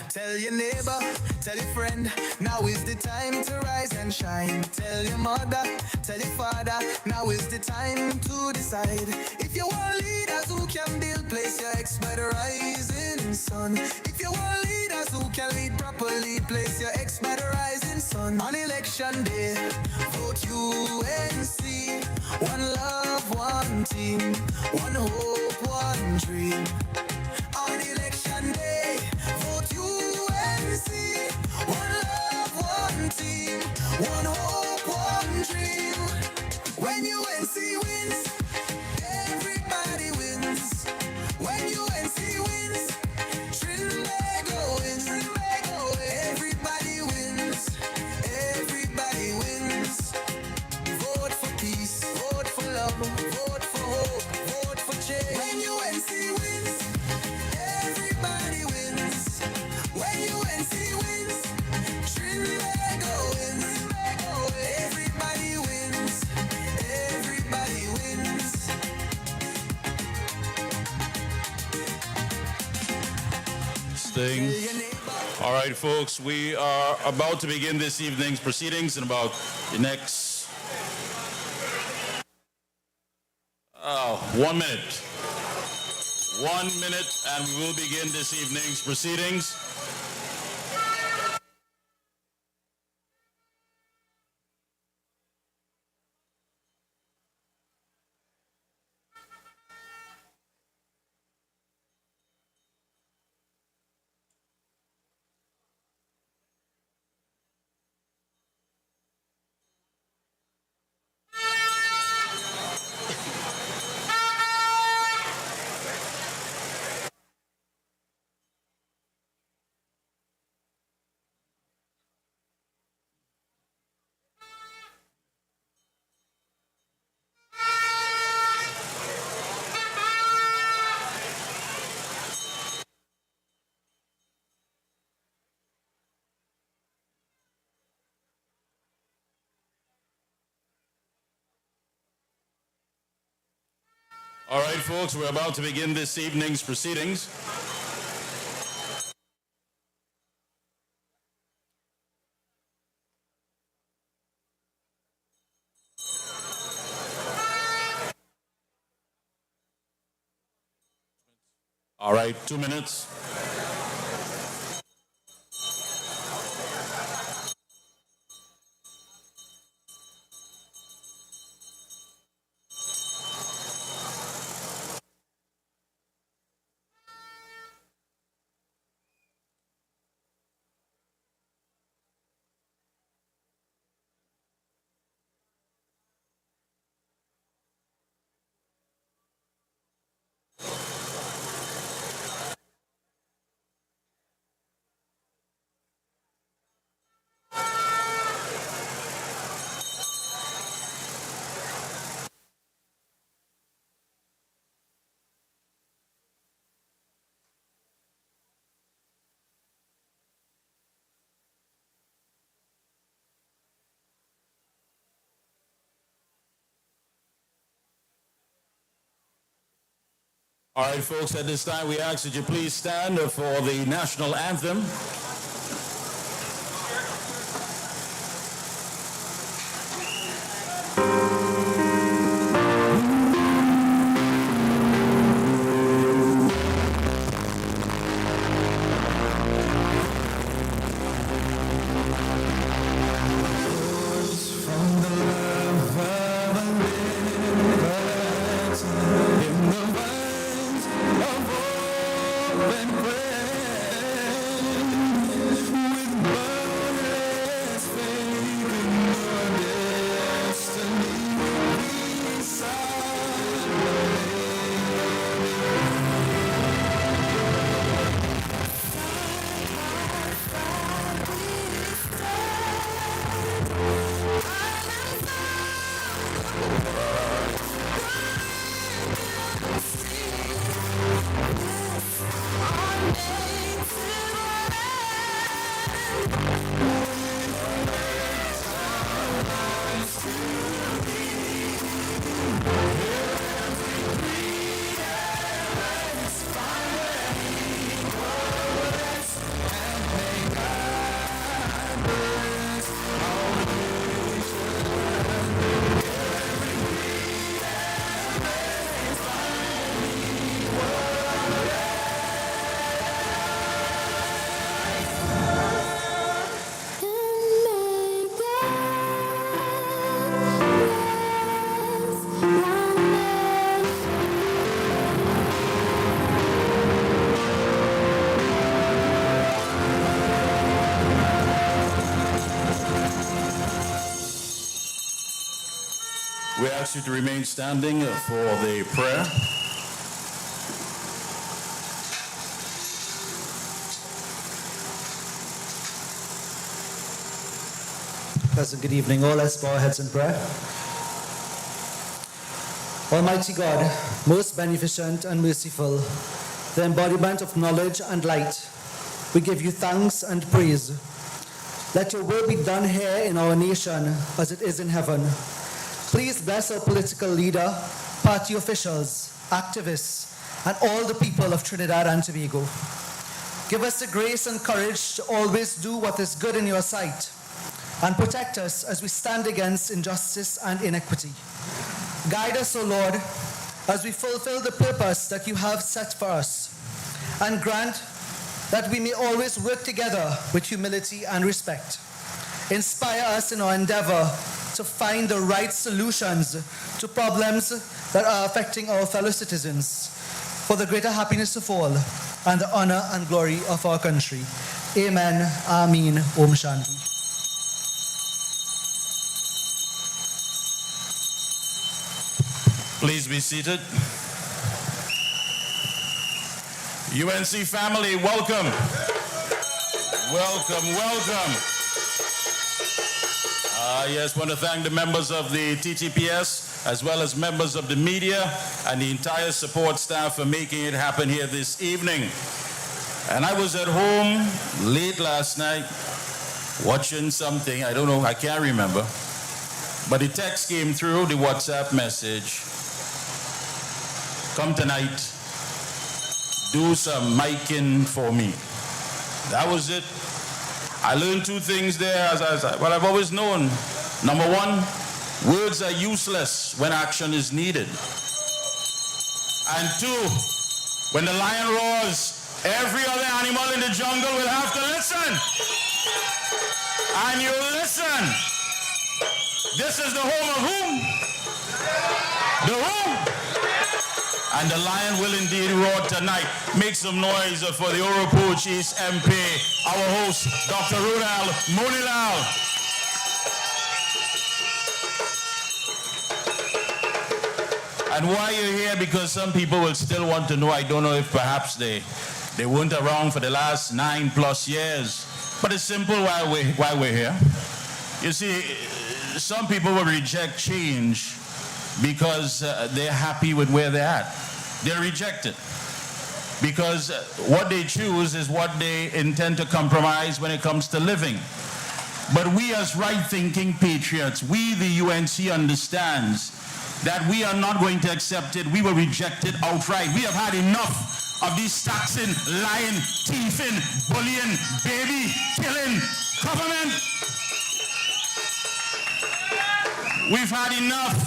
Tell your neighbor, tell your friend, now is the time to rise and shine. Tell your mother, tell your father, now is the time to decide. If you want leaders who can build, place your ex by the rising sun. If you want leaders who can lead properly, place your ex by the rising sun. On election day, vote UNC. One love, one team, one hope, one dream. On election day, vote UNC. One love, one team, one hope, one dream. When UNC wins, everybody wins. When UNC wins, Trinbago wins. Everybody wins. Everybody wins. Vote for peace, vote for love, vote for hope, vote for change. When UNC wins, everybody wins. When UNC wins, Trinbago wins. Everybody wins. Everybody wins. Sting. All right, folks, we are about to begin this evening's proceedings in about the next 1 minute. 1 minute, and we will begin this evening's proceedings. All right, folks, we're about to begin this evening's proceedings. All right, 2 minutes. All right, folks, at this time, we ask that you please stand for the national anthem. We ask you to remain standing for the prayer. Pleasant good evening all. Let's bow our heads in prayer. Almighty God, most beneficent and merciful, the embodiment of knowledge and light, we give you thanks and praise. Let your will be done here in our nation as it is in heaven. Please bless our political leader, party officials, activists, and all the people of Trinidad and Tobago. Give us the grace and courage to always do what is good in your sight, and protect us as we stand against injustice and inequity. Guide us, O Lord, as we fulfill the purpose that you have set for us, and grant that we may always work together with humility and respect. Inspire us in our endeavor to find the right solutions to problems that are affecting our fellow citizens for the greater happiness of all and the honor and glory of our country. Amen. Amen. Om Shanti. Please be seated. UNC family, welcome. Welcome, welcome. Yes, want to thank the members of the TTPS as well as members of the media and the entire support staff for making it happen here this evening. And I was at home late last night watching something, I don't know, I can't remember, but the text came through, the WhatsApp message. Come tonight, do some miking for me. That was it. I learned two things there, as what I've always known. Number one, words are useless when action is needed. And two, when the lion roars, every other animal in the jungle will have to listen. And you listen. This is the home of whom? The whom? And the lion will indeed roar tonight. Make some noise for the Oropoch East MP, our host, Dr. Rudal Munilal. And why you're here? Because some people will still want to know. I don't know if perhaps they weren't around for the last 9+ years. But it's simple why we're here. You see, some people will reject change because they're happy with where they're at. They reject it because what they choose is what they intend to compromise when it comes to living. But we as right-thinking patriots, we the UNC understands that we are not going to accept it. We will reject it outright. We have had enough of these taxing, lying, thieving, bullying, baby killing government. We've had enough.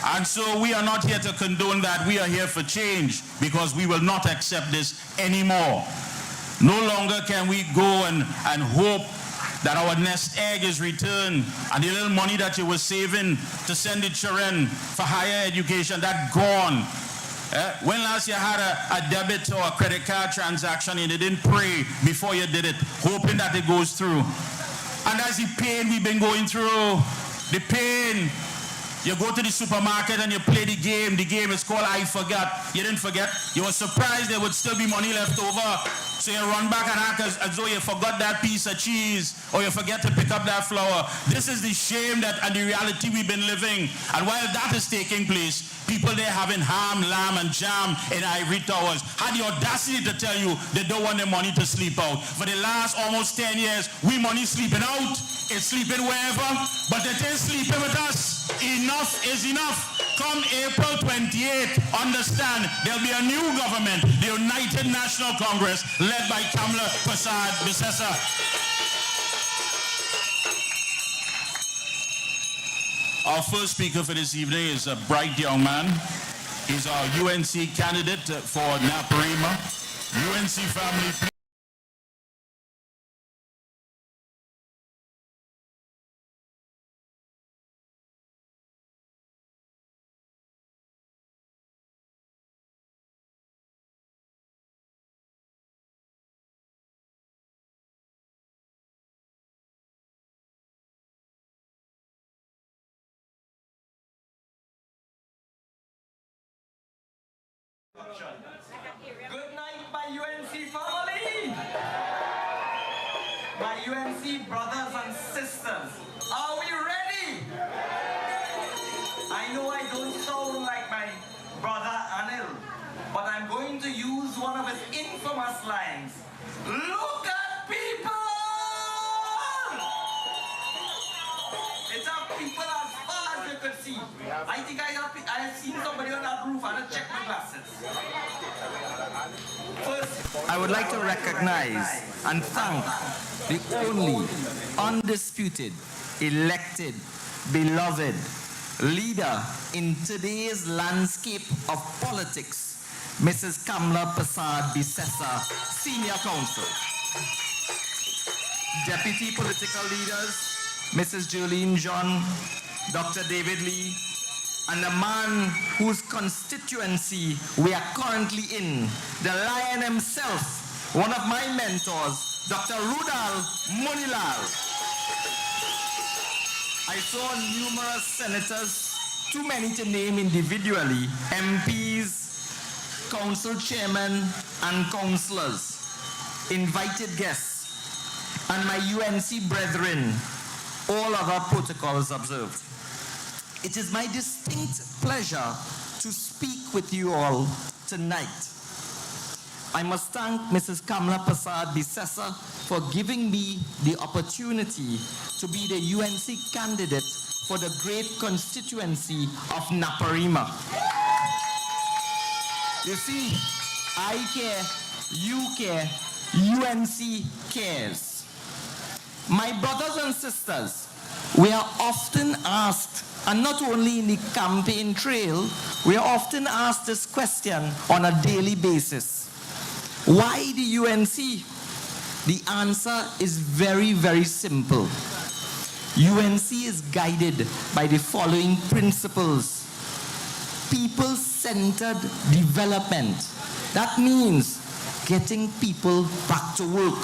And so we are not here to condone that. We are here for change because we will not accept this anymore. No longer can we go and hope that our nest egg is returned and the little money that you were saving to send the children for higher education, that gone. When last you had a debit or a credit card transaction and you didn't pray before you did it, hoping that it goes through. And that's the pain we've been going through. The pain. You go to the supermarket and you play the game. The game is called I Forgot. You didn't forget. You were surprised there would still be money left over. So you run back and act as though you forgot that piece of cheese or you forget to pick up that flour. This is the shame and the reality we've been living. And while that is taking place, people there having ham, lamb, and jam in ivory towers had the audacity to tell you they don't want their money to sleep out. For the last almost 10 years, we money sleeping out. It's sleeping wherever, but it is sleeping with us. Enough is enough. Come April 28th, understand there'll be a new government, the United National Congress, led by Kamala Prasad Bisesa. Our first speaker for this evening is a bright young man. He's our UNC candidate for Naparima. UNC family. introduction. Good night, my UNC family! My UNC brothers and sisters, are we ready? I know I don't sound like my brother Anil, but I'm going to use one of his infamous lines. Look at people! It's our people as far as you could see. I think I have seen somebody on that roof and I checked my glasses. First, I would like to recognize and thank the only, undisputed, elected, beloved leader in today's landscape of politics, Mrs. Kamla Prasad Bisesa, Senior Counsel. Deputy political leaders, Mrs. Jolene John, Dr. David Lee, and the man whose constituency we are currently in, the lion himself, one of my mentors, Dr. Rudal Munilal. I saw numerous senators, too many to name individually, MPs, council chairmen, and councillors, invited guests, and my UNC brethren, all other protocols observed. It is my distinct pleasure to speak with you all tonight. I must thank Mrs. Kamla Prasad Bisesa for giving me the opportunity to be the UNC candidate for the great constituency of Naparima. You see, I care, you care, UNC cares. My brothers and sisters, we are often asked, and not only in the campaign trail, we are often asked this question on a daily basis. Why the UNC? The answer is very, very simple. UNC is guided by the following principles. People-centered development. That means getting people back to work,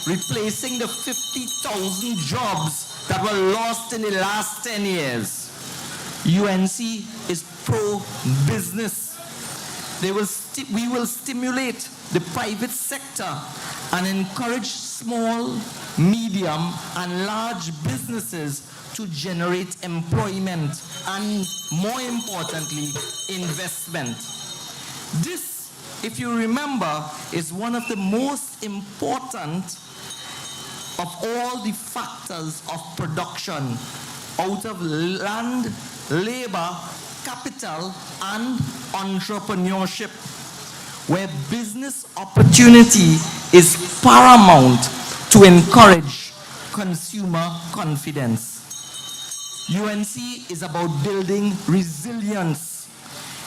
replacing the 50,000 jobs that were lost in the last 10 years. UNC is pro-business. We will stimulate the private sector and encourage small, medium, and large businesses to generate employment and, more importantly, investment. This, if you remember, is one of the most important of all the factors of production out of land, labor, capital, and entrepreneurship, where business opportunity is paramount to encourage consumer confidence. UNC is about building resilience.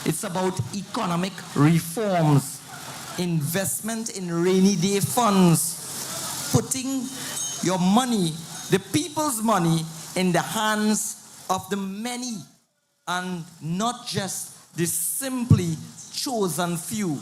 It's about economic reforms, investment in rainy day funds, putting your money, the people's money, in the hands of the many and not just the simply chosen few.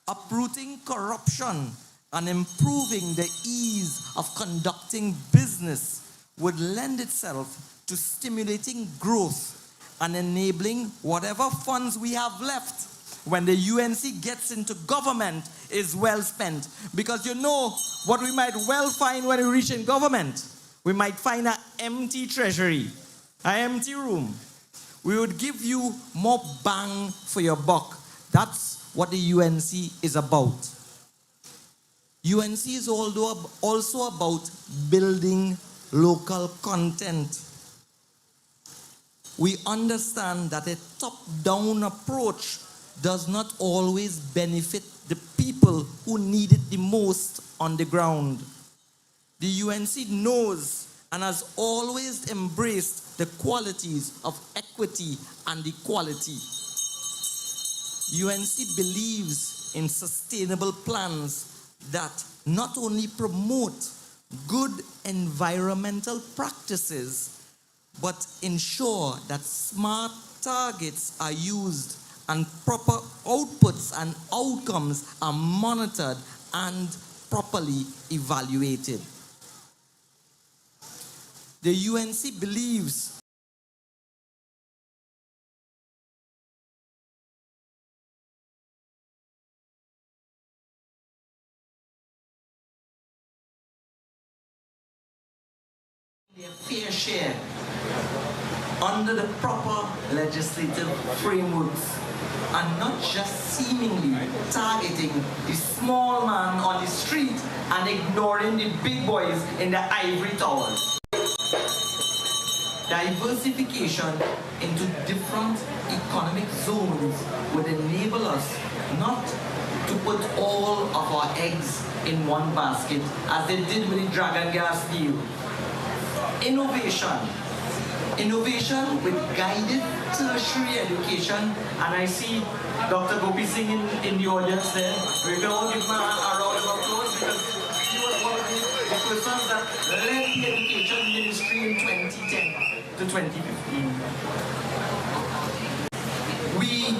Uprooting corruption and improving the ease of conducting business would lend itself to stimulating growth and enabling whatever funds we have left when the UNC gets into government is well spent. Because you know what we might well find when we reach in government? We might find an empty treasury, an empty room. We would give you more bang for your buck. That's what the UNC is about. UNC is also about building local content. We understand that a top-down approach does not always benefit the people who need it the most on the ground. The UNC knows and has always embraced the qualities of equity and equality. UNC believes in sustainable plans that not only promote good environmental practices, but ensure that smart targets are used and proper outputs and outcomes are monitored and properly evaluated. The UNC believes their fair share under the proper legislative frameworks and not just seemingly targeting the small man on the street and ignoring the big boys in the ivory towers. Diversification into different economic zones would enable us not to put all of our eggs in one basket as they did with the Dragon Gas deal. Innovation with guided tertiary education, and I see Dr. Gopi Singh in the audience there. We can all give him a round of applause because he was one of the persons that led the education ministry in 2010 to 2015. We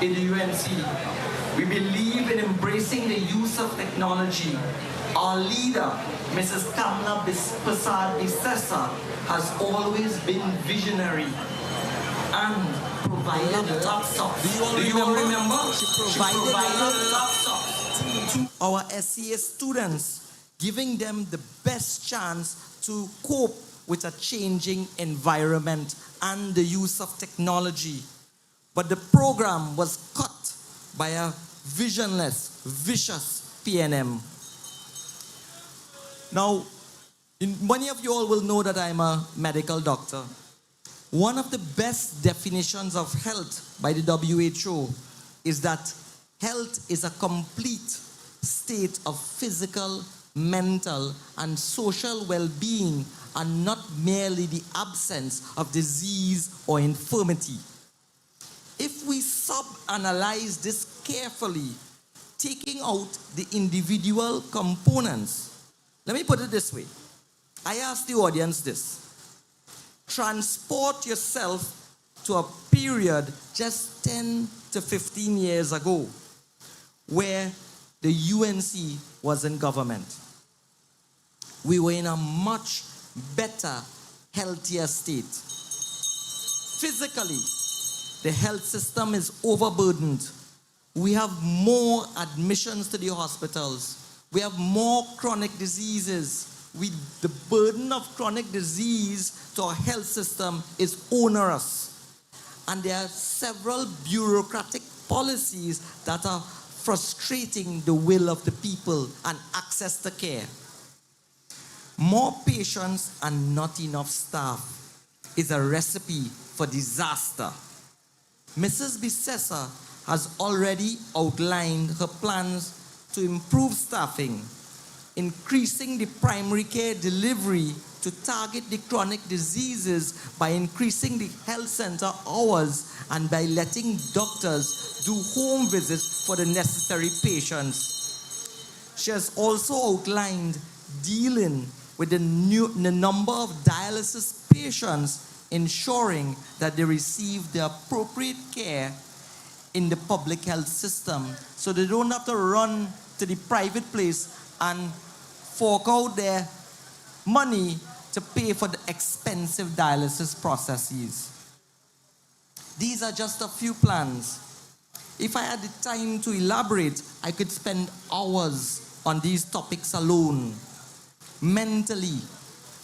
in the UNC, we believe in embracing the use of technology. Our leader, Mrs. Kamla Prasad Bisesa, has always been visionary and provided laptops. Do you all remember? She provided laptops to our SCA students, giving them the best chance to cope with a changing environment and the use of technology. But the program was cut by a visionless, vicious PNM. Now, many of you all will know that I'm a medical doctor. One of the best definitions of health by the WHO is that health is a complete state of physical, mental, and social well-being, and not merely the absence of disease or infirmity. If we sub-analyze this carefully, taking out the individual components, let me put it this way. I ask the audience this. Transport yourself to a period just 10 to 15 years ago where the UNC was in government. We were in a much better, healthier state. Physically, the health system is overburdened. We have more admissions to the hospitals. We have more chronic diseases. The burden of chronic disease to our health system is onerous. And there are several bureaucratic policies that are frustrating the will of the people and access to care. More patients and not enough staff is a recipe for disaster. Mrs. Bisesa has already outlined her plans to improve staffing, increasing the primary care delivery to target the chronic diseases by increasing the health center hours and by letting doctors do home visits for the necessary patients. She has also outlined dealing with the number of dialysis patients, ensuring that they receive the appropriate care in the public health system so they don't have to run to the private place and fork out their money to pay for the expensive dialysis processes. These are just a few plans. If I had the time to elaborate, I could spend hours on these topics alone. Mentally,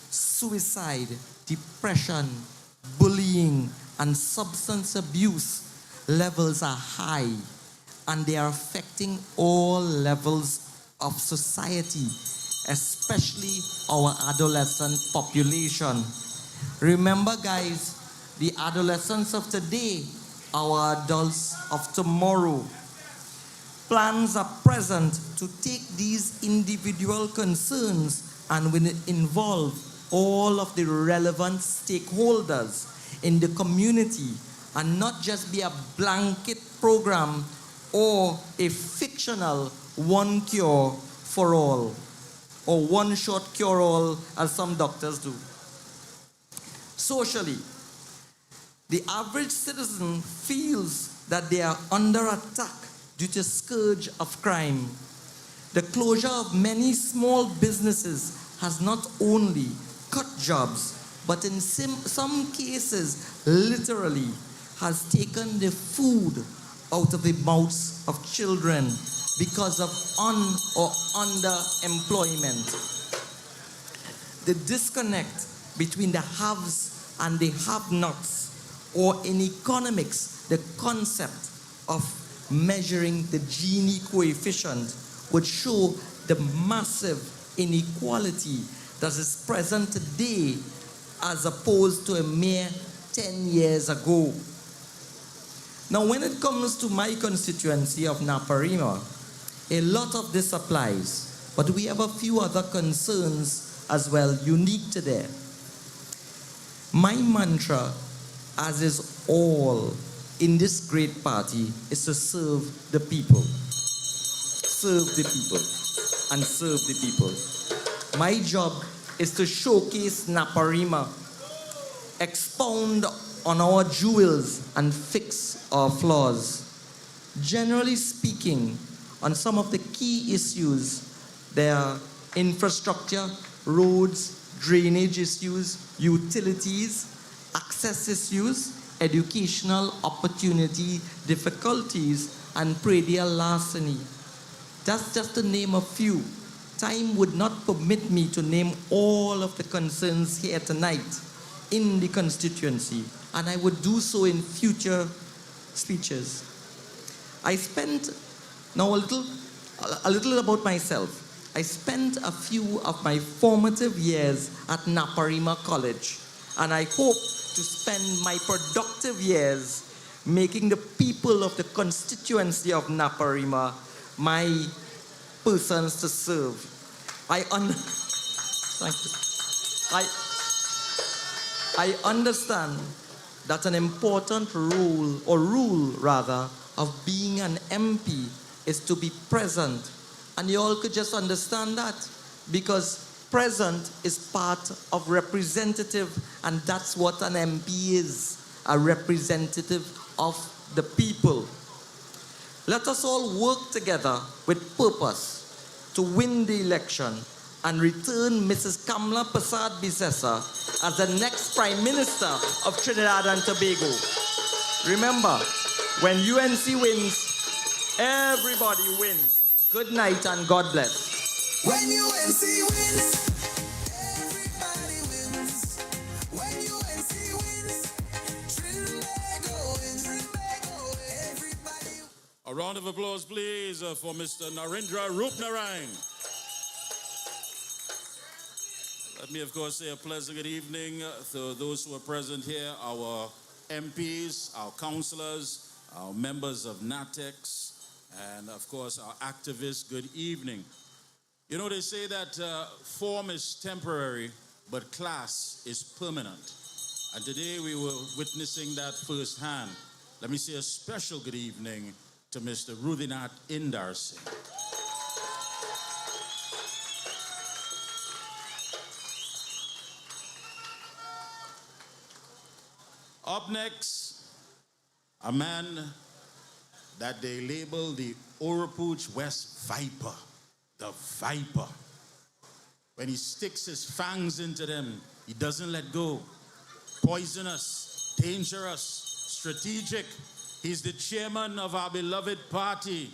suicide, depression, bullying, and substance abuse levels are high, and they are affecting all levels of society, especially our adolescent population. Remember, guys, the adolescents of today are our adults of tomorrow. Plans are present to take these individual concerns and will involve all of the relevant stakeholders in the community and not just be a blanket program or a fictional one cure for all or one shot cure all as some doctors do. Socially, the average citizen feels that they are under attack due to scourge of crime. The closure of many small businesses has not only cut jobs, but in some cases, literally, has taken the food out of the mouths of children because of underemployment. The disconnect between the haves and the have-nots, or in economics, the concept of measuring the Gini coefficient would show the massive inequality that is present today as opposed to a mere 10 years ago. Now, when it comes to my constituency of Naparima, a lot of this applies, but we have a few other concerns as well, unique to there. My mantra, as is all in this great party, is to serve the people. Serve the people and serve the people. My job is to showcase Naparima, expound on our jewels and fix our flaws. Generally speaking, on some of the key issues, there are infrastructure, roads, drainage issues, utilities, access issues, educational opportunity, difficulties, and predial larceny. That's just to name a few. Time would not permit me to name all of the concerns here tonight in the constituency, and I would do so in future speeches. I spent, now a little about myself. I spent a few of my formative years at Naparima College, and I hope to spend my productive years making the people of the constituency of Naparima my persons to serve. I understand that an important rule rather, of being an MP is to be present. And you all could just understand that, because present is part of representative, and that's what an MP is, a representative of the people. Let us all work together with purpose to win the election and return Mrs. Kamla Persad Bissessa as the next Prime Minister of Trinidad and Tobago. Remember, when UNC wins, everybody wins. Good night and God bless. When UNC wins, everybody wins. When UNC wins, Trinbago wins. Everybody. A round of applause, please, for Mr. Narendra Rupnarayan. Let me, of course, say a pleasant good evening to those who are present here, our MPs, our councillors, our members of NATEX, and, of course, our activists. Good evening. You know, they say that form is temporary, but class is permanent. And today we were witnessing that firsthand. Let me say a special good evening to Mr. Rudinath Indar Singh. Up next, a man that they label the Oropouche West Viper, the Viper. When he sticks his fangs into them, he doesn't let go. Poisonous, dangerous, strategic. He's the chairman of our beloved party.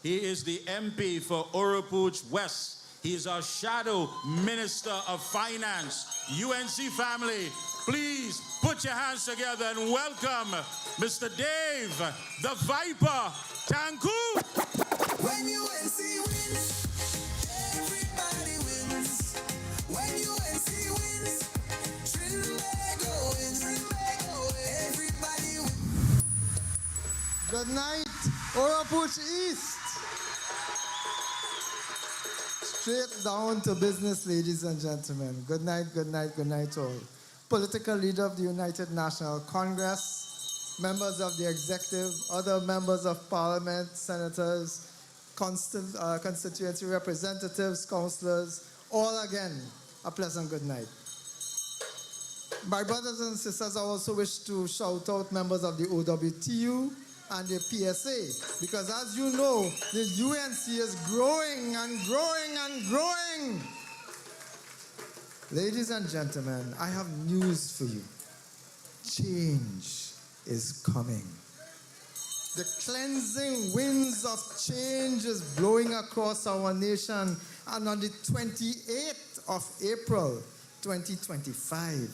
He is the MP for Oropouche West. He is our shadow minister of finance. UNC family, please put your hands together and welcome Mr. Dave, the Viper, Tanku. When UNC wins, everybody wins. When UNC wins, Trinbago wins. Everybody wins. Good night, Oropouche East. Straight down to business, ladies and gentlemen. Good night, good night, good night all. Political leader of the United National Congress, members of the executive, other members of parliament, senators, constituency representatives, councillors, all again, a pleasant good night. My brothers and sisters, I also wish to shout out members of the OWTU and the PSA, because as you know, the UNC is growing and growing and growing. Ladies and gentlemen, I have news for you. Change is coming. The cleansing winds of change is blowing across our nation, and on the 28th of April, 2025,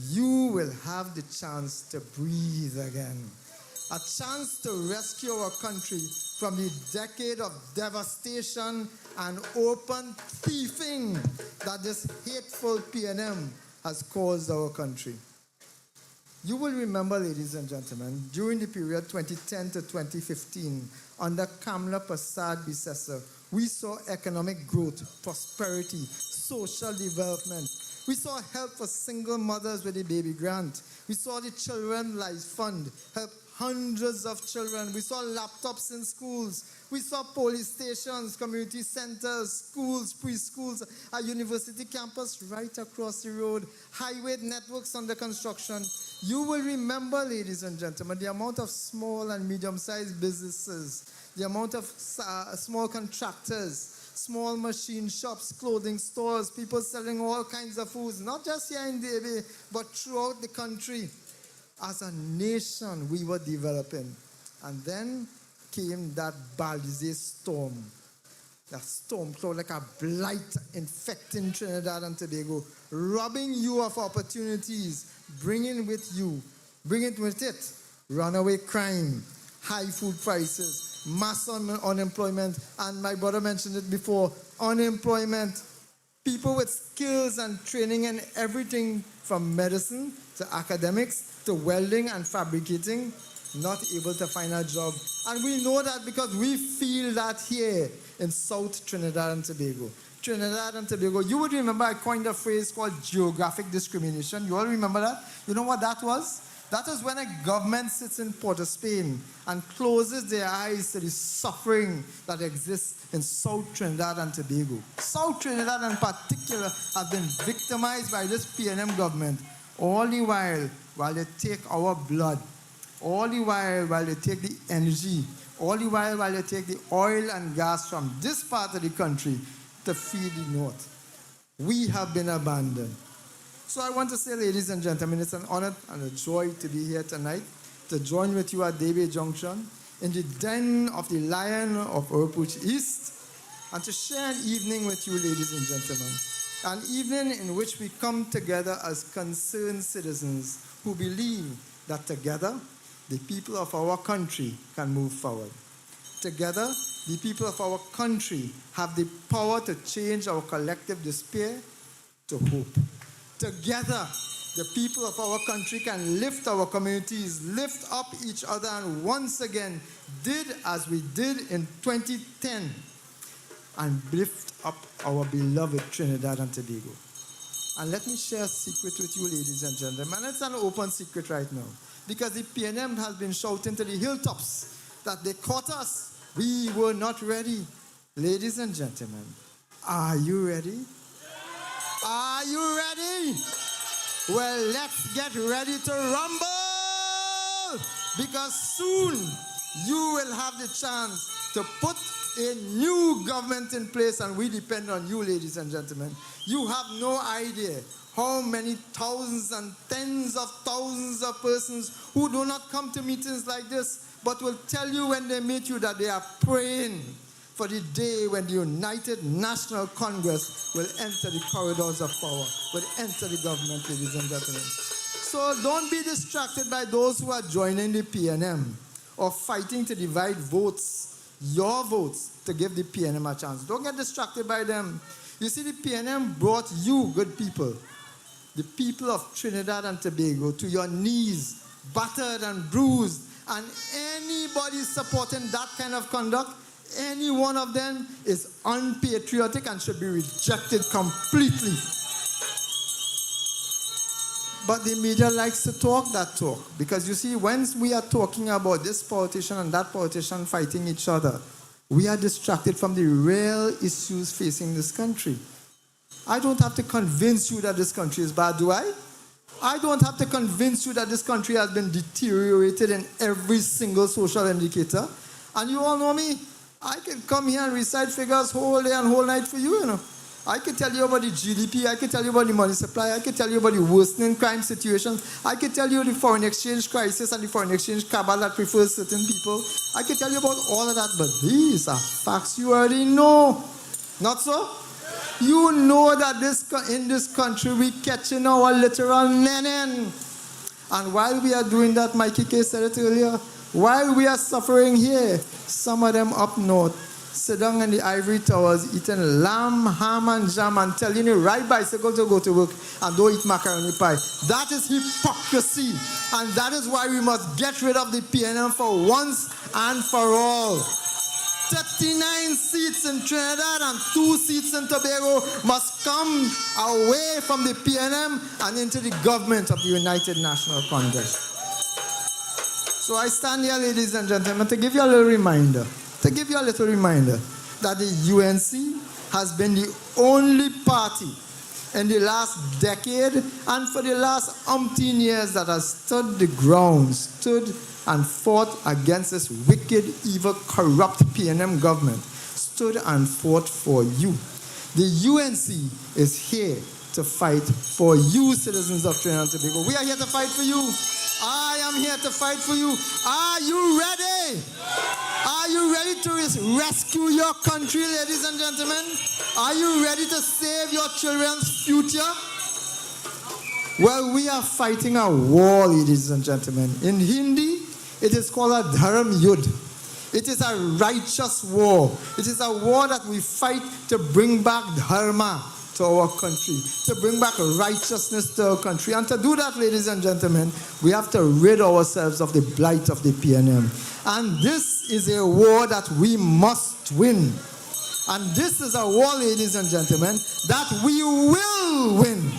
you will have the chance to breathe again. A chance to rescue our country from the decade of devastation and open thieving that this hateful PNM has caused our country. You will remember, ladies and gentlemen, during the period 2010 to 2015, under Kamla Persad-Bissessar, we saw economic growth, prosperity, social development. We saw help for single mothers with the baby grant. We saw the Children's Life Fund help hundreds of children. We saw laptops in schools. We saw police stations, community centers, schools, preschools, a university campus right across the road, highway networks under construction. You will remember, ladies and gentlemen, the amount of small and medium-sized businesses, the amount of small contractors, small machine shops, clothing stores, people selling all kinds of foods, not just here in Davie, but throughout the country. As a nation, we were developing. And then came that Balize storm. That storm cloud like a blight infecting Trinidad and Tobago, robbing you of opportunities, bringing with it runaway crime, high food prices, mass unemployment, and my brother mentioned it before, unemployment. People with skills and training in everything from medicine to academics to welding and fabricating, not able to find a job. And we know that because we feel that here in South Trinidad and Tobago. Trinidad and Tobago, you would remember I coined a phrase called geographic discrimination. You all remember that? You know what that was? That is when a government sits in Port of Spain and closes their eyes to the suffering that exists in South Trinidad and Tobago. South Trinidad in particular has been victimized by this PNM government all the while they take our blood, all the while they take the energy, all the while they take the oil and gas from this part of the country to feed the north. We have been abandoned. So I want to say, ladies and gentlemen, it's an honor and a joy to be here tonight, to join with you at Davie Junction, in the den of the Lion of Oropouche East, and to share an evening with you, ladies and gentlemen. An evening in which we come together as concerned citizens who believe that together, the people of our country can move forward. Together, the people of our country have the power to change our collective despair to hope. Together, the people of our country can lift our communities, lift up each other, and once again did as we did in 2010 and lift up our beloved Trinidad and Tobago. And let me share a secret with you, ladies and gentlemen. And it's an open secret right now. Because the PNM has been shouting to the hilltops that they caught us. We were not ready. Ladies and gentlemen, are you ready? Are you ready? Well, let's get ready to rumble. Because soon you will have the chance to put a new government in place, and we depend on you, ladies and gentlemen. You have no idea how many thousands and tens of thousands of persons who do not come to meetings like this, but will tell you when they meet you that they are praying for the day when the United National Congress will enter the corridors of power, will enter the government, ladies and gentlemen. So don't be distracted by those who are joining the PNM or fighting to divide votes, your votes, to give the PNM a chance. Don't get distracted by them. You see, the PNM brought you, good people, the people of Trinidad and Tobago, to your knees, battered and bruised, and anybody supporting that kind of conduct, any one of them is unpatriotic and should be rejected completely. But the media likes to talk that talk. Because you see, when we are talking about this politician and that politician fighting each other, we are distracted from the real issues facing this country. I don't have to convince you that this country is bad, do I? I don't have to convince you that this country has been deteriorated in every single social indicator. And you all know me. I can come here and recite figures whole day and whole night for you, you know. I can tell you about the GDP, I can tell you about the money supply, I can tell you about the worsening crime situations, I can tell you the foreign exchange crisis and the foreign exchange cabal that prefers certain people. I can tell you about all of that, but these are facts you already know. Not so? You know that in this country we catching our literal nenin. And while we are doing that, Mikey K said it earlier, while we are suffering here, some of them up north sit down in the ivory towers eating lamb, ham, and jam and telling you ride bicycle to go to work and don't eat macaroni pie. That is hypocrisy. And that is why we must get rid of the PNM for once and for all. 39 seats in Trinidad and 2 seats in Tobago must come away from the PNM and into the government of the United National Congress. So I stand here, ladies and gentlemen, to give you a little reminder, that the UNC has been the only party in the last decade and for the last umpteen years that has stood and fought against this wicked, evil, corrupt PNM government, stood and fought for you. The UNC is here to fight for you, citizens of Trinidad and Tobago. We are here to fight for you. I am here to fight for you. Are you ready? Are you ready to rescue your country, ladies and gentlemen? Are you ready to save your children's future? Well, we are fighting a war, ladies and gentlemen. In Hindi, it is called a Dharam Yudh. It is a righteous war. It is a war that we fight to bring back dharma to our country, to bring back righteousness to our country. And to do that, ladies and gentlemen, we have to rid ourselves of the blight of the PNM. And this is a war that we must win. And this is a war, ladies and gentlemen, that we will win.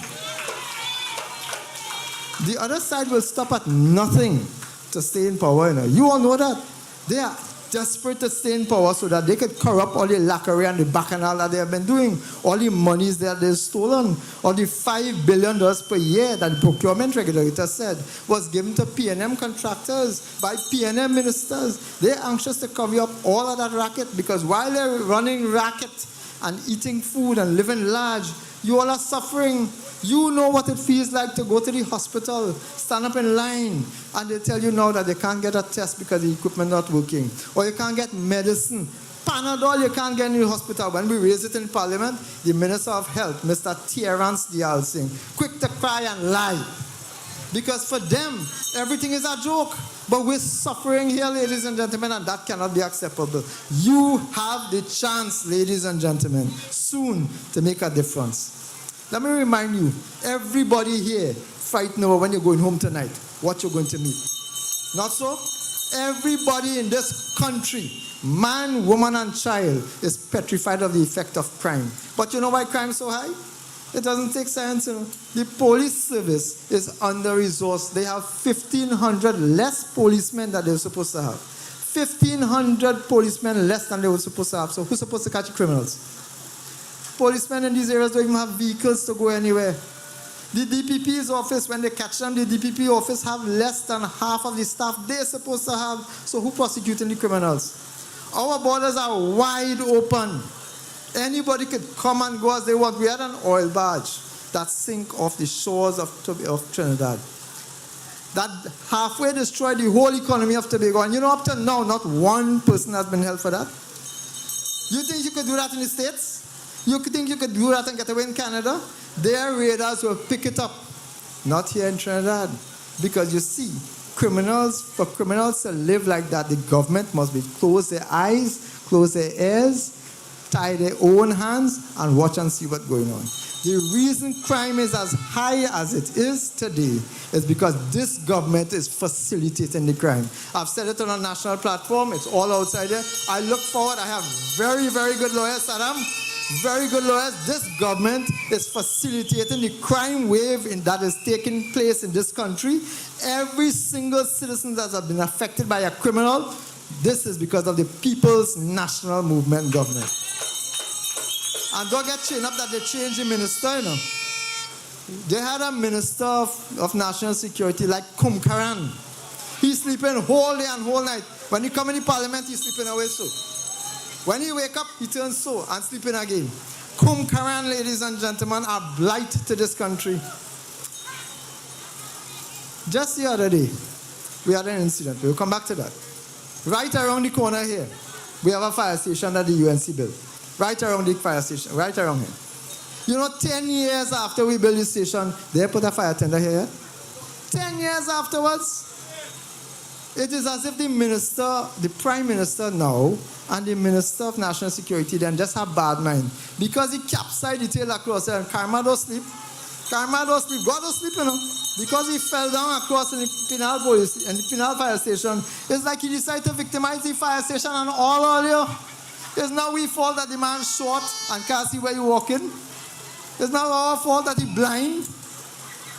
The other side will stop at nothing to stay in power. You all know that. They are desperate to stay in power so that they could corrupt all the lacquery and the bacchanal that they have been doing, all the monies that they've stolen, all the $5 billion per year that the procurement regulator said was given to PNM contractors by PNM ministers. They're anxious to cover up all of that racket because while they're running racket and eating food and living large, you all are suffering. You know what it feels like to go to the hospital, stand up in line, and they tell you now that they can't get a test because the equipment not working. Or you can't get medicine. Panadol you can't get in the hospital. When we raised it in Parliament, the Minister of Health, Mr. Terence Dial Singh, quick to cry and lie. Because for them, everything is a joke. But we're suffering here, ladies and gentlemen, and that cannot be acceptable. You have the chance, ladies and gentlemen, soon to make a difference. Let me remind you, everybody here fighting over when you're going home tonight, what you're going to meet. Not so? Everybody in this country, man, woman, and child, is petrified of the effect of crime. But you know why crime is so high? It doesn't take science. The police service is under-resourced. They have 1,500 less policemen than they were supposed to have. 1,500 policemen less than they were supposed to have. So who's supposed to catch criminals? Policemen in these areas don't even have vehicles to go anywhere. The DPP's office, when they catch them, the DPP office have less than half of the staff they're supposed to have. So who prosecuting the criminals? Our borders are wide open. Anybody could come and go as they want. We had an oil barge that sank off the shores of Trinidad. That halfway destroyed the whole economy of Tobago. And you know, up to now, not one person has been held for that. You think you could do that in the States? You think you could do that and get away in Canada? Their radars will pick it up. Not here in Trinidad. Because you see, for criminals to live like that, the government must be close their eyes, close their ears, tie their own hands, and watch and see what's going on. The reason crime is as high as it is today is because this government is facilitating the crime. I've said it on a national platform. It's all outside there. I look forward. I have very, very good lawyers, Saddam. Very good lawyers. This government is facilitating the crime wave that is taking place in this country. Every single citizen that has been affected by a criminal, this is because of the People's National Movement government. And don't get chained up that they changed the minister, They had a minister of national security like Kumkaran. He's sleeping whole day and whole night. When he come in the parliament, he's sleeping away so. When he wake up, he turns so and sleeping again. Kumkaran, ladies and gentlemen, are blight to this country. Just the other day, we had an incident. We'll come back to that. Right around the corner here, we have a fire station that the UNC built. Right around the fire station, right around here. You know, 10 years after we built this station, they put a fire tender here. 10 years afterwards, it is as if the minister, the prime minister now, and the minister of national security then just have bad mind. Because he capsized the tail across there and Karma don't sleep. Karma don't sleep. God don't sleep, you know. Because he fell down across in the Pinal police and the Pinal fire station. It's like he decided to victimize the fire station and all earlier. It's not we fault that the man short and can't see where you're walking. It's not our fault that he blind.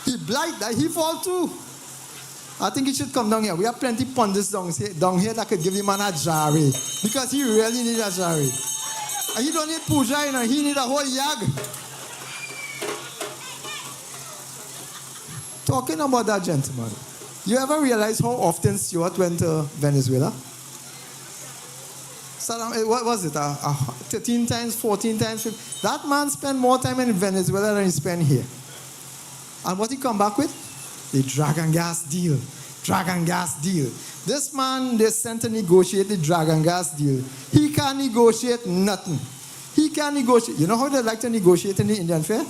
He blind, that he fall too. I think he should come down here. We have plenty pundits down here that could give the man a jari. Because he really need a jari. And he don't need puja, you know. He need a whole yag. Talking about that gentleman, you ever realize how often Stewart went to Venezuela? What was it? 13 times, 14 times? 15? That man spent more time in Venezuela than he spent here. And what he come back with? The dragon gas deal. Dragon gas deal. This man, they sent to negotiate the dragon gas deal. He can't negotiate nothing. He can't negotiate. You know how they like to negotiate in the Indian fair?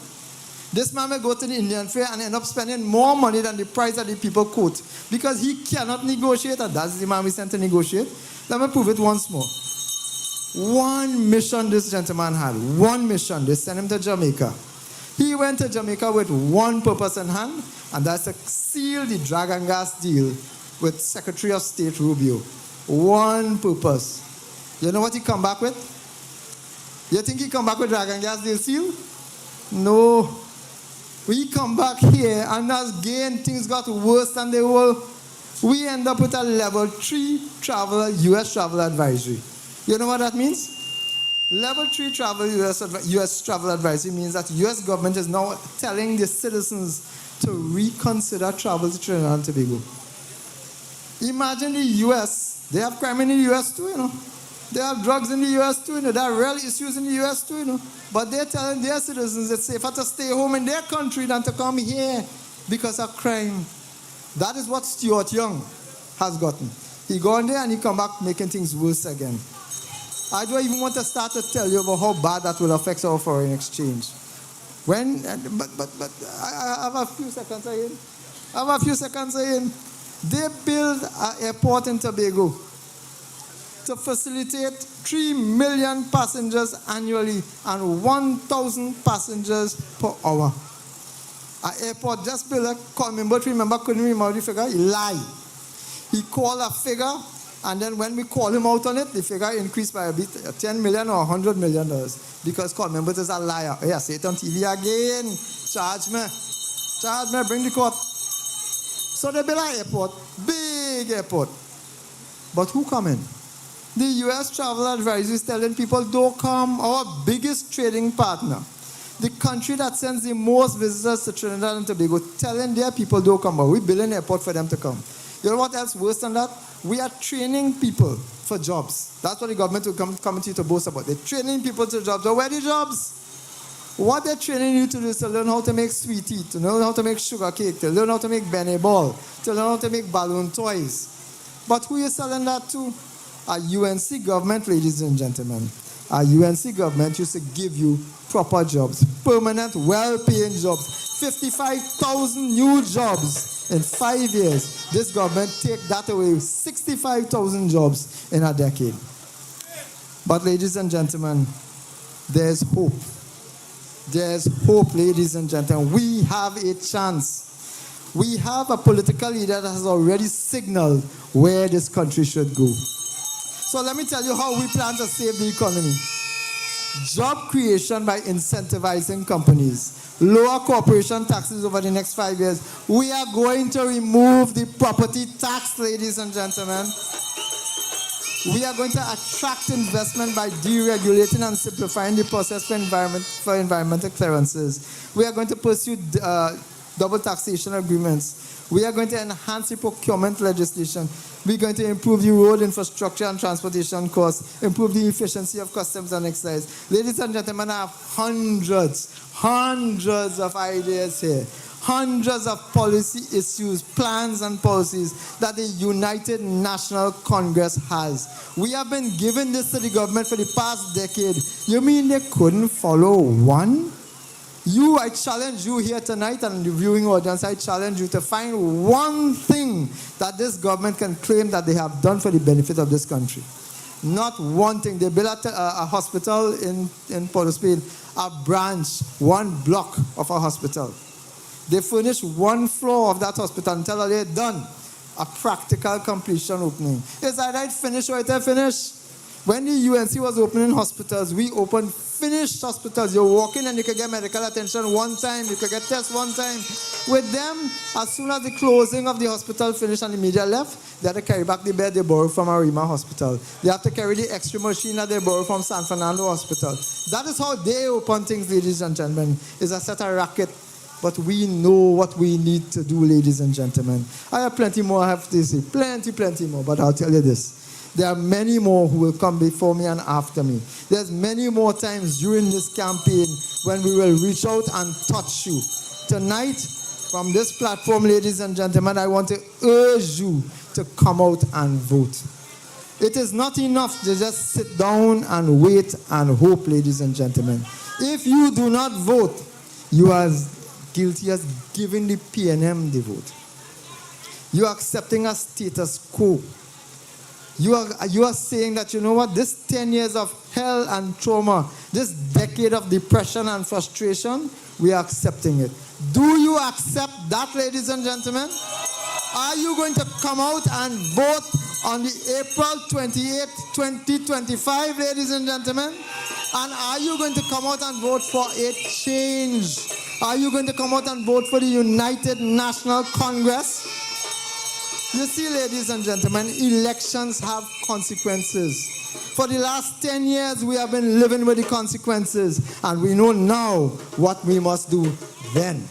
This man may go to the Indian fair and end up spending more money than the price that the people quote. Because he cannot negotiate, and that's the man we sent to negotiate. Let me prove it once more. One mission this gentleman had. One mission. They sent him to Jamaica. He went to Jamaica with one purpose in hand, and that's to seal the dragon gas deal with Secretary of State Rubio. One purpose. You know what he come back with? You think he come back with dragon gas deal seal? No. We come back here, and as again things got worse than they were. We end up with a level 3 U.S. travel advisory. You know what that means? Level 3 U.S. travel advisory means that the U.S. government is now telling the citizens to reconsider travel to Trinidad and Tobago. Imagine the U.S. They have crime in the U.S. too, you know. They have drugs in the U.S. too, you know. There are real issues in the U.S. too, you know. But they're telling their citizens it's safer to stay home in their country than to come here because of crime. That is what Stuart Young has gotten. He gone there and he come back making things worse again. I don't even want to start to tell you about how bad that will affect our foreign exchange. But I have a few seconds in. They build an airport in Tobago to facilitate 3 million passengers annually and 1,000 passengers per hour. An airport just built, couldn't remember the figure, he lied. He called a figure, and then when we call him out on it, the figure increased by a bit, $10 million or $100 million. Because call members is a liar. Yeah, say it on TV again. Charge me, bring the court. So they built an airport, big airport. But who come in? The U.S. travel advisory is telling people, don't come. Our biggest trading partner, the country that sends the most visitors to Trinidad and Tobago, telling their people, don't come. But we build an airport for them to come. You know what else worse than that? We are training people for jobs. That's what the government will come to you to boast about. They're training people to jobs. So where are the jobs? What they're training you to do is to learn how to make sweetie, to learn how to make sugar cake, to learn how to make Benny ball, to learn how to make balloon toys. But who is selling that to? A UNC government, ladies and gentlemen. A UNC government used to give you proper jobs, permanent, well-paying jobs, 55,000 new jobs in 5 years. This government take that away, 65,000 jobs in a decade. But ladies and gentlemen, there's hope. There's hope, ladies and gentlemen. We have a chance. We have a political leader that has already signaled where this country should go. So let me tell you how we plan to save the economy. Job creation by incentivizing companies. Lower corporation taxes over the next 5 years. We are going to remove the property tax, ladies and gentlemen. We are going to attract investment by deregulating and simplifying the process for environmental clearances. We are going to pursue double taxation agreements. We are going to enhance the procurement legislation. We're going to improve the road infrastructure and transportation costs, improve the efficiency of customs and excise. Ladies and gentlemen, I have hundreds of ideas here. Hundreds of policy issues, plans and policies that the United National Congress has. We have been giving this to the government for the past decade. You mean they couldn't follow one? I challenge you here tonight and the viewing audience, I challenge you to find one thing that this government can claim that they have done for the benefit of this country. Not one thing. They built a hospital in Port of Spain, a branch, one block of a hospital. They furnished one floor of that hospital until they're done. A practical completion opening. Is that right? Finish or it's finish? When the UNC was opening hospitals, we opened finished hospitals. You walk in and you could get medical attention one time, you could get tests one time. With them, as soon as the closing of the hospital finished and the media left, they had to carry back the bed they borrowed from Arima Hospital. They have to carry the extra machine that they borrowed from San Fernando Hospital. That is how they open things, ladies and gentlemen. It's a set of racket. But we know what we need to do, ladies and gentlemen. I have plenty more I have to say. Plenty more. But I'll tell you this. There are many more who will come before me and after me. There's many more times during this campaign when we will reach out and touch you. Tonight, from this platform, ladies and gentlemen, I want to urge you to come out and vote. It is not enough to just sit down and wait and hope, ladies and gentlemen. If you do not vote, you are guilty as giving the PNM the vote. You are accepting a status quo. You are saying that, you know what, this 10 years of hell and trauma, this decade of depression and frustration, we are accepting it. Do you accept that, ladies and gentlemen? Are you going to come out and vote on the April 28, 2025, ladies and gentlemen? And are you going to come out and vote for a change? Are you going to come out and vote for the United National Congress? You see, ladies and gentlemen, elections have consequences. For the last 10 years, we have been living with the consequences, and we know now what we must do then.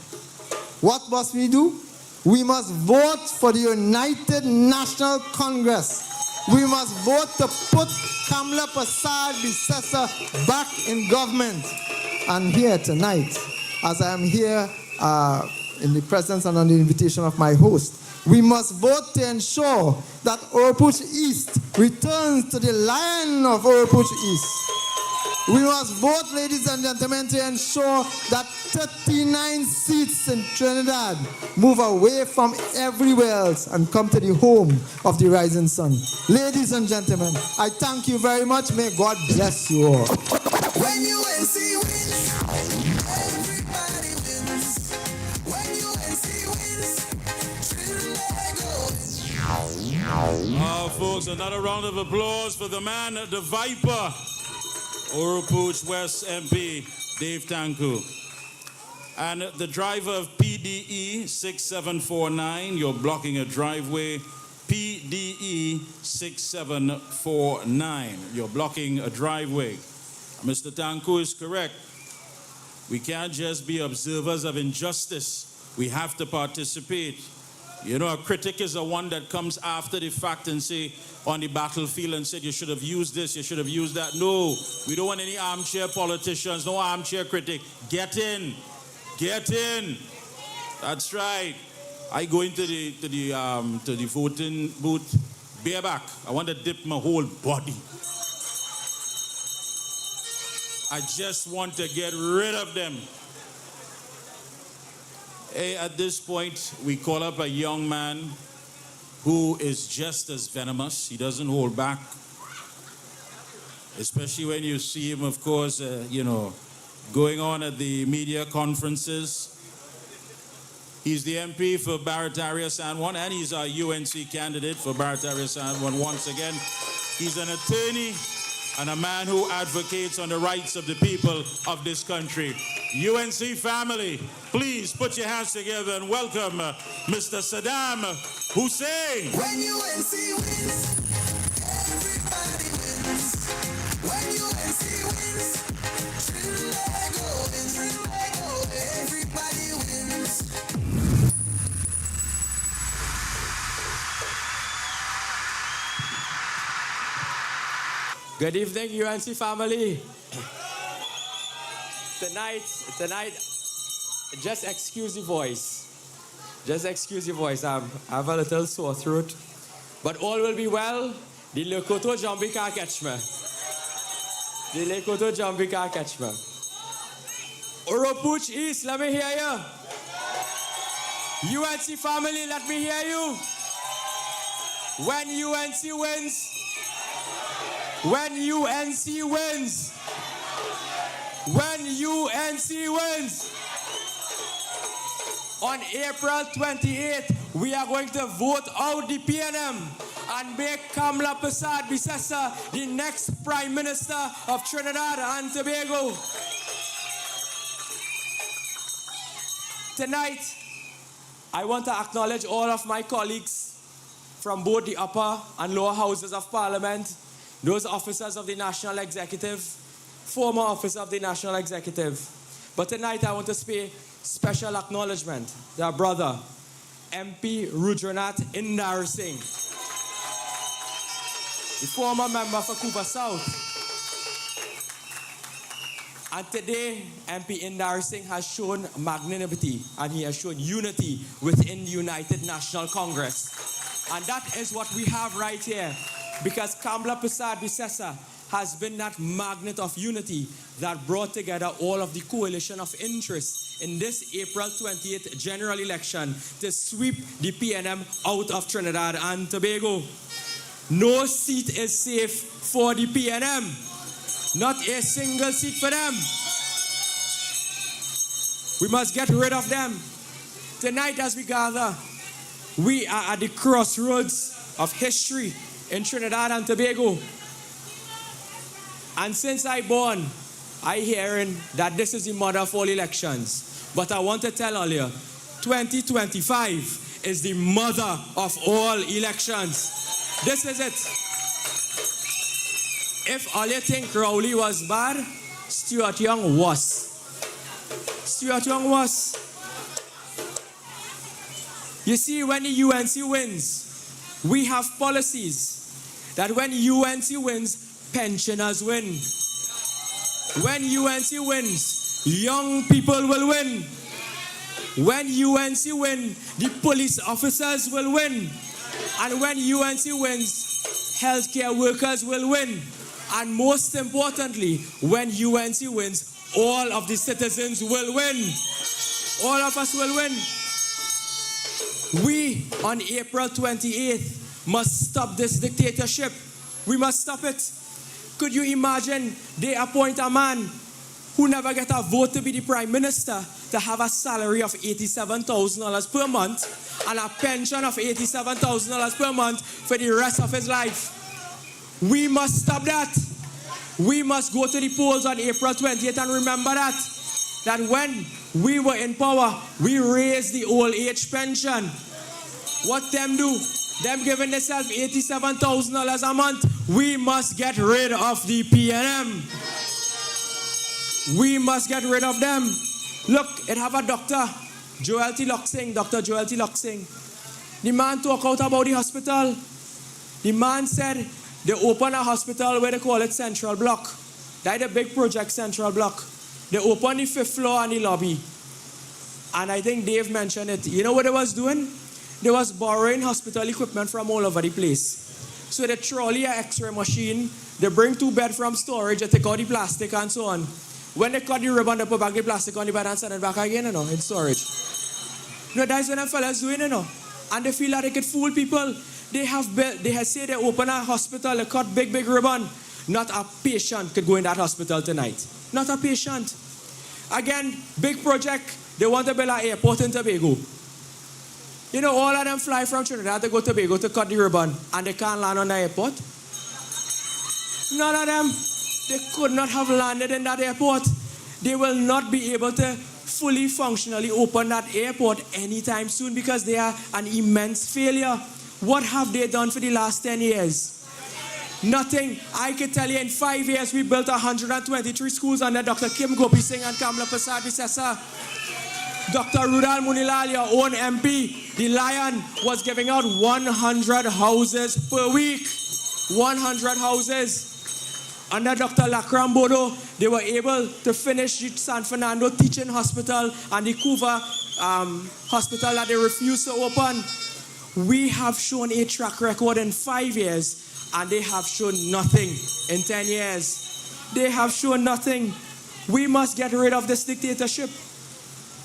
What must we do? We must vote for the United National Congress. We must vote to put Kamala Persad-Bissessar back in government. And here tonight, as I am here in the presence and on the invitation of my host, we must vote to ensure that Oropouche East returns to the line of Oropouche East. We must vote, ladies and gentlemen, to ensure that 39 seats in Trinidad move away from everywhere else and come to the home of the rising sun. Ladies and gentlemen, I thank you very much. May God bless you all. When UNC wins, everybody wins. When UNC wins, Trinidad goes. Folks, another round of applause for the man, the Viper, Oropouche West MP, Dave Tanku. And the driver of PDE 6749, you're blocking a driveway. PDE 6749, you're blocking a driveway. Mr. Tanku is correct. We can't just be observers of injustice. We have to participate. You know, a critic is the one that comes after the fact and say on the battlefield and said you should have used this, you should have used that. No, we don't want any armchair politicians, no armchair critic. Get in. Get in. That's right. I go into the voting booth bareback. I want to dip my whole body. I just want to get rid of them. Hey, at this point, we call up a young man who is just as venomous. He doesn't hold back. Especially when you see him, of course, going on at the media conferences. He's the MP for Barataria San Juan, and he's our UNC candidate for Barataria San Juan once again. He's an attorney and a man who advocates on the rights of the people of this country. UNC family, please put your hands together and welcome Mr. Saddam Hussein. When UNC wins, everybody wins. When UNC wins, Trinidad goes. Everybody wins. Good evening, UNC family. Tonight, just excuse the voice. Just excuse your voice. I have a little sore throat. But all will be well. The Lekoto Jambi can't catch me. The Lekoto Jambi can't catch me. Oropuch East, let me hear you. UNC family, let me hear you. When UNC wins, when UNC wins, when UNC wins, on April 28th, we are going to vote out the PNM and make Kamla Persad Bissessa the next Prime Minister of Trinidad and Tobago. Tonight, I want to acknowledge all of my colleagues from both the upper and lower houses of Parliament, those officers of the National Executive, former officers of the National Executive. But tonight I want to pay special acknowledgement to our brother, MP Rudranath Indar Singh, the former member for Cooper South. And today, MP Indar Singh has shown magnanimity and he has shown unity within the United National Congress. And that is what we have right here, because Kamla Persad Bissessa has been that magnet of unity that brought together all of the coalition of interest in this April 28th general election to sweep the PNM out of Trinidad and Tobago. No seat is safe for the PNM. Not a single seat for them. We must get rid of them. Tonight as we gather, we are at the crossroads of history in Trinidad and Tobago. And since I born, I hearing that this is the mother of all elections. But I want to tell all you, 2025 is the mother of all elections. This is it. If all you think Rowley was bad, Stuart Young was. Stuart Young was. You see, when the UNC wins, we have policies that when UNC wins, pensioners win. When UNC wins, young people will win. When UNC win, the police officers will win. And when UNC wins, healthcare workers will win. And most importantly, when UNC wins, all of the citizens will win. All of us will win. We, on April 28th, must stop this dictatorship. We must stop it. Could you imagine they appoint a man who never get a vote to be the Prime Minister to have a salary of $87,000 per month and a pension of $87,000 per month for the rest of his life? We must stop that. We must go to the polls on April 20th and remember that when we were in power, we raised the old age pension. What them do? Them giving themselves $87,000 a month. We must get rid of the PNM. We must get rid of them. Look, it have a doctor, Joel T. Loxing, Dr. Joel T. Loxing. The man talk out about the hospital. The man said, they open a hospital where they call it Central Block. That's a big project, Central Block. They open the 5th floor and the lobby. And I think Dave mentioned it. You know what they was doing? They was borrowing hospital equipment from all over the place. So they trolley an X-ray machine, they bring 2 beds from storage, they take out the plastic and so on. When they cut the ribbon, they put back the plastic on the bed and send it back again, in storage. That's what them fellas doing, And they feel like they could fool people. They have said they open a hospital, they cut big ribbon. Not a patient could go in that hospital tonight. Not a patient. Again, big project, they want to build an airport in Tobago. All of them fly from Trinidad to go to Tobago to cut the ribbon and they can't land on the airport. None of them, they could not have landed in that airport. They will not be able to fully functionally open that airport anytime soon because they are an immense failure. What have they done for the last 10 years? Nothing. I can tell you in 5 years we built 123 schools under Dr. Kim Gopi Singh and Kamla Persad Bissessa. Dr. Rudal Munilal, your own MP, the Lion, was giving out 100 houses per week. 100 houses. Under Dr. Lakram Bodo, they were able to finish the San Fernando Teaching Hospital and the Cuba hospital that they refused to open. We have shown a track record in 5 years, and they have shown nothing in 10 years. They have shown nothing. We must get rid of this dictatorship.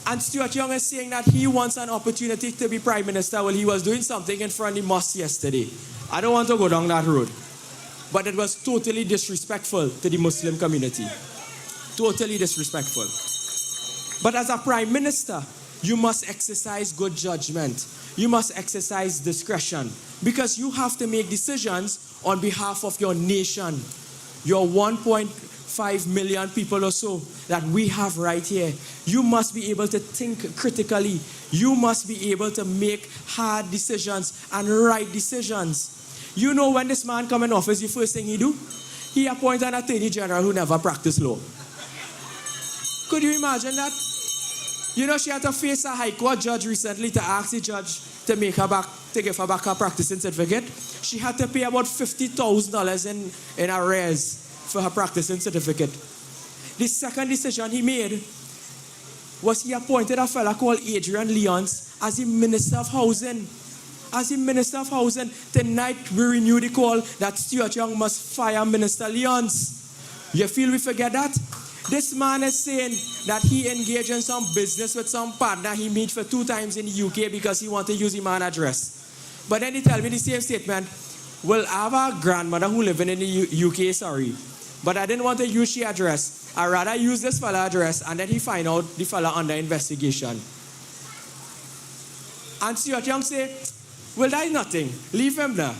And Stuart Young is saying that he wants an opportunity to be prime minister. Well, he was doing something in front of the mosque yesterday. I don't want to go down that road. But it was totally disrespectful to the Muslim community. Totally disrespectful. But as a prime minister, you must exercise good judgment. You must exercise discretion. Because you have to make decisions on behalf of your nation. Your 1.5 million people or so that we have right here. You must be able to think critically. You must be able to make hard decisions and right decisions. You know, when this man come in office, the first thing he do? He appoint an attorney general who never practiced law. Could you imagine that? You know, she had to face a high court judge recently to ask the judge to give her back her practicing certificate. She had to pay about $50,000 in arrears for her practicing certificate. The second decision he made was he appointed a fella called Adrian Leons as the Minister of Housing. As the Minister of Housing, tonight we renew the call that Stuart Young must fire Minister Leons. You feel we forget that? This man is saying that he engaged in some business with some partner he met for 2 times in the UK because he wanted to use the man address. But then he tell me the same statement, well, I have a grandmother who lives in the UK, sorry. But I didn't want to use the address. I'd rather use this fella address, and then he find out the fella under investigation. And Stuart Young say, well, that is nothing. Leave him there.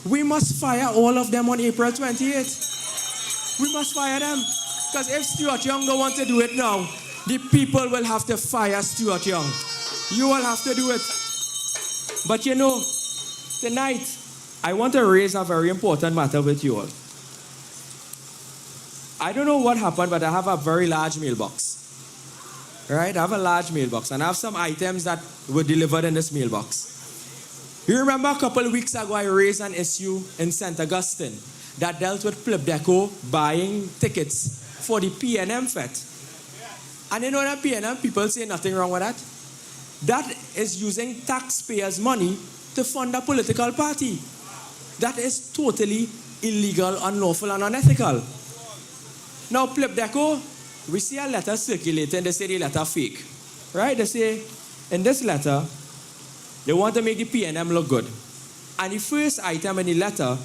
We must fire all of them on April 28th. We must fire them. Because if Stuart Young don't want to do it now, the people will have to fire Stuart Young. You will have to do it. But you know, tonight, I want to raise a very important matter with you all. I don't know what happened, but I have a very large mailbox. Right? I have a large mailbox, and I have some items that were delivered in this mailbox. You remember a couple of weeks ago, I raised an issue in St. Augustine that dealt with Plibdeco buying tickets for the PNM Fete. And you know that PNM people say nothing wrong with that? That is using taxpayers' money to fund a political party. That is totally illegal, unlawful, and unethical. Now, Plibdeco, we see a letter circulating, they say the letter fake. Right? They say, in this letter, they want to make the PNM look good. And the first item in the letter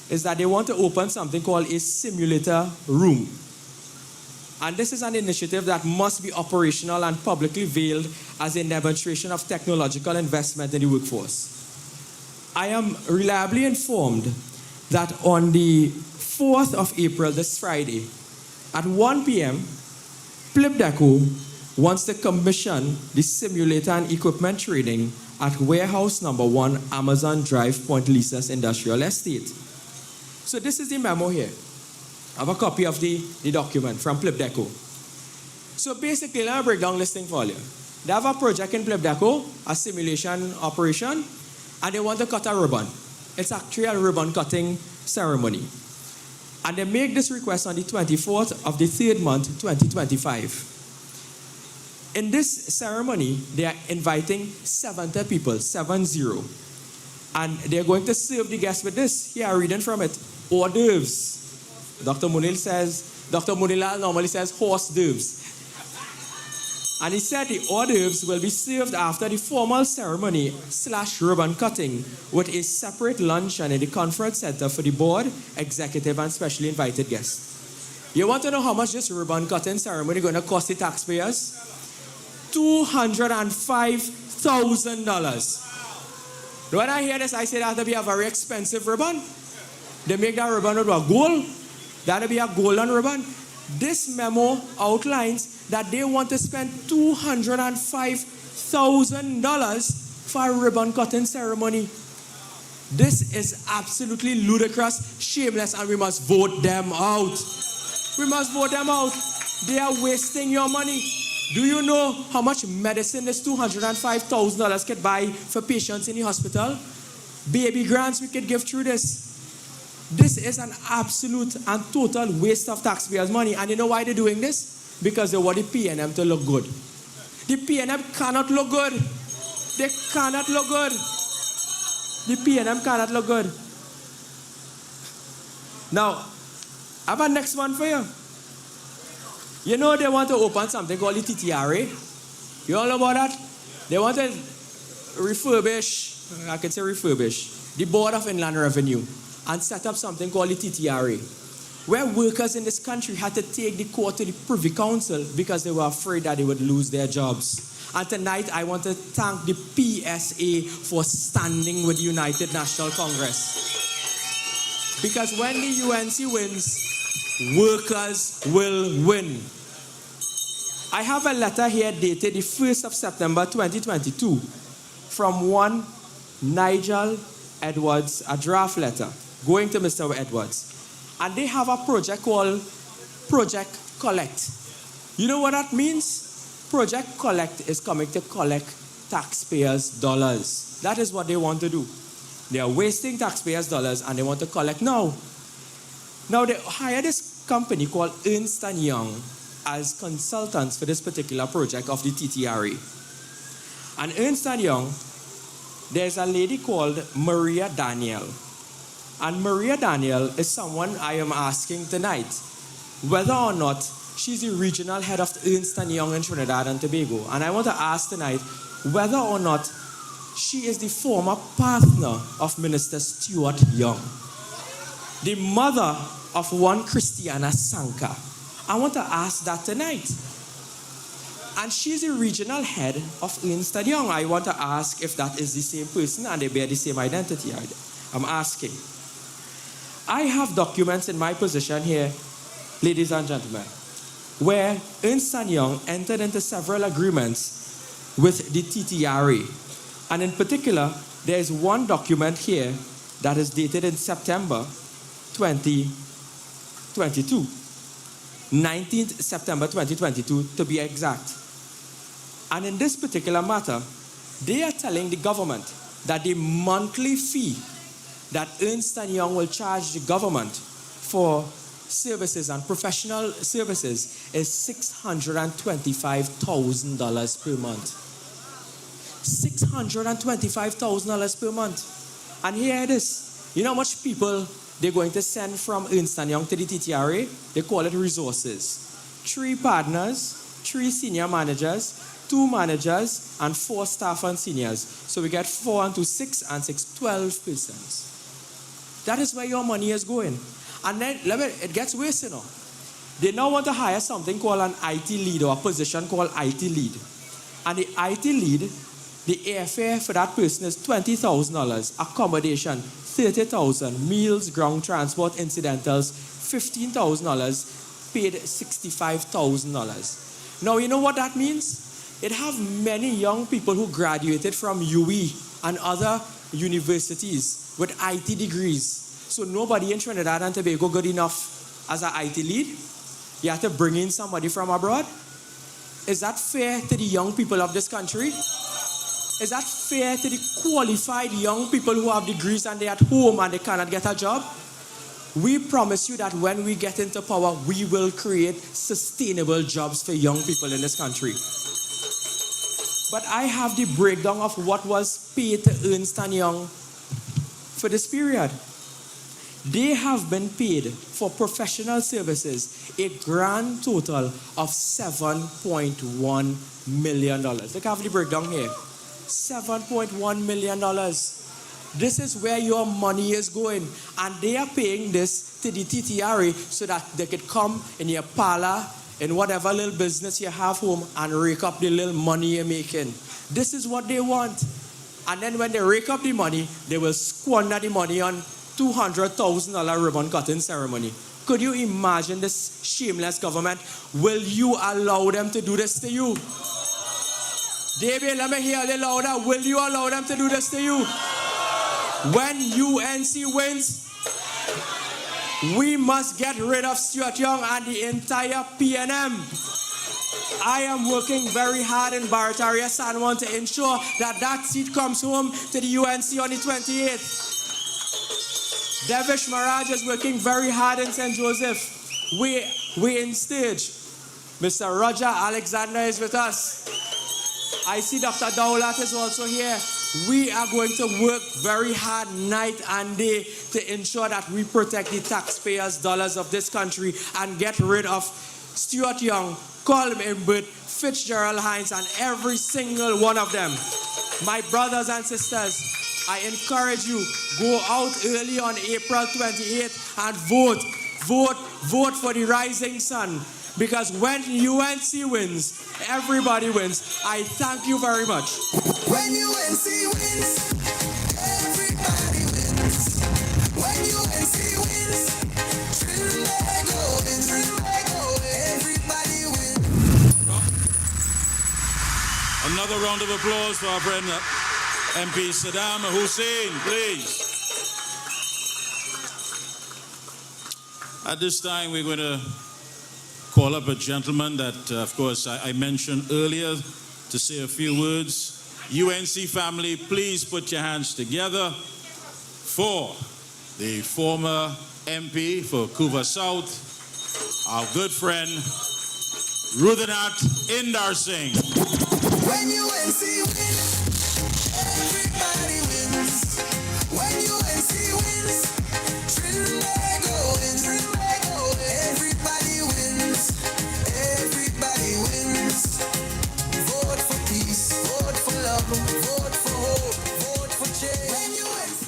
is that they want to open something called a simulator room. And this is an initiative that must be operational and publicly veiled as a demonstration of technological investment in the workforce. I am reliably informed that on the 4th of April, this Friday, at 1 p.m., Plibdeco wants to commission the simulator and equipment training at warehouse number 1, Amazon Drive, Point Lisas Industrial Estate. So this is the memo here. I have a copy of the document from Plibdeco. So basically, let me break down this thing for you. They have a project in Plibdeco, a simulation operation, and they want to cut a ribbon. It's actually a ribbon cutting ceremony. And they make this request on the 24th of the 3rd month, 2025. In this ceremony, they are inviting 70 people, 70. And they're going to serve the guests with this. Here, I'm reading from it. Hors d'oeuvres. Dr. Munil normally says horse d'oeuvres. And he said the hors d'oeuvres will be served after the formal ceremony / ribbon cutting with a separate luncheon in the conference center for the board, executive, and specially invited guests. You want to know how much this ribbon cutting ceremony is going to cost the taxpayers? $205,000. When I hear this, I say that will be a very expensive ribbon. They make that ribbon with a gold. That will be a golden ribbon. This memo outlines that they want to spend $205,000 for a ribbon cutting ceremony. This is absolutely ludicrous, shameless, and we must vote them out. We must vote them out. They are wasting your money. Do you know how much medicine this $205,000 could buy for patients in the hospital? Baby grants we could give through this. This is an absolute and total waste of taxpayers' money. And you know why they're doing this? Because they want the PNM to look good. The PNM cannot look good. They cannot look good. The PNM cannot look good. Now, I have a next one for you. You know they want to open something called the TTRA? You all know about that? They want to refurbish, I can say refurbish, the Board of Inland Revenue and set up something called the TTRA, where workers in this country had to take the court to the Privy Council because they were afraid that they would lose their jobs. And tonight I want to thank the PSA for standing with the United National Congress. Because when the UNC wins, workers will win. I have a letter here dated the 1st of September 2022 from one Nigel Edwards, a draft letter going to Mr. Edwards. And they have a project called Project Collect. You know what that means? Project Collect is coming to collect taxpayers' dollars. That is what they want to do. They are wasting taxpayers' dollars and they want to collect now. Now they hired this company called Ernst & Young as consultants for this particular project of the TTRA. And Ernst & Young, there's a lady called Maria Daniel. And Maria Daniel is someone I am asking tonight whether or not she's the regional head of Ernst & Young in Trinidad and Tobago. And I want to ask tonight whether or not she is the former partner of Minister Stuart Young, the mother of one Christiana Sanka. I want to ask that tonight. And she's the regional head of Ernst & Young. I want to ask if that is the same person and they bear the same identity. I'm asking. I have documents in my possession here, ladies and gentlemen, where Ernst & Young entered into several agreements with the TTRA. And in particular, there is one document here that is dated in September 2022. 19th September 2022 to be exact. And in this particular matter, they are telling the government that the monthly fee that Ernst & Young will charge the government for services and professional services is $625,000 per month. $625,000 per month. And here it is. You know how much people they're going to send from Ernst & Young to the TTRA? They call it resources. 3 partners, 3 senior managers, 2 managers, and 4 staff and seniors. So we get 4 and 2, 6 and 6, 12 persons. That is where your money is going. And then it gets worse, you know. They now want to hire something called an IT lead or a position called IT lead. And the IT lead, the airfare for that person is $20,000, accommodation $30,000, meals, ground transport, incidentals $15,000, paid $65,000. Now you know what that means? It have many young people who graduated from UE and other universities with IT degrees. So nobody in Trinidad and Tobago good enough as an IT lead. You have to bring in somebody from abroad. Is that fair to the young people of this country? Is that fair to the qualified young people who have degrees and they're at home and they cannot get a job? We promise you that when we get into power, we will create sustainable jobs for young people in this country. But I have the breakdown of what was paid to Ernst & Young for this period. They have been paid for professional services a grand total of $7.1 million. Look, I have the breakdown here. $7.1 million. This is where your money is going. And they are paying this to the TTRA so that they could come in your parlor, in whatever little business you have home, and rake up the little money you're making. This is what they want. And then when they rake up the money, they will squander the money on $200,000 ribbon cutting ceremony. Could you imagine this shameless government? Will you allow them to do this to you? David, let me hear a little louder. Will you allow them to do this to you? When UNC wins, we must get rid of Stuart Young and the entire PNM. I am working very hard in Barataria, San Juan to ensure that that seat comes home to the UNC on the 28th. Devish Maharaj is working very hard in St. Joseph. We in stage. Mr. Roger Alexander is with us. I see Dr. Dowlat is also here. We are going to work very hard night and day to ensure that we protect the taxpayers' dollars of this country and get rid of Stuart Young, Colm Imbert, Fitzgerald Hines, and every single one of them. My brothers and sisters, I encourage you, go out early on April 28th and vote. Vote for the rising sun. Because when UNC wins, everybody wins. I thank you very much. When UNC wins, everybody wins. When UNC wins, Trinbago wins, everybody wins. Another round of applause for our friend MP Saddam Hussein, please. At this time, we're going to call up a gentleman that, of course, I mentioned earlier to say a few words. UNC family, please put your hands together for the former MP for Couva South, our good friend, Ruthanat Indar Singh. When UNC wins, everybody wins. When UNC wins, Trinbago wins, everybody wins. Everybody wins. Vote for peace, vote for love, vote for hope, vote for change. When UNC.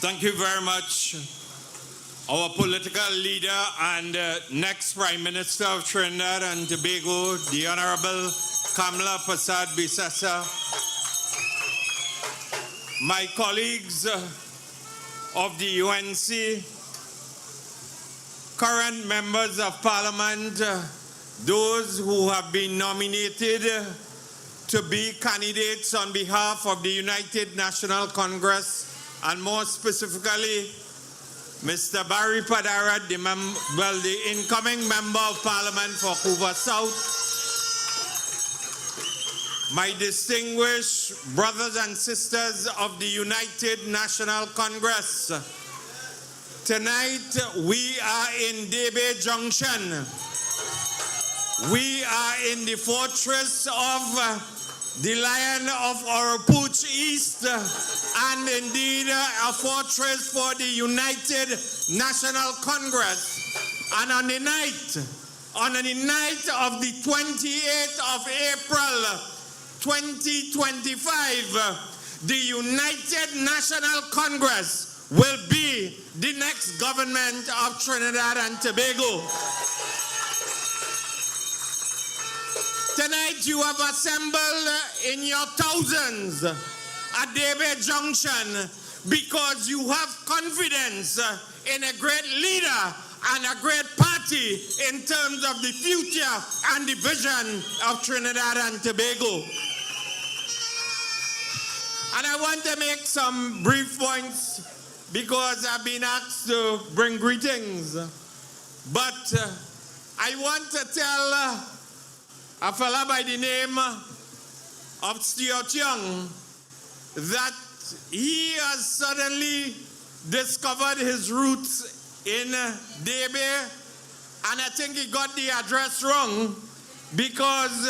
Thank you very much. Our political leader and next Prime Minister of Trinidad and Tobago, the Honorable Kamala Persad Bissessa. My colleagues of the UNC, current members of Parliament, those who have been nominated to be candidates on behalf of the United National Congress, and more specifically, Mr. Barry Padara, the incoming Member of Parliament for Couva South, my distinguished brothers and sisters of the United National Congress. Tonight, we are in Debe Junction. We are in the fortress of the Lion of Oropouche East, and indeed a fortress for the United National Congress. And on the night of the 28th of April 2025, the United National Congress will be the next government of Trinidad and Tobago. Tonight you have assembled in your thousands at Debe Junction because you have confidence in a great leader and a great party in terms of the future and the vision of Trinidad and Tobago. And I want to make some brief points because I've been asked to bring greetings. But I want to tell a fella by the name of Stuart Young that he has suddenly discovered his roots in Debe, and I think he got the address wrong because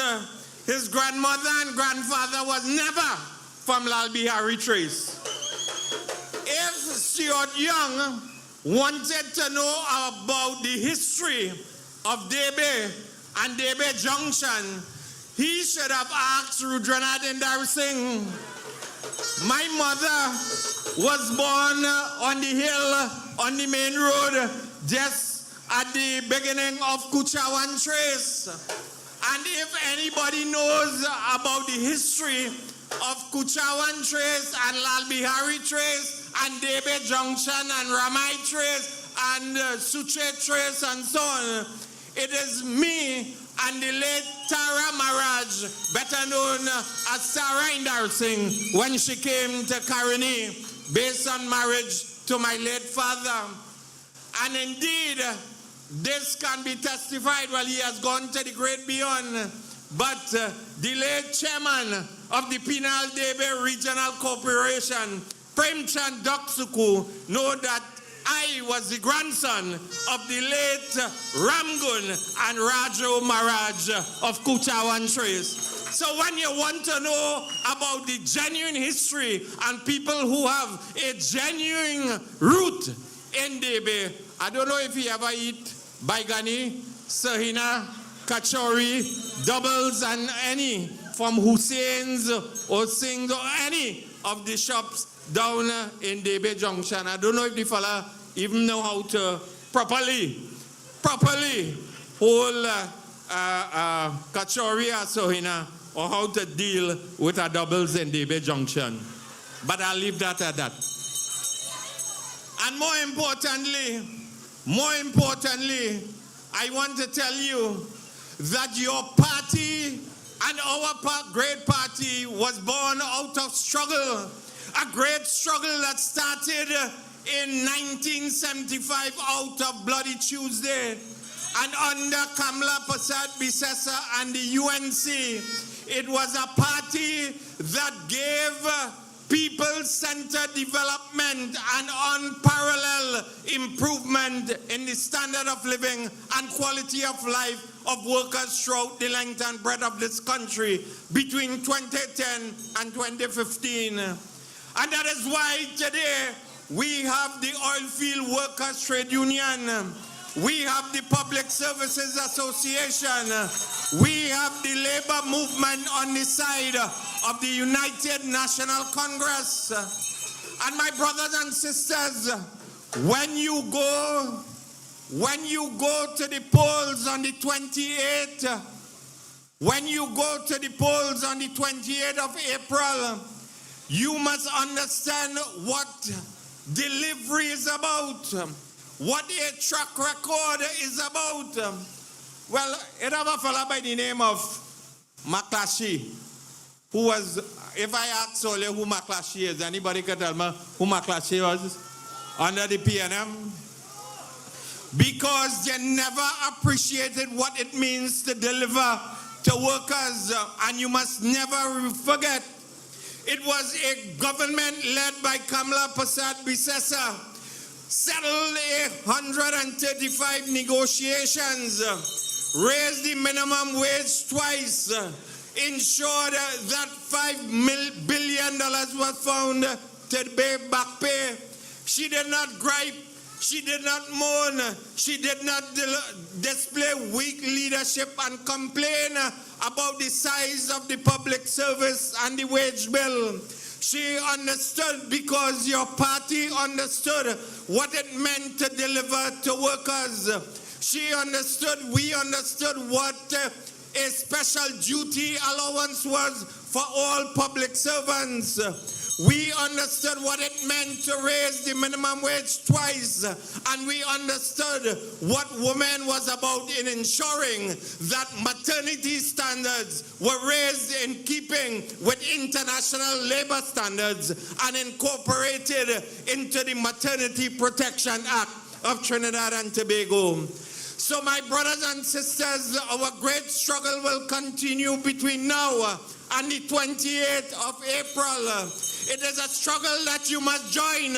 his grandmother and grandfather was never from Lalbihari Trace. If Stuart Young wanted to know about the history of Debe and Debe Junction, he should have asked Ruthanat Indar Singh. My mother was born on the hill, on the main road, just at the beginning of Kuchawan Trace. And if anybody knows about the history of Kuchawan Trace and Lalbihari Trace and Debe Junction and Ramai Trace and Suchet Trace and so on, it is me and the late Tara Maharaj, better known as Sarah Indar Singh, when she came to Karini based on marriage to my late father. And indeed, this can be testified while he has gone to the great beyond. But the late chairman of the Penal Debe Regional Corporation, Premchand Doksuku, know that I was the grandson of the late Ramgun and Rajo Maharaj of Kuchawan Trace. So when you want to know about the genuine history and people who have a genuine root in Debe, I don't know if you ever eat baigani Sahina, Kachori, doubles, and any from Hussein's or Singh's or any of the shops down in Debe Junction. I don't know if the fella even know how to properly hold Kachori or Sahina, or how to deal with our doubles in Debe Junction. But I'll leave that at that. And more importantly, I want to tell you that your party and our great party was born out of struggle. A great struggle that started in 1975 out of Bloody Tuesday. And under Kamla Prasad Bisesa and the UNC, it was a party that gave people-centered development and unparalleled improvement in the standard of living and quality of life of workers throughout the length and breadth of this country between 2010 and 2015. And that is why today we have the Oilfield Workers Trade Union, we have the Public Services Association, we have the labor movement on the side of the United National Congress. And my brothers and sisters, when you go to the polls on the 28th, of April, you must understand what delivery is about, what a track record is about. Well, it have a fellow by the name of McClatchy, who was, if I ask Sole who McClatchy is, anybody can tell me who McClatchy was under the PNM? Because they never appreciated what it means to deliver to workers, and you must never forget, it was a government led by Kamla Prasad Bisesa, settled 135 negotiations, raised the minimum wage twice, ensured that $5 billion was found to pay back pay. She did not gripe, she did not moan, she did not display weak leadership and complain about the size of the public service and the wage bill. She understood, because your party understood what it meant to deliver to workers. She understood, we understood what a special duty allowance was for all public servants. We understood what it meant to raise the minimum wage twice, and we understood what women was about in ensuring that maternity standards were raised in keeping with international labor standards and incorporated into the Maternity Protection Act of Trinidad and Tobago. So my brothers and sisters, our great struggle will continue between now and the 28th of April. It is a struggle that you must join.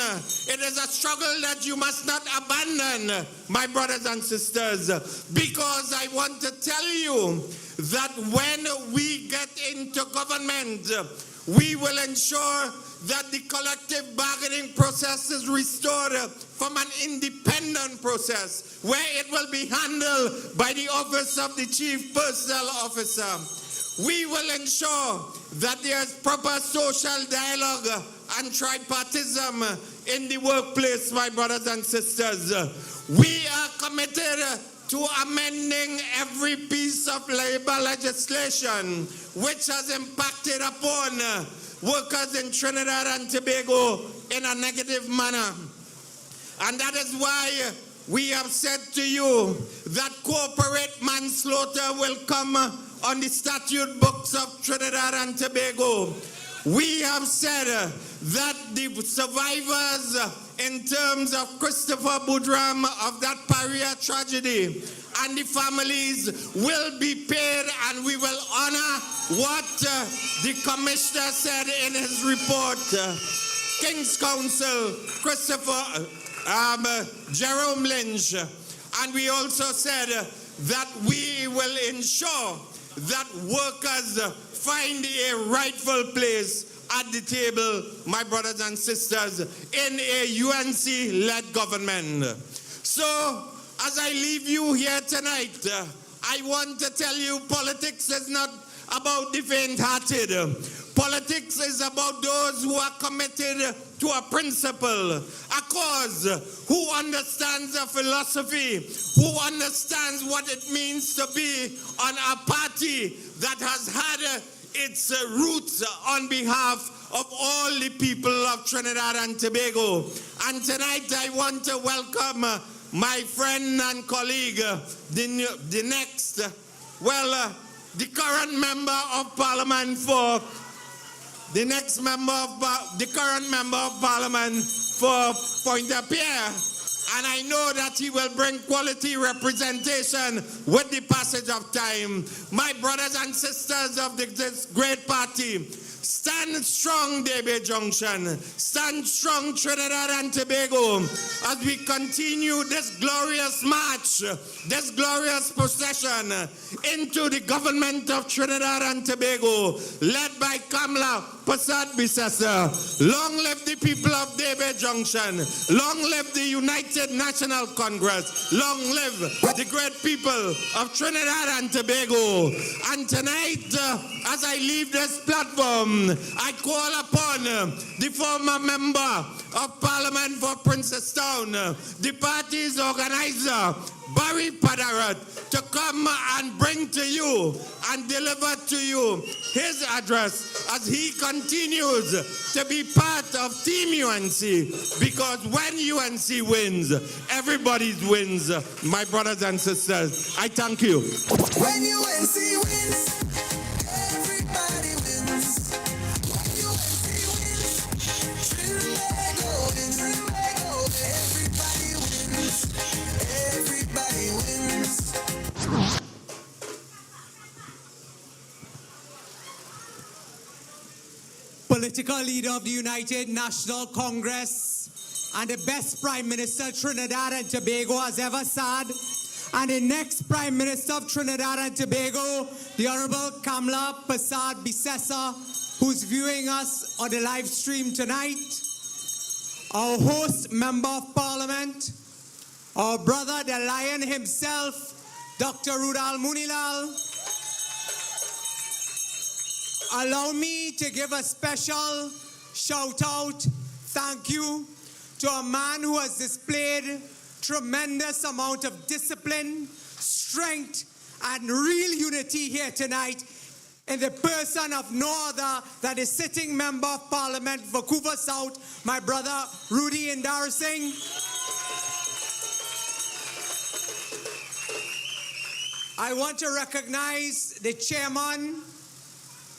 It is a struggle that you must not abandon, my brothers and sisters, because I want to tell you that when we get into government, we will ensure that the collective bargaining process is restored from an independent process where it will be handled by the Office of the Chief Personnel Officer. We will ensure that there is proper social dialogue and tripartism in the workplace, my brothers and sisters. We are committed to amending every piece of labor legislation which has impacted upon workers in Trinidad and Tobago in a negative manner. And that is why we have said to you that corporate manslaughter will come on the statute books of Trinidad and Tobago. We have said that the survivors in terms of Christopher Boudram of that Paria tragedy and the families will be paid, and we will honor what the commissioner said in his report. King's Counsel Christopher Jerome Lynch. And we also said that we will ensure that workers find a rightful place at the table, my brothers and sisters, in a UNC-led government. So as I leave you here tonight, I want to tell you politics is not about the faint-hearted. Politics is about those who are committed to a principle, a cause, who understands a philosophy, who understands what it means to be on a party that has had its roots on behalf of all the people of Trinidad and Tobago. And tonight I want to welcome my friend and colleague, the current member of parliament for Pointe-à-Pierre. And I know that he will bring quality representation with the passage of time. My brothers and sisters of this great party, stand strong, DB Junction. Stand strong, Trinidad and Tobago, as we continue this glorious march, this glorious procession into the government of Trinidad and Tobago, led by Kamla Prasad Bissessa. Long live the people of DB Junction. Long live the United National Congress. Long live the great people of Trinidad and Tobago. And tonight, as I leave this platform, I call upon the former member of Parliament for Princestown, the party's organizer, Barry Padarat, to come and bring to you and deliver to you his address as he continues to be part of Team UNC, because when UNC wins, everybody wins. My brothers and sisters, I thank you. When UNC wins, everybody wins. When UNC wins, Trinbago wins. Everybody wins. Everybody wins. Political leader of the United National Congress and the best Prime Minister Trinidad and Tobago has ever had. And the next Prime Minister of Trinidad and Tobago, the Honorable Kamla Prasad Bissessa, who's viewing us on the live stream tonight. Our host Member of Parliament, our brother, the Lion himself, Dr. Rudal Munilal. Allow me to give a special shout out, thank you, to a man who has displayed tremendous amount of discipline, strength, and real unity here tonight in the person of no other than the sitting Member of Parliament for Vancouver South, my brother Rudy Indar Singh. I want to recognize the chairman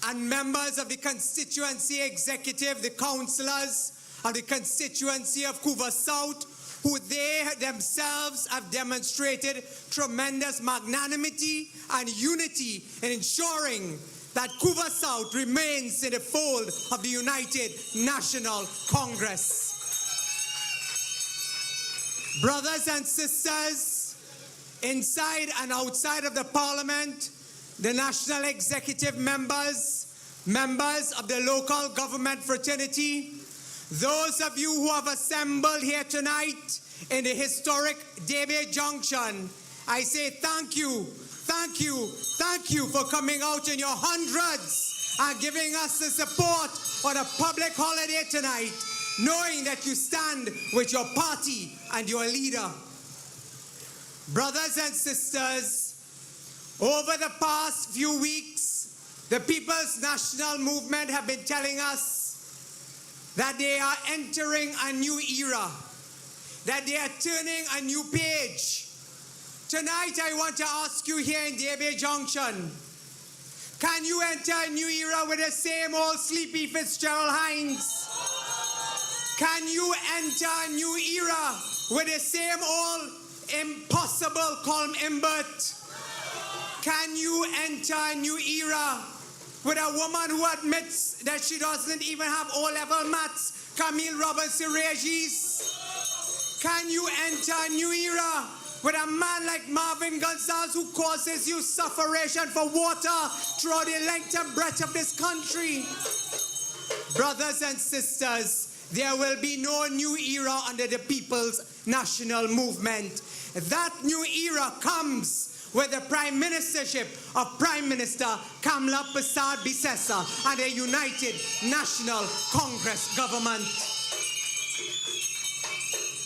and members of the constituency executive, the councillors of the constituency of Vancouver South, who they themselves have demonstrated tremendous magnanimity and unity in ensuring that Vancouver South remains in the fold of the United National Congress. Brothers and sisters, inside and outside of the Parliament, the national executive members, members of the local government fraternity, those of you who have assembled here tonight in the historic DB Junction, I say thank you, thank you, thank you for coming out in your hundreds and giving us the support on a public holiday tonight, knowing that you stand with your party and your leader. Brothers and sisters, over the past few weeks, the People's National Movement have been telling us that they are entering a new era, that they are turning a new page. Tonight, I want to ask you here in DB Junction, can you enter a new era with the same old sleepy Fitzgerald Hines? Can you enter a new era with the same old impossible Colm Imbert? Can you enter a new era with a woman who admits that she doesn't even have O-level maths, Camille Robinson-Regis? Can you enter a new era with a man like Marvin Gonzalez who causes you sufferation for water throughout the length and breadth of this country? Brothers and sisters, There will be no new era under the People's National Movement. That new era comes with the Prime Ministership of Prime Minister Kamla Persad-Bissessar and a United National Congress government.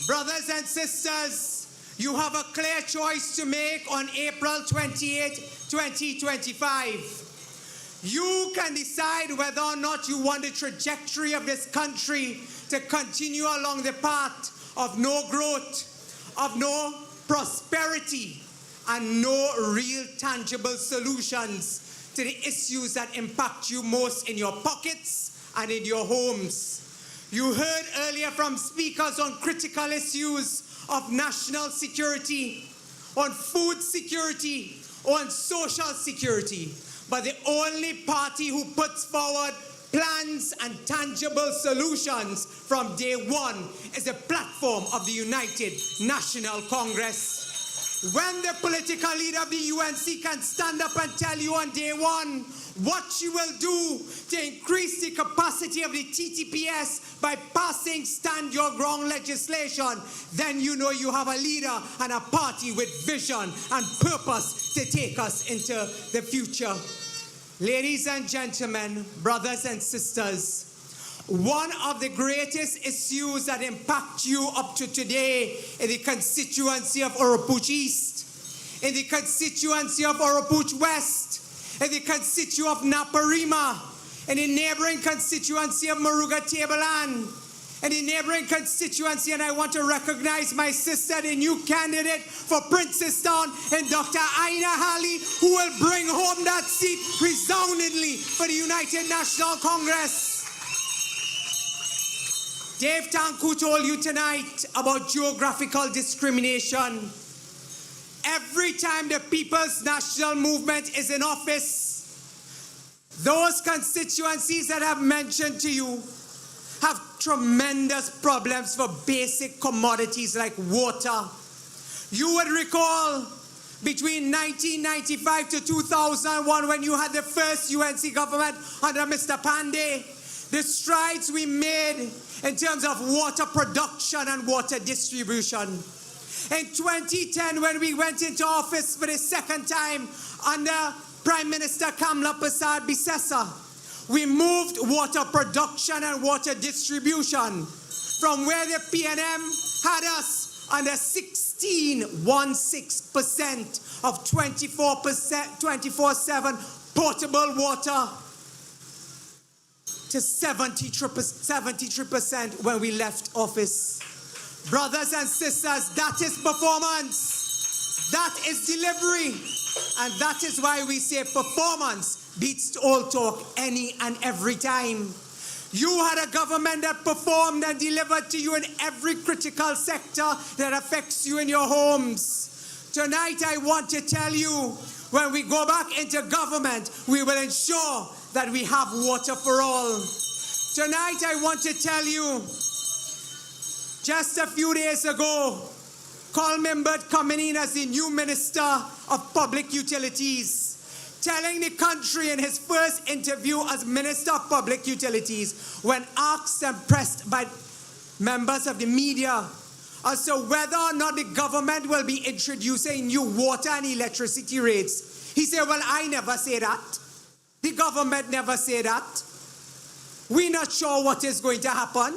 Brothers and sisters, you have a clear choice to make on April 28, 2025. You can decide whether or not you want the trajectory of this country to continue along the path of no growth, of no prosperity, and no real tangible solutions to the issues that impact you most in your pockets and in your homes. You heard earlier from speakers on critical issues of national security, on food security, on social security. But the only party who puts forward plans and tangible solutions from day one is the platform of the United National Congress. When the political leader of the UNC can stand up and tell you on day one what she will do to increase the capacity of the TTPS by passing stand your ground legislation, then you know you have a leader and a party with vision and purpose to take us into the future. Ladies and gentlemen, brothers and sisters, one of the greatest issues that impact you up to today in the constituency of Oropouche East, in the constituency of Oropouche West, in the constituency of Naparima, in the neighboring constituency of Maruga Tableland, in the neighboring constituency, and I want to recognize my sister, the new candidate for Princestown, and Dr. Aina Halley, who will bring home that seat resoundingly for the United National Congress. Dave Tanku told you tonight about geographical discrimination. Every time the People's National Movement is in office, those constituencies that I've mentioned to you have tremendous problems for basic commodities like water. You would recall between 1995 to 2001, when you had the first UNC government under Mr. Pandey, the strides we made in terms of water production and water distribution. In 2010, when we went into office for the second time under Prime Minister Kamla Persad-Bissessar, we moved water production and water distribution from where the PNM had us under 16% of 24/7 potable water to 73% when we left office. Brothers and sisters, that is performance. That is delivery. And that is why we say performance beats all talk any and every time. You had a government that performed and delivered to you in every critical sector that affects you in your homes. Tonight I want to tell you, when we go back into government, we will ensure that we have water for all. Tonight I want to tell you, just a few days ago, Colin Bird coming in as the new Minister of Public Utilities, telling the country in his first interview as Minister of Public Utilities, when asked and pressed by members of the media as to whether or not the government will be introducing new water and electricity rates, he said, well, I never say that. The government never say that. We're not sure what is going to happen.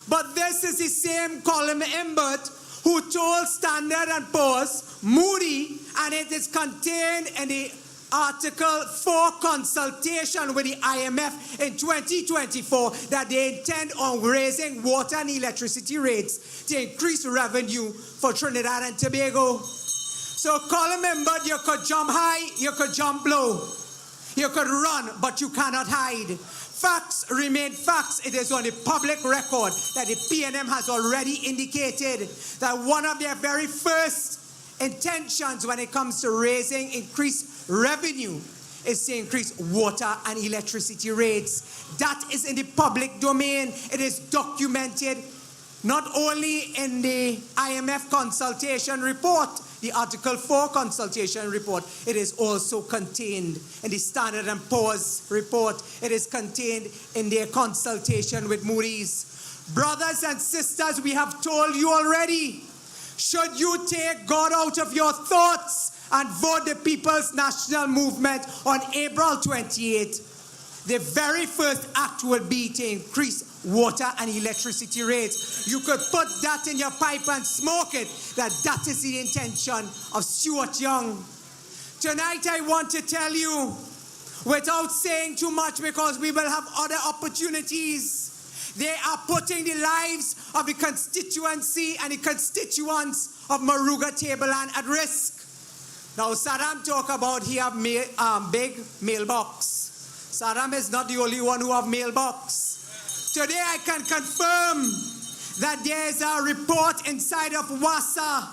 But this is the same Colin Imbert who told Standard & Poor's, Moody, and it is contained in the Article 4 consultation with the IMF in 2024, that they intend on raising water and electricity rates to increase revenue for Trinidad and Tobago. So Colin Imbert, you could jump high, you could jump low. You could run, but you cannot hide. Facts remain facts. It is on the public record that the PNM has already indicated that one of their very first intentions when it comes to raising increased revenue is to increase water and electricity rates. That is in the public domain. It is documented not only in the IMF consultation report, the Article 4 consultation report, it is also contained in the Standard & Poor's report. It is contained in their consultation with Moody's. Brothers and sisters, we have told you already, should you take God out of your thoughts and vote the People's National Movement on April 28, the very first act will be to increase water and electricity rates. You could put that in your pipe and smoke it, that is the intention of Stuart Young. Tonight I want to tell you, without saying too much because we will have other opportunities, they are putting the lives of the constituency and the constituents of Maruga Tableland at risk. Now Saddam talk about he have big mailbox. Saddam is not the only one who have mailbox. Today I can confirm that there is a report inside of WASA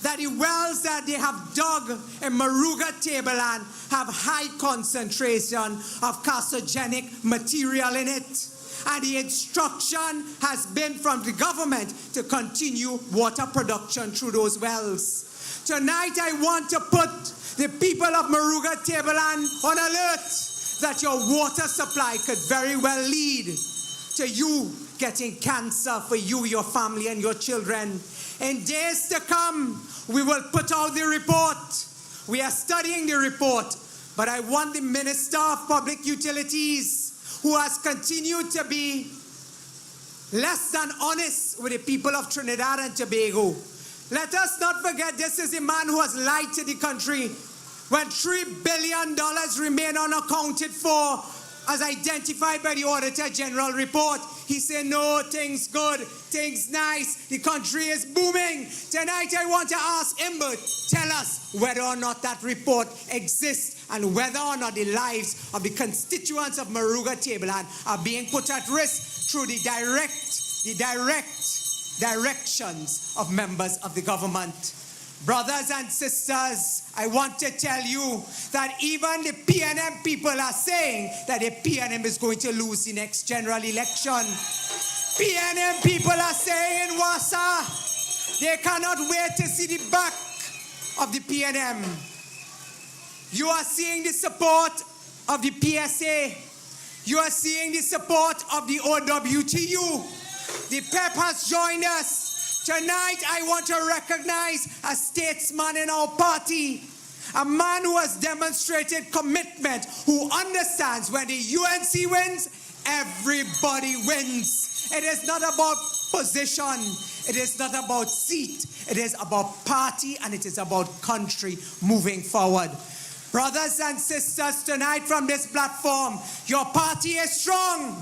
that the wells that they have dug in Maruga Tableland have high concentration of carcinogenic material in it. And the instruction has been from the government to continue water production through those wells. Tonight I want to put the people of Maruga Tableland on alert that your water supply could very well lead to you getting cancer for you, your family, and your children. In days to come, we will put out the report. We are studying the report, but I want the Minister of Public Utilities, who has continued to be less than honest with the people of Trinidad and Tobago. Let us not forget this is a man who has lied to the country. When $3 billion remain unaccounted for, as identified by the Auditor General report, he said, no, things good, things nice, the country is booming. Tonight I want to ask Imbert, tell us whether or not that report exists and whether or not the lives of the constituents of Maruga Tableland are being put at risk through the direct directions of members of the government. Brothers and sisters, I want to tell you that even the PNM people are saying that the PNM is going to lose the next general election. PNM people are saying in WASA, they cannot wait to see the back of the PNM. You are seeing the support of the PSA. You are seeing the support of the OWTU. The PEP has joined us. Tonight, I want to recognize a statesman in our party, a man who has demonstrated commitment, who understands when the UNC wins, everybody wins. It is not about position. It is not about seat. It is about party, and it is about country moving forward. Brothers and sisters, tonight from this platform, your party is strong.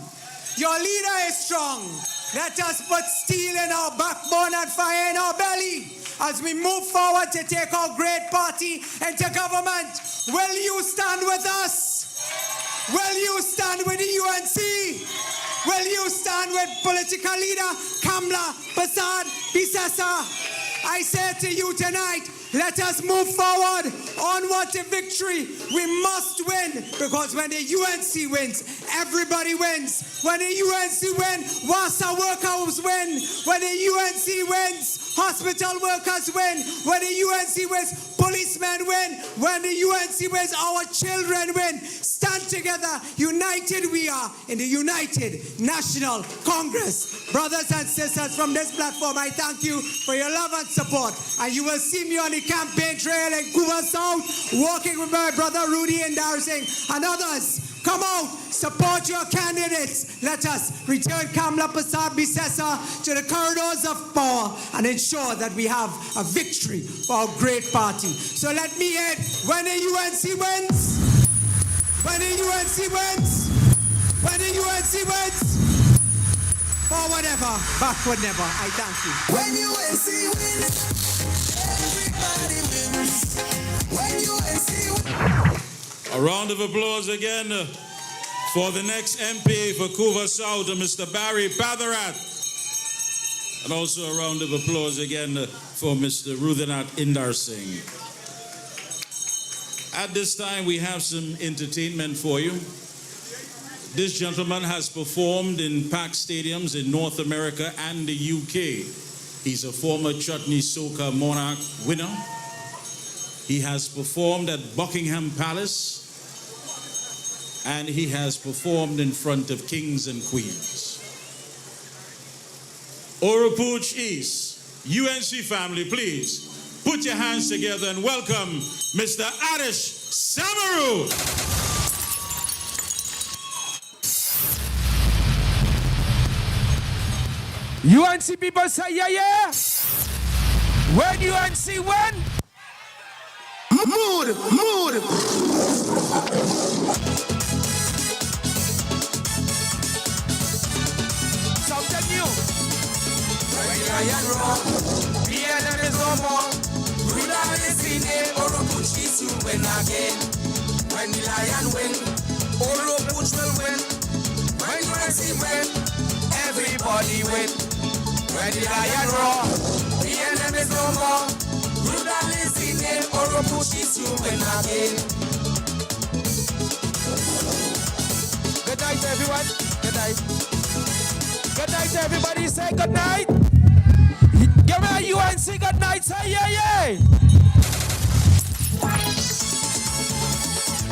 Your leader is strong. Let us put steel in our backbone and fire in our belly as we move forward to take our great party into government. Will you stand with us? Will you stand with the UNC? Will you stand with political leader Kamla Prasad Bisesa? I say to you tonight, let us move forward, onward to victory. We must win, because when the UNC wins, everybody wins. When the UNC wins, WASA workers win. When the UNC wins, hospital workers win. When the UNC wins, policemen win. When the UNC wins, our children win. Stand together. United we are in the United National Congress. Brothers and sisters, from this platform, I thank you for your love and support. And you will see me on the campaign trail in Cuba South, walking with my brother Rudy Endarsing and others. Come out, support your candidates. Let us return Kamla Prasad Bisesa to the corridors of power and ensure that we have a victory for our great party. So let me hear it. When the UNC wins, when the UNC wins, when the UNC wins, forward ever, backward never. I thank you. When UNC wins, everybody wins. When UNC wins. A round of applause again for the next MP for Cuba South, Mr. Barry Patharat. And also a round of applause again for Mr. Rudhanath Indarsingh. At this time, we have some entertainment for you. This gentleman has performed in packed stadiums in North America and the UK. He's a former Chutney Soca Monarch winner. He has performed at Buckingham Palace, and he has performed in front of kings and queens. Oropuch East, UNC family, please put your hands together and welcome Mr. Adish Samaru. UNC people say yeah, yeah. When UNC win, Mood. something new. When the lion roar, BLM is no more. Ruler is in name, Oropuch is to win again. When the lion win, Oropuch will win. When UNC win, everybody win. When the lion roar, BLM is no more. Ruler is in name, Oropuch is to win again. Good night, everyone. Good night. Good night, everybody. Say good night. Give me a UNC good night. Say yeah, yeah.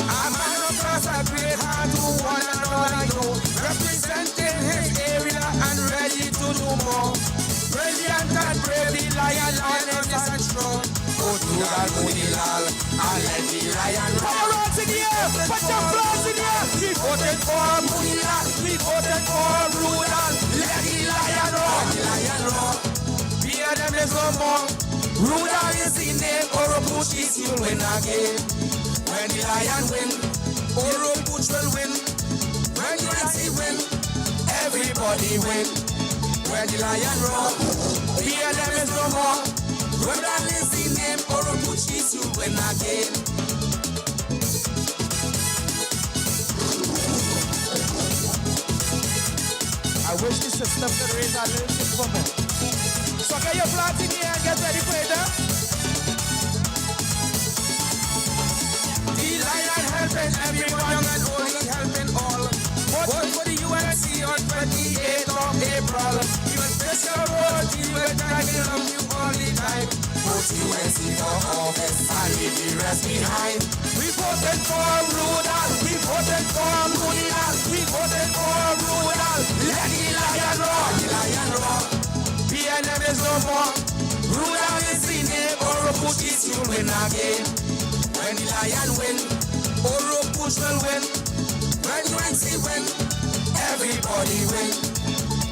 A man across a great heart who one and all I know, representing his area and ready to do more. Brilliant and brave, the lion on and strong. Go to the Munilal and let the lion Put roar. your hands in the air. Put your flags in the air. We voted for Munilal, we voted for Rural. Let the lion roar, the lion roar. BLM is no more. Rural is the name, Oropuch is will win again. When the lion win, Oropuch will win. When UNC win, everybody win. When the lion roar, BLM is no more. Rural is the name, Oropuch is will win again. I wish the system could raise a little bit for me. So get your flags in the air and get ready for it, huh? The lion helping everyone, young and old, he helping all. Vote for the UNC on 28th of April. He will face your vote, he will try to love you all the time. Vote UNC for office and leave the rest behind. We voted for Rural, we voted for Munilal, we voted for Rural. Let the lion roar, the lion roar. BLM is no more. Rural is the name, Oropuch is to win again. When the lion win, Oropuch will win. When UNC win, everybody win.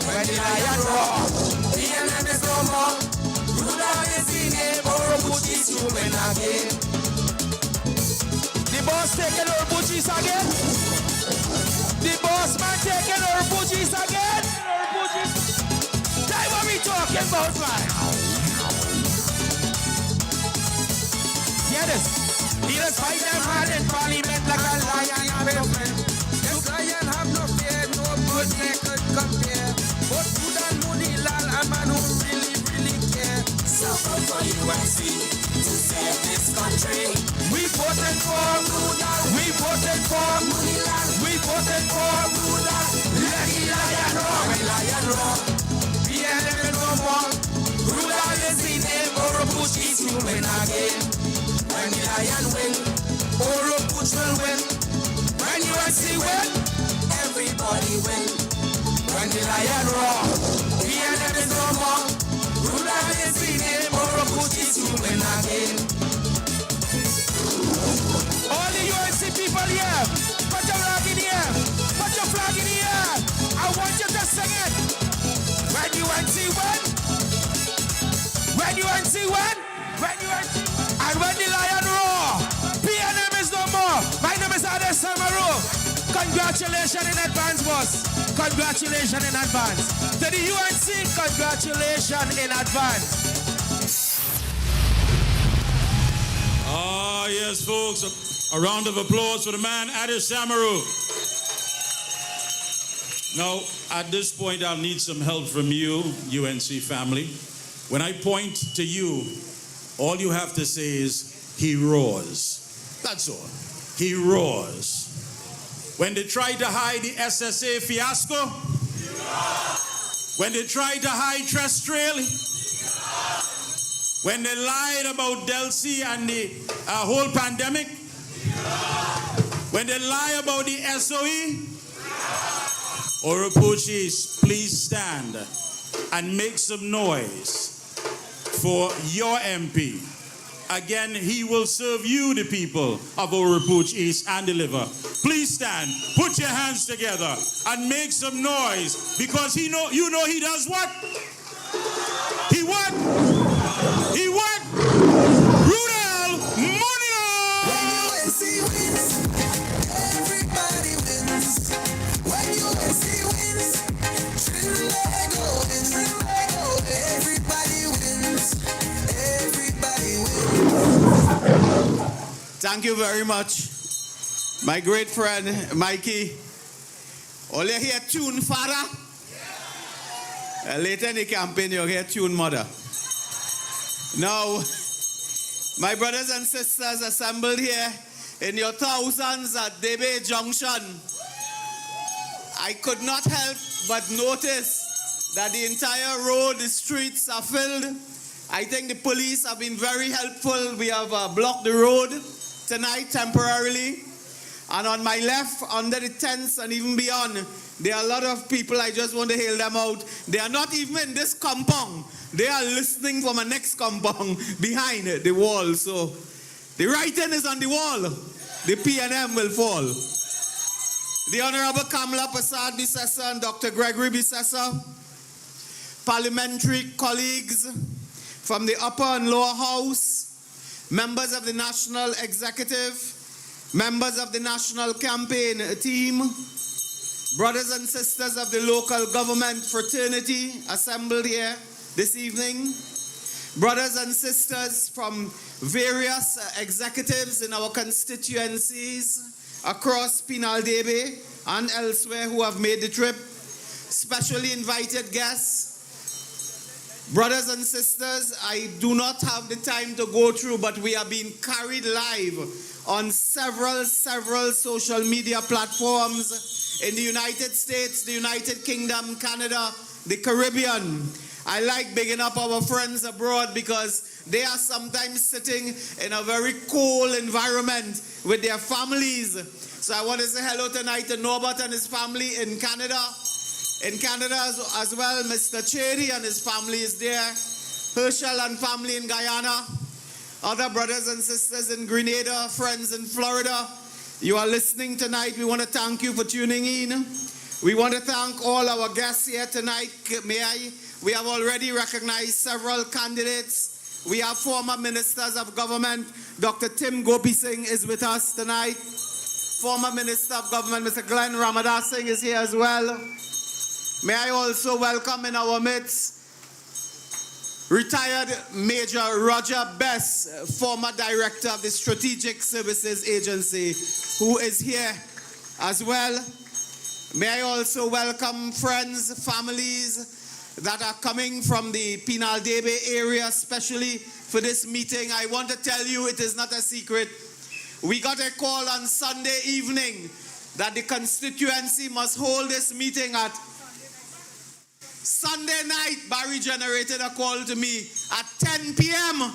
When the lion roar, BLM is no more. Rural is the name, Oropuch is to win again. The boss taking our butchies again. The boss man taking our butchies again. That's what we talking about, man. Hear this. He will fight them hard in parliament like a lion have a friend. This lion have no fear, no good they could compare. But good and Munilal, a man who really care. So vote for UNC to save this country. We voted for Rural, we voted for Munilal, we voted for Rural. Let the lion roar, the lion roar. BLM is no more. Rural is the name, Oropuch is to win again. When the lion win, Oropuch will win. When UNC win, everybody win. When the lion roar, BLM is no more. Rural is the name, Oropuch is to win again. All the UNC people here, put your flag in the air. Put your flag in the air. I want you to sing it. When UNC win. When UNC win. When UNC win. And when the lion roar, PNM is no more. My name is Adish Samaru. Congratulations in advance, boss. Congratulations in advance. To the UNC, congratulations in advance. Ah, yes, folks. A round of applause for the man, Adish Samaru. Now, at this point, I'll need some help from you, UNC family. When I point to you, all you have to say is, he roars. That's all. He roars. When they tried to hide the SSA fiasco, when they tried to hide Trail, when they lied about Delcy and the whole pandemic, when they lie about the SOE, Orupuchis, please stand and make some noise for your MP. Again, he will serve you, the people of Orupuch East, and deliver. Please stand, put your hands together, and make some noise, because you know he does what? He what? He what? Rudel Monio! When UNC wins, everybody wins. When UNC wins, Trinlego wins. Everybody wins. Everybody wins. Thank you very much, my great friend Mikey. All you hear tune father? Later in the campaign you'll hear tune mother. Now, my brothers and sisters assembled here in your thousands at Debe Junction, I could not help but notice that the entire road, the streets are filled. I think the police have been very helpful. We have blocked the road tonight temporarily. And on my left, under the tents and even beyond, there are a lot of people. I just want to hail them out. They are not even in this compound. They are listening from a next compound behind the wall. So the writing is on the wall. The PNM will fall. The Honorable Kamala Prasad Bisesa and Dr. Gregory Bisesa, parliamentary colleagues from the upper and lower house, members of the National Executive, members of the National Campaign team, brothers and sisters of the local government fraternity assembled here this evening, brothers and sisters from various executives in our constituencies across Pinal-Debe and elsewhere who have made the trip, specially invited guests, brothers and sisters. I do not have the time to go through, but we are being carried live on several social media platforms in the United States, the United Kingdom, Canada, the Caribbean. I like bigging up our friends abroad because they are sometimes sitting in a very cold environment with their families. So I want to say hello tonight to Norbert and his family in Canada. In Canada as well, Mr. Cherry and his family is there. Herschel and family in Guyana. Other brothers and sisters in Grenada, friends in Florida. You are listening tonight. We want to thank you for tuning in. We want to thank all our guests here tonight. We have already recognized several candidates. We have former ministers of government. Dr. Tim Gopi Singh is with us tonight. Former Minister of Government, Mr. Glenn Ramadas Singh is here as well. May I also welcome in our midst retired Major Roger Bess, former Director of the Strategic Services Agency, who is here as well. May I also welcome friends, families that are coming from the Pinal-Debe area, especially for this meeting. I want to tell you, it is not a secret. We got a call on Sunday evening that the constituency must hold this meeting at Sunday night. Barry generated a call to me at 10 p.m.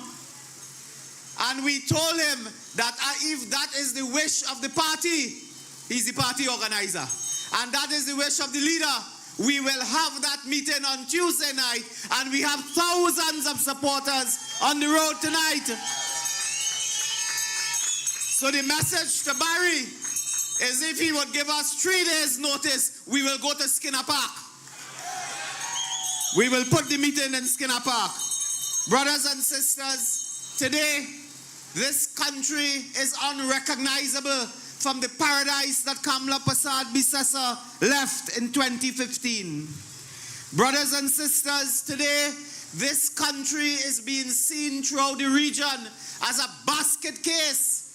And we told him that if that is the wish of the party, he's the party organizer, and that is the wish of the leader, we will have that meeting on Tuesday night, and we have thousands of supporters on the road tonight. So the message to Barry is, if he would give us 3 days notice, we will go to Skinner Park. We will put the meeting in Skinner Park. Brothers and sisters, today, this country is unrecognizable from the paradise that Kamala Prasad Bisesa left in 2015. Brothers and sisters, today, this country is being seen throughout the region as a basket case.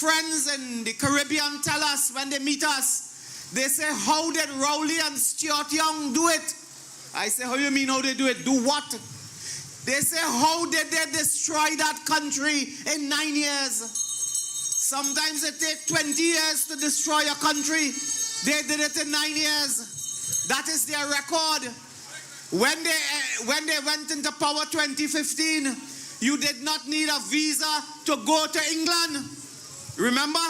Friends in the Caribbean tell us when they meet us, they say, how did Rowley and Stuart Young do it? I say, how you mean how they do it? Do what? They say, how did they destroy that country in 9 years? Sometimes it takes 20 years to destroy a country. They did it in 9 years. That is their record. When they went into power 2015, you did not need a visa to go to England. Remember?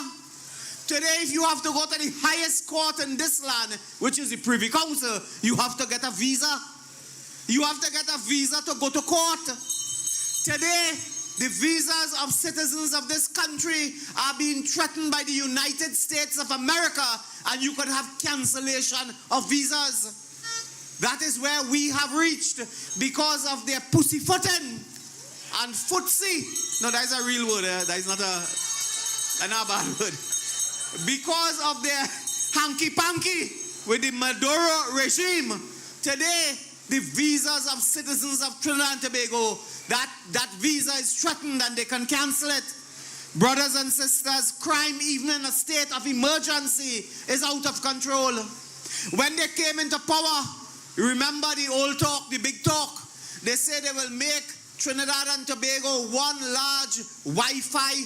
Today, if you have to go to the highest court in this land, which is the Privy Council, you have to get a visa. You have to get a visa to go to court. Today, the visas of citizens of this country are being threatened by the United States of America, and you could have cancellation of visas. That is where we have reached because of their pussyfooting and footsie. No, that is a real word. That is not a bad word. Because of their hanky-panky with the Maduro regime. Today, the visas of citizens of Trinidad and Tobago, that visa is threatened and they can cancel it. Brothers and sisters, crime even in a state of emergency is out of control. When they came into power, remember the old talk, the big talk. They say they will make Trinidad and Tobago one large Wi-Fi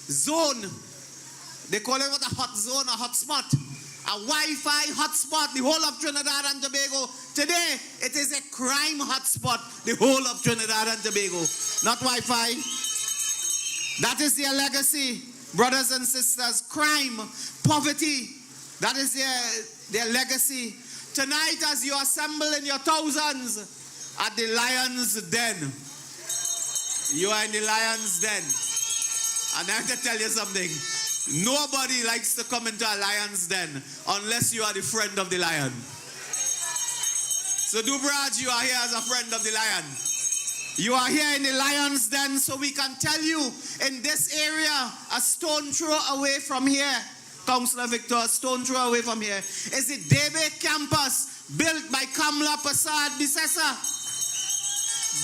zone. They call it what, a hot zone, a hot spot. A Wi-Fi hotspot, the whole of Trinidad and Tobago. Today, it is a crime hotspot, the whole of Trinidad and Tobago. Not Wi-Fi. That is their legacy, brothers and sisters. Crime, poverty, that is their legacy. Tonight, as you assemble in your thousands at the Lion's Den, you are in the Lion's Den. And I have to tell you something. Nobody likes to come into a lion's den unless you are the friend of the lion. So Dubraj, you are here as a friend of the lion. You are here in the lion's den, so we can tell you in this area, a stone throw away from here, Councillor Victor, a stone throw away from here, is the Debe campus built by Kamla Prasad Bisesa.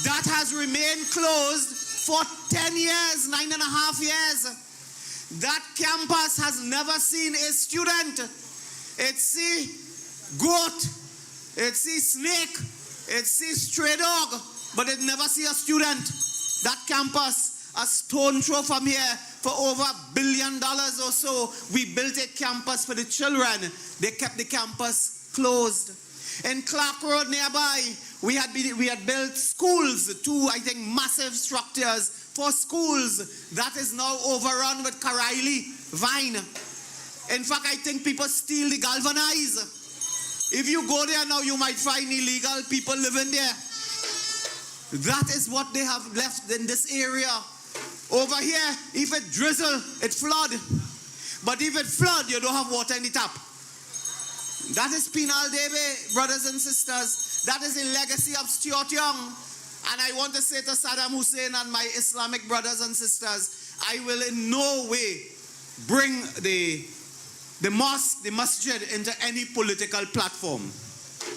That has remained closed for 10 years, 9.5 years. That campus has never seen a student. It see goat, it see snake, it see stray dog, but it never see a student. That campus, a stone throw from here, for over $1 billion or so, we built a campus for the children. They kept the campus closed. In Clark Road nearby, we had built schools, 2, I think, massive structures for schools. That is now overrun with Karaili vine. In fact, I think people steal the galvanize. If you go there now, you might find illegal people living there. That is what they have left in this area. Over here, if it drizzle, it flood. But if it flood, you don't have water in the tap. That is Penal Debe, brothers and sisters. That is a legacy of Stuart Young. And I want to say to Saddam Hussein and my Islamic brothers and sisters, I will in no way bring the mosque, the masjid, into any political platform.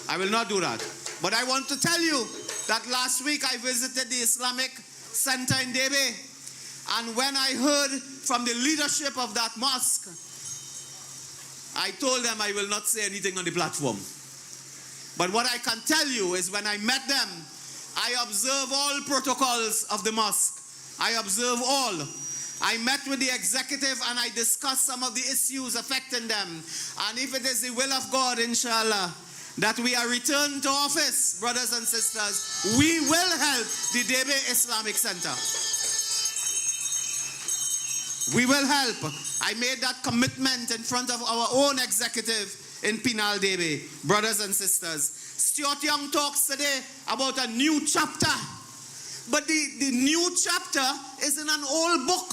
I will not do that. But I want to tell you that last week I visited the Islamic Center in Debe. And when I heard from the leadership of that mosque, I told them I will not say anything on the platform. But what I can tell you is when I met them, I observe all protocols of the mosque. I observe all. I met with the executive and I discussed some of the issues affecting them. And if it is the will of God, inshallah, that we are returned to office, brothers and sisters, we will help the Debe Islamic Center. We will help. I made that commitment in front of our own executive in Penal Debe, brothers and sisters. Stuart Young talks today about a new chapter. But the new chapter is in an old book.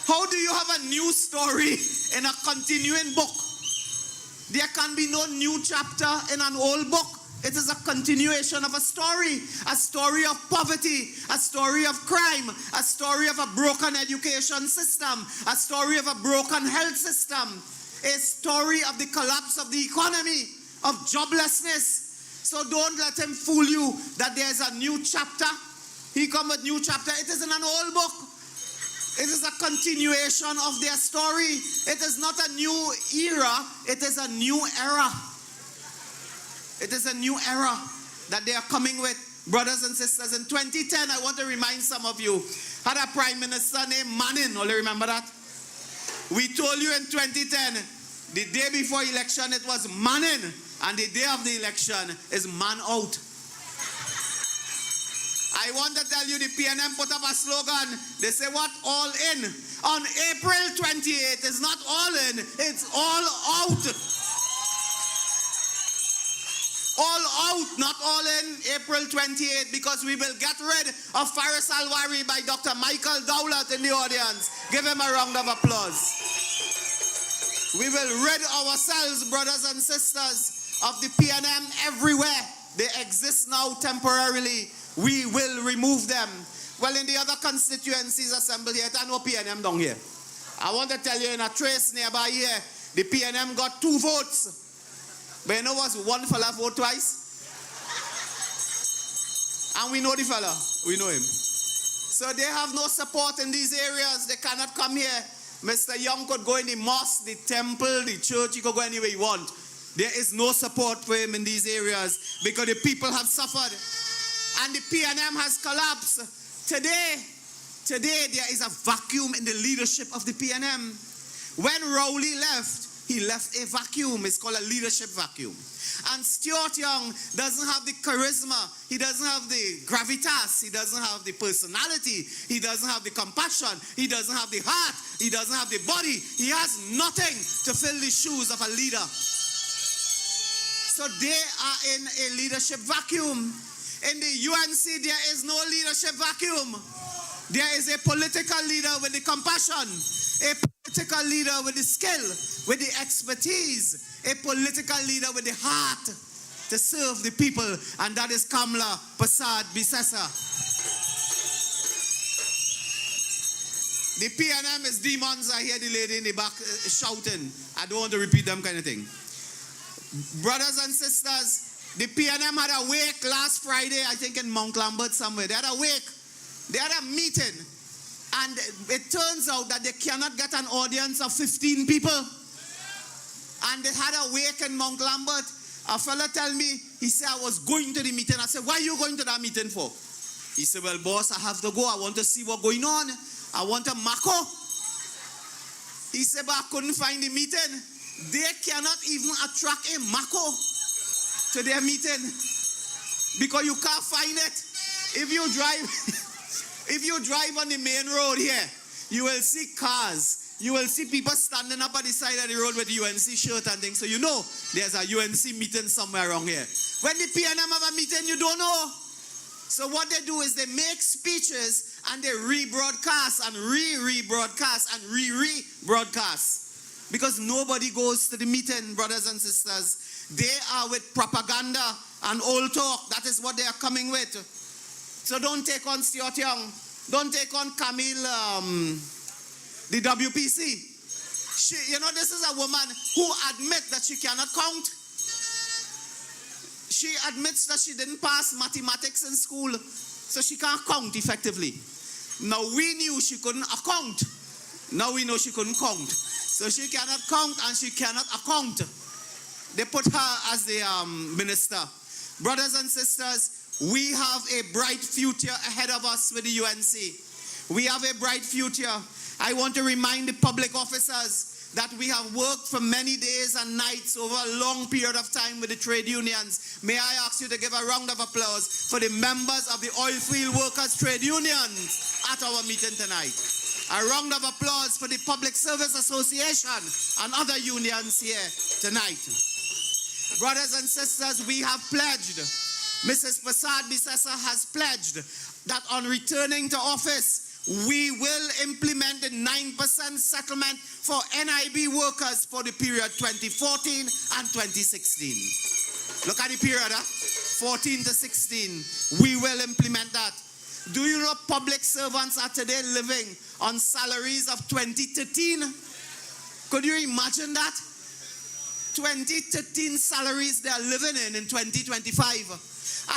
How do you have a new story in a continuing book? There can be no new chapter in an old book. It is a continuation of a story of poverty, a story of crime, a story of a broken education system, a story of a broken health system, a story of the collapse of the economy, of joblessness. So don't let him fool you that there's a new chapter. He come with new chapter. It is in an old book. It is a continuation of their story. It is not a new era. It is a new era. It is a new era that they are coming with. brothers and sisters, in 2010, I want to remind some of you, had a prime minister named Manning. Only remember that? We told you in 2010, the day before election, it was Manning, and the day of the election is man out. I want to tell you, the PNM put up a slogan. They say, what? All in. On April 28th, it's not all in, it's all out. All out, not all in, April 28th, because we will get rid of Faris Alwari by Dr. Michael Dowlett in the audience. Give him a round of applause. We will rid ourselves, brothers and sisters, of the PNM everywhere. They exist now temporarily. We will remove them. Well, in the other constituencies assembled here, there's no PNM down here. I want to tell you, in a trace nearby here, the PNM got 2 votes. But you know what's one fella vote twice? And we know the fella. We know him. So they have no support in these areas. They cannot come here. Mr. Young could go in the mosque, the temple, the church. He could go anywhere he wants. There is no support for him in these areas because the people have suffered. And the PNM has collapsed. Today there is a vacuum in the leadership of the PNM. When Rowley left, he left a vacuum. It's called a leadership vacuum. And Stuart Young doesn't have the charisma. He doesn't have the gravitas. He doesn't have the personality. He doesn't have the compassion. He doesn't have the heart. He doesn't have the body. He has nothing to fill the shoes of a leader. So they are in a leadership vacuum. In the UNC, there is no leadership vacuum. There is a political leader with the compassion, a political leader with the skill, with the expertise, a political leader with the heart to serve the people, and that is Kamla Prasad Bisesa. The PNM is demons. I hear the lady in the back shouting. I don't want to repeat them kind of thing. Brothers and sisters, the PNM had a wake last Friday, I think in Mount Lambert somewhere. They had a wake. They had a meeting. And it turns out that they cannot get an audience of 15 people. And they had a wake in Mount Lambert. A fella tell me, he said, I was going to the meeting. I said, why are you going to that meeting for? He said, well, boss, I have to go. I want to see what's going on. I want a mako. He said, but I couldn't find the meeting. They cannot even attract a mako to their meeting because you can't find it. If you drive on the main road here, you will see cars. You will see people standing up at the side of the road with the UNC shirt and things. So you know there's a UNC meeting somewhere around here. When the PNM have a meeting, you don't know. So what they do is they make speeches and they rebroadcast and rebroadcast and rebroadcast. Because nobody goes to the meeting, brothers and sisters. They are with propaganda and old talk. That is what they are coming with. So don't take on Stuart Young. Don't take on Camille, the WPC. This is a woman who admits that she cannot count. She admits that she didn't pass mathematics in school, so she can't count effectively. Now we knew she couldn't account. Now we know she couldn't count. So she cannot count and she cannot account. They put her as the minister. Brothers and sisters, we have a bright future ahead of us with the UNC. We have a bright future. I want to remind the public officers that we have worked for many days and nights over a long period of time with the trade unions. May I ask you to give a round of applause for the members of the Oilfield Workers Trade Unions at our meeting tonight. A round of applause for the Public Service Association and other unions here tonight. Brothers and sisters, we have pledged, Mrs. Prasad Bisesa has pledged that on returning to office, we will implement the 9% settlement for NIB workers for the period 2014 and 2016. Look at the period, 14 to 16. We will implement that. Do you know public servants are today living on salaries of 2013? Could you imagine that? 2013 salaries they are living in 2025.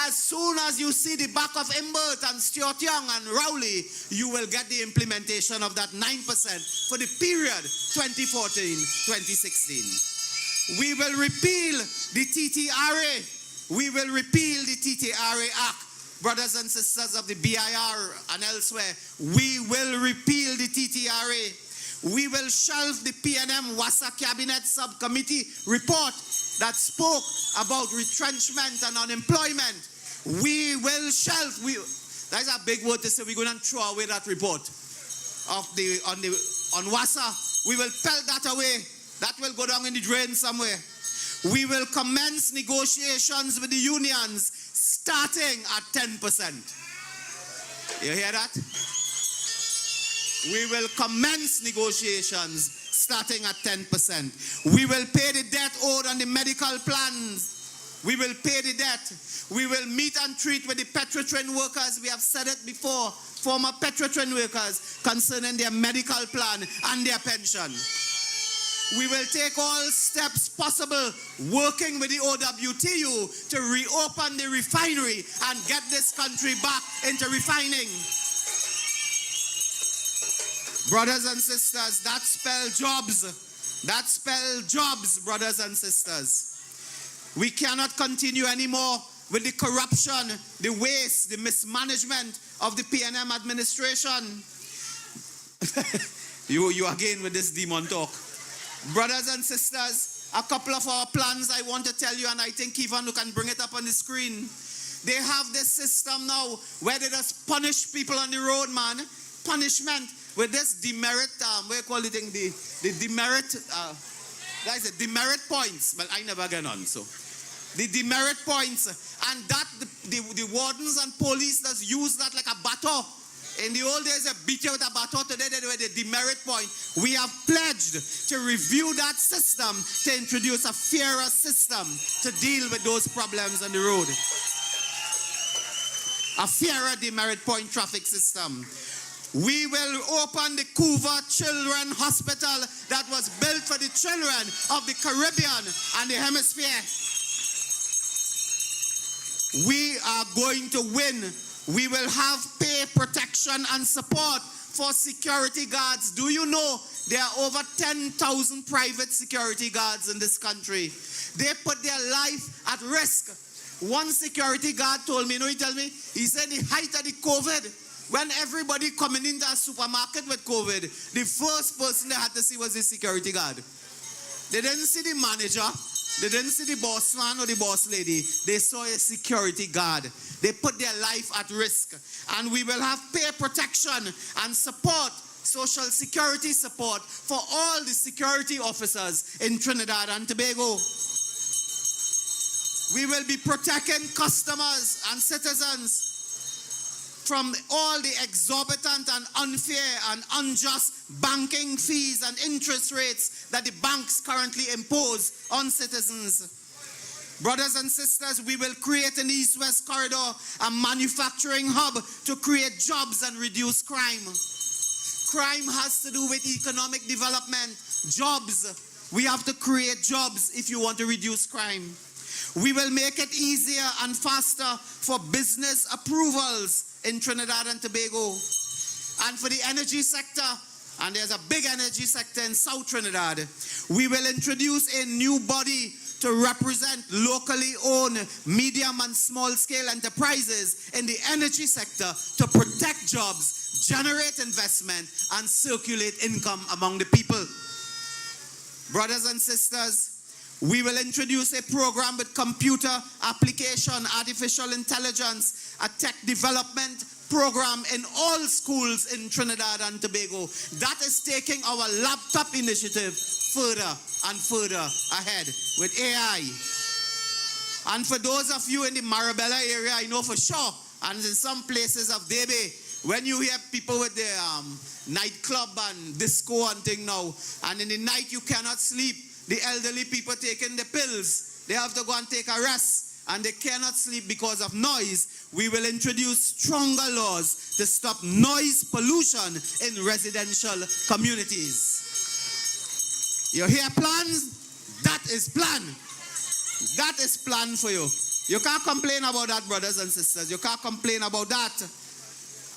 As soon as you see the back of Imbert and Stuart Young and Rowley, you will get the implementation of that 9% for the period 2014-2016. We will repeal the TTRA. We will repeal the TTRA Act. brothers and sisters of the BIR and elsewhere, we will repeal the TTRA. We will shelve the PNM WASA Cabinet Subcommittee report that spoke about retrenchment and unemployment. We will shelve. That's a big word to say. We're going to throw away that report on WASA. We will pelt that away. That will go down in the drain somewhere. We will commence negotiations with the unions starting at 10%. You hear that? We will commence negotiations starting at 10%. We will pay the debt owed on the medical plans. We will pay the debt. We will meet and treat with the Petrotrain workers. We have said it before. Former Petrotrain workers concerning their medical plan and their pension. We will take all steps possible working with the OWTU to reopen the refinery and get this country back into refining. Brothers and sisters, that spell jobs. That spell jobs, brothers and sisters. We cannot continue anymore with the corruption, the waste, the mismanagement of the PNM administration. you again with this demon talk. Brothers and sisters, a couple of our plans I want to tell you, and I think Ivan can bring it up on the screen. They have this system now where they just punish people on the road, man. Punishment with this demerit, what do you call it? The demerit, that is demerit points. But I never get on, so. The demerit points, and that the wardens and police just use that like a baton. In the old days, they beat you with a baton. Today, they do the demerit point. We have pledged to review that system to introduce a fairer system to deal with those problems on the road. A fairer demerit point traffic system. We will open the Couva Children Hospital that was built for the children of the Caribbean and the Hemisphere. We are going to win. We will have pay protection and support for security guards. Do you know there are over 10,000 private security guards in this country? They put their life at risk. One security guard told me, he told me, he said the height of the COVID, when everybody coming into a supermarket with COVID, the first person they had to see was the security guard. They didn't see the manager. They didn't see the boss man or the boss lady. They saw a security guard. They put their life at risk. And we will have pay protection and support, social security support for all the security officers in Trinidad and Tobago. We will be protecting customers and citizens from all the exorbitant and unfair and unjust banking fees and interest rates that the banks currently impose on citizens. Brothers and sisters, we will create an East-West corridor, a manufacturing hub to create jobs and reduce crime. Crime has to do with economic development, jobs. We have to create jobs if you want to reduce crime. We will make it easier and faster for business approvals in Trinidad and Tobago. And for the energy sector, and there's a big energy sector in South Trinidad, we will introduce a new body to represent locally owned medium and small scale enterprises in the energy sector to protect jobs, generate investment, and circulate income among the people. Brothers and sisters, we will introduce a program with computer application, artificial intelligence, a tech development program in all schools in Trinidad and Tobago. That is taking our laptop initiative further and further ahead with AI. And for those of you in the Marabella area, I know for sure, and in some places of Debe, when you hear people with their nightclub and disco and thing now, and in the night you cannot sleep, the elderly people taking the pills, they have to go and take a rest, and they cannot sleep because of noise. We will introduce stronger laws to stop noise pollution in residential communities. You hear plans? That is plan. That is plan for you. You can't complain about that, brothers and sisters. You can't complain about that.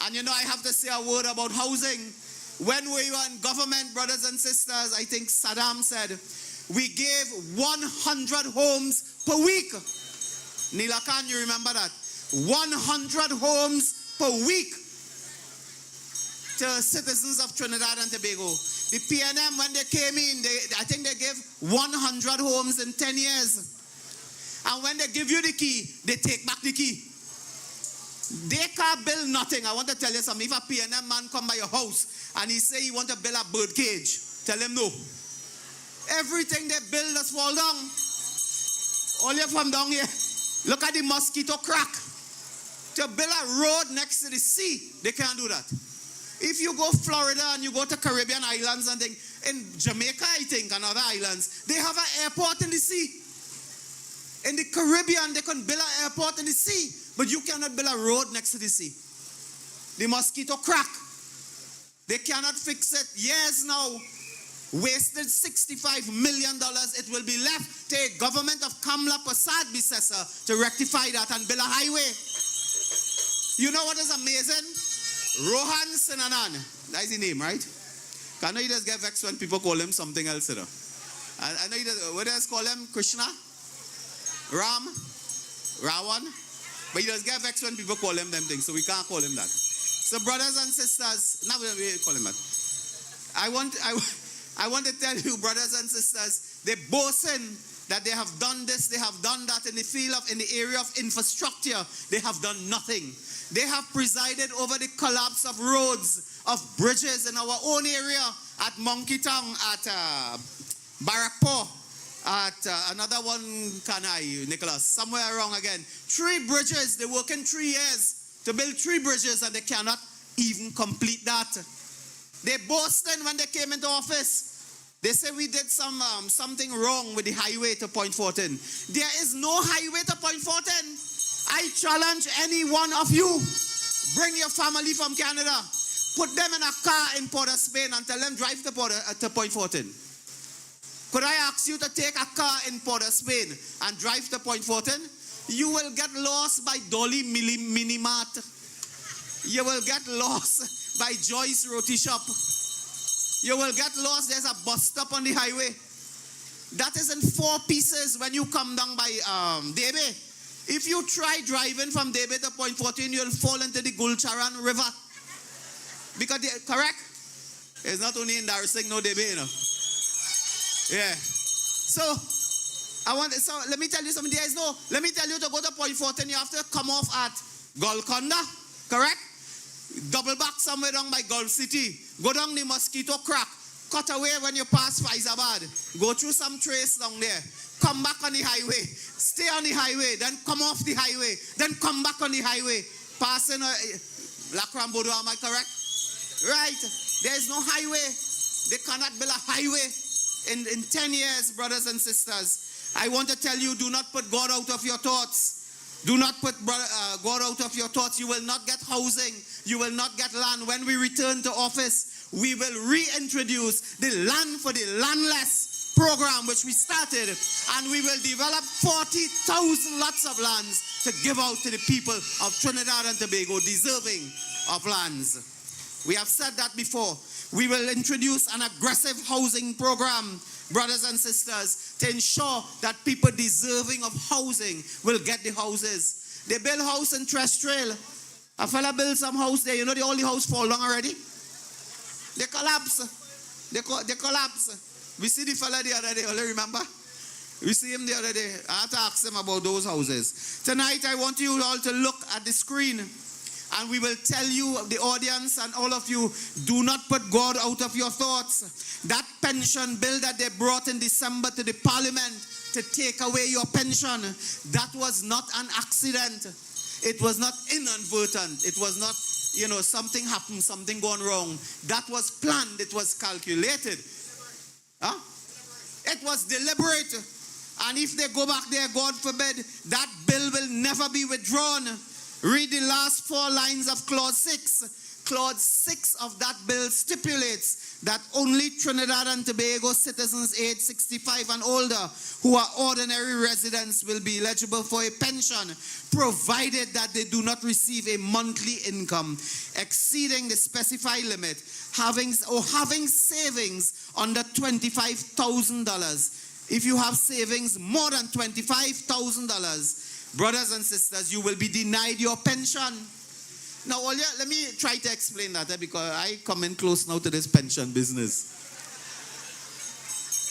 And you know, I have to say a word about housing. When we were in government, brothers and sisters, I think Saddam said, we gave 100 homes per week. Nila Khan, you remember that? 100 homes per week to citizens of Trinidad and Tobago. The PNM, when they came in, I think they gave 100 homes in 10 years. And when they give you the key, they take back the key. They can't build nothing. I want to tell you something. If a PNM man come by your house and he say he want to build a bird cage, tell him no. Everything they build has fall down. All you from down here, look at the mosquito crack. To build a road next to the sea, they can't do that. If you go Florida and you go to Caribbean islands and thing, in Jamaica, I think, and other islands, they have an airport in the sea. In the Caribbean, they can build an airport in the sea, but you cannot build a road next to the sea. The mosquito crack. They cannot fix it. Years now, wasted $65 million. It will be left to a government of Kamla Prasad Bisesa to rectify that and build a highway. You know what is amazing? Rohan Sinanan, that's his name, right? I know he does get vexed when people call him something else, you know. I know he does, what does call him? Krishna? Ram? Rawan? But he does get vexed when people call him them things, so we can't call him that. So brothers and sisters, now we call him that. I want to tell you, brothers and sisters, they boasting that they have done this, they have done that in the area of infrastructure. They have done nothing. They have presided over the collapse of roads, of bridges in our own area, at Monkey Town, at Barakpo, at another one, Kanai, Nicholas, somewhere around again. 3 bridges, they work in 3 years to build 3 bridges and they cannot even complete that. They boasted when they came into office. They say we did something wrong with the highway to Point Fortin. There is no highway to Point Fortin. I challenge any one of you, bring your family from Canada, put them in a car in Port of Spain and tell them drive to Point Fortin. Could I ask you to take a car in Port of Spain and drive to Point Fortin? You will get lost by Dolly Minimart. You will get lost by Joyce Roti Shop. You will get lost. There's a bus stop on the highway. That is in 4 pieces when you come down by Debe. If you try driving from Debe to Point Fortin, you'll fall into the Gulcharan River. Because, correct? It's not only embarrassing, no Debe, you know. Yeah. So let me tell you something. Let me tell you to go to Point Fortin, you have to come off at Golconda, correct? Double back somewhere down by Gulf City. Go down the Mosquito Crack. Cut away when you pass Faizabad. Go through some trace down there. Come back on the highway. Stay on the highway. Then come off the highway. Then come back on the highway. Passing Lakrambodo, am I correct? Right. There is no highway. They cannot build a highway in 10 years, brothers and sisters. I want to tell you, do not put God out of your thoughts. Do not put God out of your thoughts. You will not get housing. You will not get land. When we return to office, we will reintroduce the Land for the Landless program, which we started, and we will develop 40,000 lots of lands to give out to the people of Trinidad and Tobago deserving of lands. We have said that before. We will introduce an aggressive housing program, brothers and sisters, to ensure that people deserving of housing will get the houses. They build house in Trestrail. A fella built some house there. You know the only house fall down already? They collapse. They collapse. We see the fella the other day. Only remember? We see him the other day. I have to ask him about those houses. Tonight I want you all to look at the screen. And we will tell you, the audience and all of you, do not put God out of your thoughts. That pension bill that they brought in December to the parliament to take away your pension, that was not an accident. It was not inadvertent. It was not, something happened, something gone wrong. That was planned. It was calculated. Huh? It was deliberate. And if they go back there, God forbid, that bill will never be withdrawn. Read the last 4 lines of Clause 6. Clause 6 of that bill stipulates that only Trinidad and Tobago citizens aged 65 and older who are ordinary residents will be eligible for a pension, provided that they do not receive a monthly income exceeding the specified limit, having savings under $25,000. If you have savings more than $25,000, brothers and sisters, you will be denied your pension. Now, let me try to explain that because I come in close now to this pension business.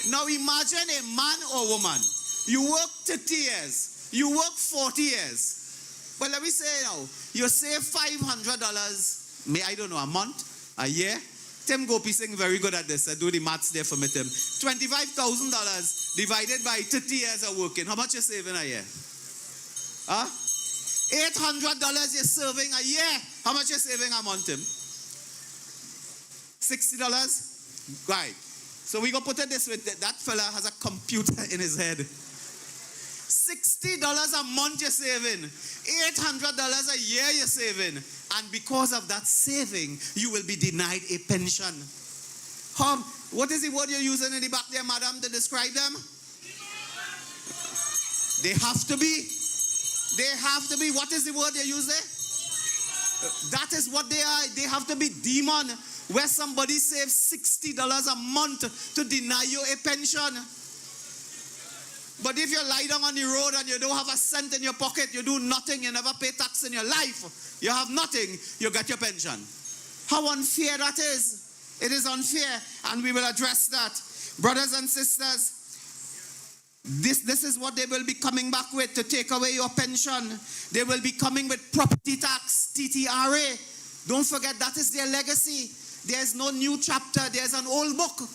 Now, imagine a man or woman. You work 30 years. You work 40 years. But let me say now, you save $500, I don't know, a month, a year. Tim Gopi Singh very good at this. I do the maths there for me, Tim. $25,000 divided by 30 years of working. How much you saving a year? Huh? $800 you're saving a year. How much you saving a month, Tim? $60? Right. So we go put it this way. That fella has a computer in his head. $60 a month you're saving. $800 a year you're saving. And because of that saving, you will be denied a pension. What is the word you're using in the back there, madam, to describe them? They have to be. They have to be. What is the word you use there? That is what they are. They have to be demon. Where somebody saves $60 a month to deny you a pension. But if you lie down on the road and you don't have a cent in your pocket, you do nothing, you never pay tax in your life, you have nothing, you get your pension. How unfair that is. It is unfair, and we will address that. Brothers and sisters, this is what they will be coming back with to take away your pension. They will be coming with property tax, TTRA. Don't forget, that is their legacy. There's no new chapter. There's an old book.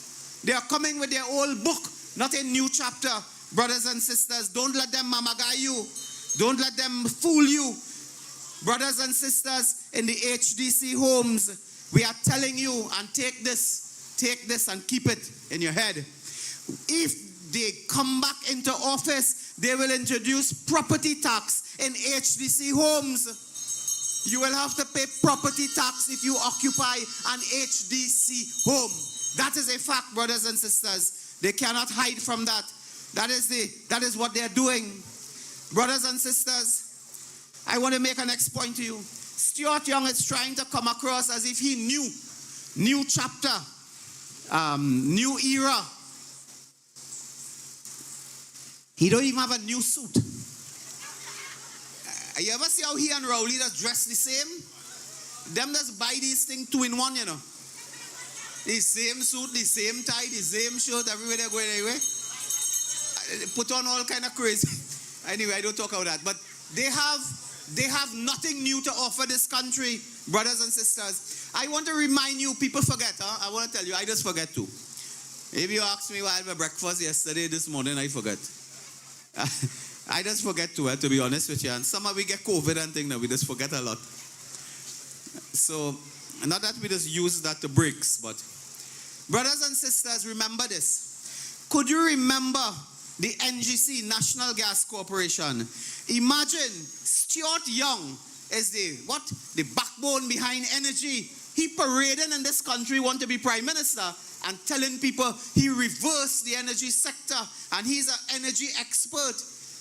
They are coming with their old book, not a new chapter. Brothers and sisters, don't let them mamaga you. Don't let them fool you. Brothers and sisters, in the HDC homes, we are telling you, and take this and keep it in your head. If they come back into office, they will introduce property tax in HDC homes. You will have to pay property tax if you occupy an HDC home. That is a fact, brothers and sisters. They cannot hide from that. That is what they're doing. Brothers and sisters, I want to make a next point to you. Stuart Young is trying to come across as if he knew. New chapter, new era. He don't even have a new suit. You ever see how he and Rowley just dress the same? Them just buy these things 2 in 1, you know. The same suit, the same tie, the same shirt, everywhere they're going anyway. Put on all kind of crazy. Anyway, I don't talk about that. But they have nothing new to offer this country, brothers and sisters. I want to remind you, people forget, huh? I want to tell you, I just forget too. If you asked me why I had my breakfast yesterday, this morning, I forget. I just forget to be honest with you. And somehow we get COVID and things now, we just forget a lot. So, not that we just use that to breaks, but brothers and sisters, remember this. Could you remember the NGC, National Gas Corporation? Imagine Stuart Young is the backbone behind energy. He parading in this country, want to be prime minister, and telling people he reversed the energy sector and he's an energy expert.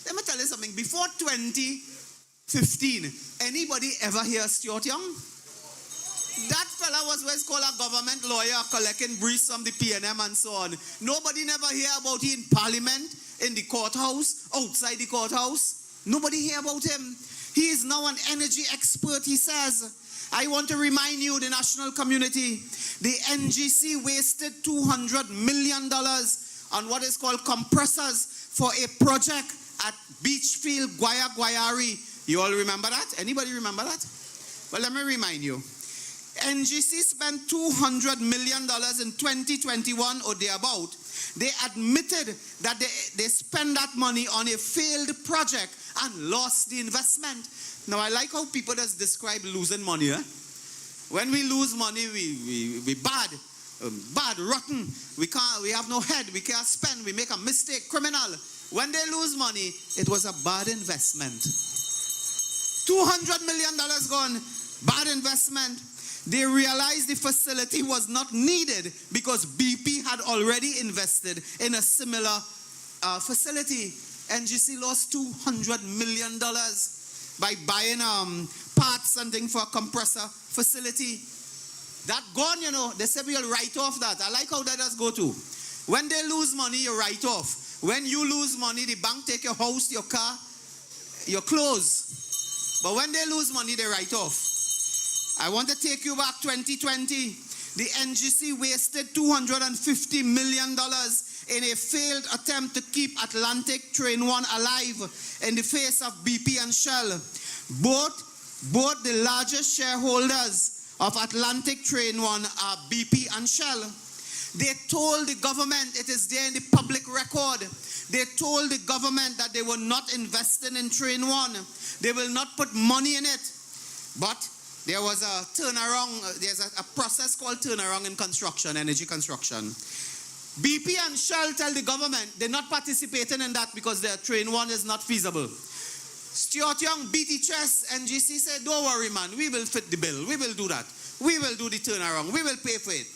Let me tell you something. Before 2015, anybody ever hear Stuart Young? That fella was what's called a government lawyer collecting briefs from the PNM and so on. Nobody never hear about him in parliament, in the courthouse, outside the courthouse. Nobody hear about him. He is now an energy expert, he says. I want to remind you, the national community, the NGC wasted $200 million on what is called compressors for a project at Beachfield, Guayari. You all remember that? Anybody remember that? Well, let me remind you. NGC spent $200 million in 2021 or thereabout. They admitted that they spent that money on a failed project and lost the investment. Now, I like how people just describe losing money. Eh? When we lose money, we bad, rotten. We have no head. We can't spend. We make a mistake, criminal. When they lose money, it was a bad investment. $200 million gone, bad investment. They realized the facility was not needed because BP had already invested in a similar facility. NGC lost $200 million by buying parts and things for a compressor facility. That gone, you know, they say we'll write off that. I like how that does go too. When they lose money, you write off. When you lose money, the bank take your house, your car. your clothes. But when they lose money, they write off. I want to take you back 2020. The NGC wasted $250 million in a failed attempt to keep Atlantic Train 1 alive in the face of BP and Shell. Both the largest shareholders of Atlantic Train 1 are BP and Shell. They told the government, it is there in the public record, they told the government that they were not investing in Train 1. They will not put money in it. But there was a turnaround, there's a process called turnaround in construction, energy construction. BP and Shell tell the government they're not participating in that because their Train 1 is not feasible. Stuart Young beat the chest. NGC said, don't worry, man, we will fit the bill. We will do that. We will do the turnaround. We will pay for it.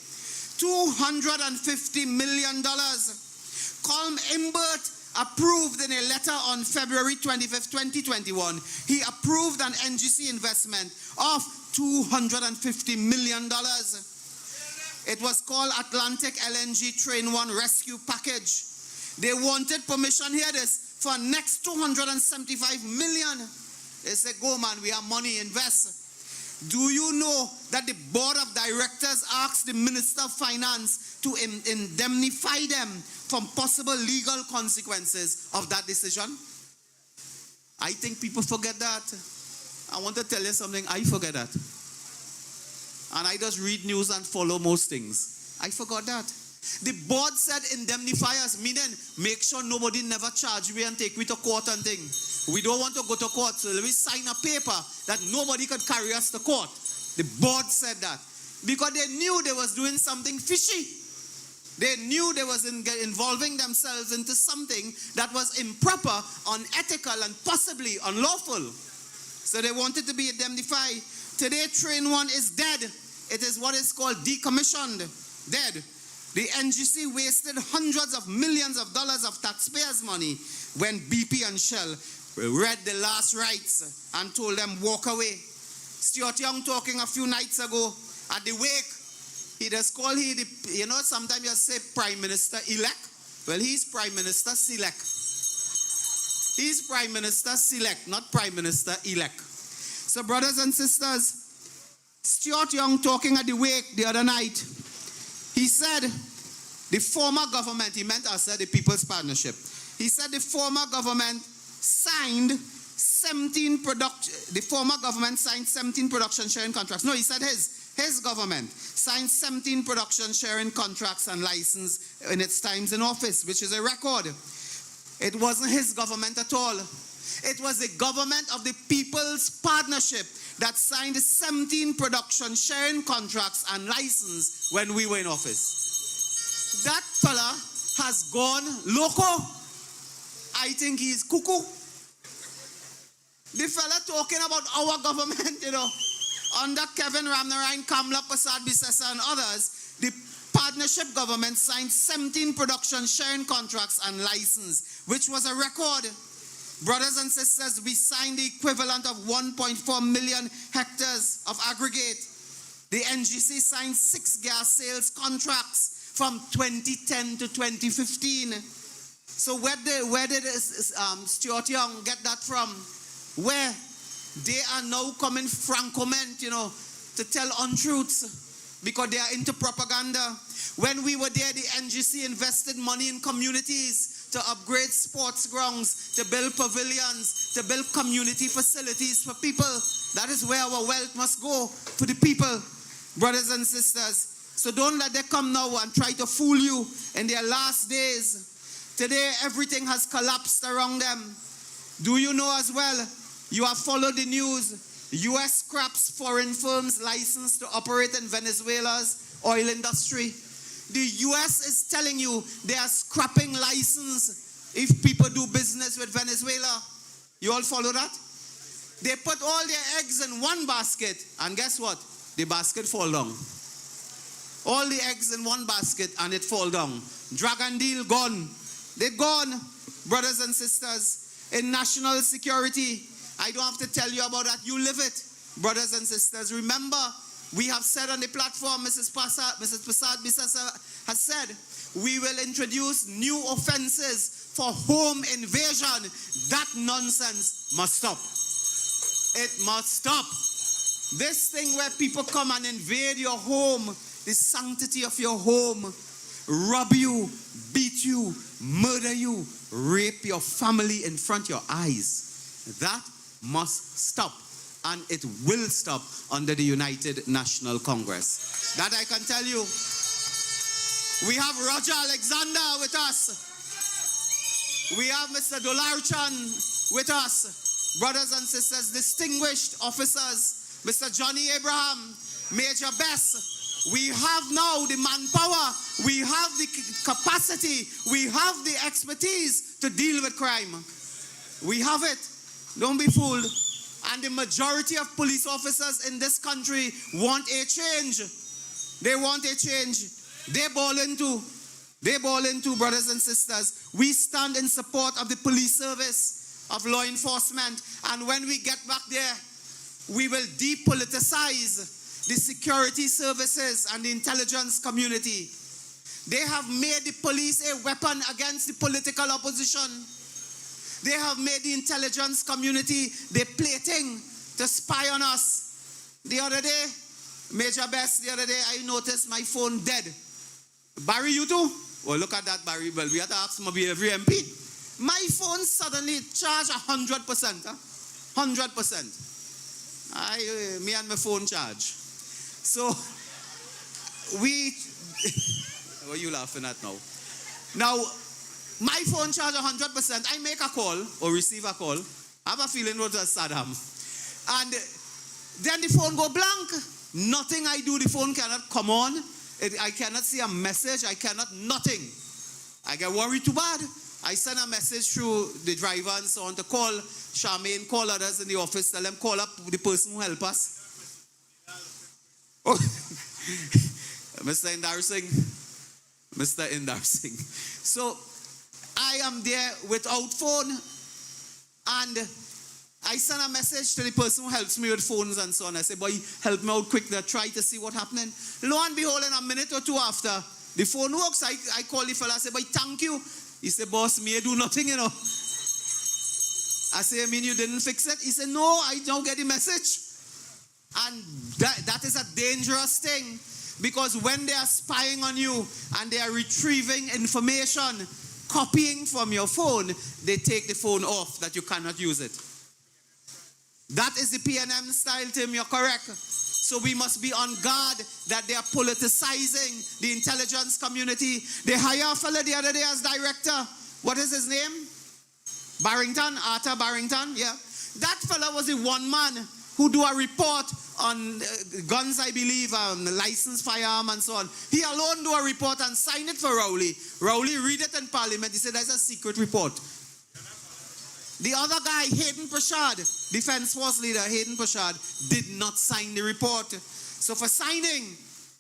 $250 million. Colm Imbert approved in a letter on February 25th, 2021. He approved an NGC investment of $250 million. It was called Atlantic LNG Train 1 Rescue Package. They wanted permission, hear this, for next $275 million. They said, go man, we have money, invest. Do you know that the board of directors asked the Minister of Finance to indemnify them from possible legal consequences of that decision? I think people forget that. I want to tell you something, I forget that. And I just read news and follow most things. I forgot that. The board said indemnify us, meaning make sure nobody never charge me and take me to court and thing. We don't want to go to court, so we sign a paper that nobody could carry us to court. The board said that because they knew they was doing something fishy. They knew they was involving themselves into something that was improper, unethical, and possibly unlawful. So they wanted to be indemnified. Today, Train 1 is dead. It is what is called decommissioned, dead. The NGC wasted hundreds of millions of dollars of taxpayers' money when BP and Shell read the last rites and told them walk away. Stuart Young talking a few nights ago at the wake, he just called sometimes you say Prime Minister elect. Well, he's Prime Minister select. He's Prime Minister select, not Prime Minister elect. So brothers and sisters, Stuart Young talking at the wake the other night, he said the former government, he meant us, the People's Partnership. He said the former government signed 17 production sharing contracts. No, he said his government signed 17 production sharing contracts and license in its times in office, which is a record. It wasn't his government at all. It was the government of the People's Partnership that signed 17 production sharing contracts and license when we were in office. That fella has gone loco. I think he's cuckoo. The fella talking about our government, under Kevin Ramnarayan, Kamla Prasad Bisesa and others, the partnership government signed 17 production sharing contracts and license, which was a record. Brothers and sisters, we signed the equivalent of 1.4 million hectares of aggregate. The NGC signed 6 gas sales contracts from 2010 to 2015. So where did Stuart Young get that from? Where they are now coming francoment, to tell untruths because they are into propaganda. When we were there, the NGC invested money in communities to upgrade sports grounds, to build pavilions, to build community facilities for people. That is where our wealth must go, for the people, brothers and sisters. So don't let them come now and try to fool you in their last days. Today, everything has collapsed around them. Do you know as well, you have followed the news, U.S. scraps foreign firms licensed to operate in Venezuela's oil industry. The U.S. is telling you they are scrapping license if people do business with Venezuela. You all follow that? They put all their eggs in one basket, and guess what? The basket fall down. All the eggs in one basket, and it fall down. Dragon deal gone. They're gone, brothers and sisters. In national security, I don't have to tell you about that. You live it, brothers and sisters. Remember We have said on the platform, Mrs. Prasad Bisasa has said, we will introduce new offenses for home invasion. That nonsense must stop. It must stop. This thing where people come and invade your home, the sanctity of your home, rob you, beat you, murder you, rape your family in front of your eyes. That must stop. And it will stop under the United National Congress. That I can tell you. We have Roger Alexander with us. We have Mr. Dolarchan with us. Brothers and sisters, distinguished officers, Mr. Johnny Abraham, Major Bess. We have now the manpower, we have the capacity, we have the expertise to deal with crime. We have it. Don't be fooled. And the majority of police officers in this country want a change. They want a change. They ball into. They ball into, brothers and sisters. We stand in support of the police service, of law enforcement. And when we get back there, we will depoliticize the security services and the intelligence community. They have made the police a weapon against the political opposition. They have made the intelligence community the plaything to spy on us. The other day, Major Best, the other day, I noticed my phone dead. Barry, you too? Well, look at that, Barry. Well, we have to ask maybe every MP. My phone suddenly charged 100%. 100%. Me and my phone charge. So, what are you laughing at now? Now, my phone charge 100%. I make a call or receive a call. I have a feeling it was Saddam. And then the phone go blank. Nothing I do, the phone cannot come on. I cannot see a message. I cannot, nothing. I get worried too bad. I send a message through the driver and so on to call Charmaine, call others in the office, tell them call up the person who help us. Oh, Mr. Embarrassing. So, I am there without phone, and I send a message to the person who helps me with phones and so on. I say, boy, help me out quick, try to see what's happening. Lo and behold, in a minute or two after, the phone works. I call the fella, I say, boy, thank you. He said, boss, me I do nothing, you know. I say, I mean, you didn't fix it? He said, no, I don't get the message. And that is a dangerous thing, because when they are spying on you and they are retrieving information, copying from your phone, they take the phone off that you cannot use it. That is the PNM style, Tim, you're correct. So we must be on guard that they are politicizing the intelligence community. They hire a fella the other day as director. What is his name? Barrington, Arthur Barrington, yeah. That fella was the one man who do a report on guns, I believe, licensed firearm and so on. He alone do a report and sign it for Rowley. Rowley read it in Parliament. He said, that's a secret report. The other guy, Hayden Prashad, Defense Force leader, Hayden Prashad, did not sign the report. So for signing,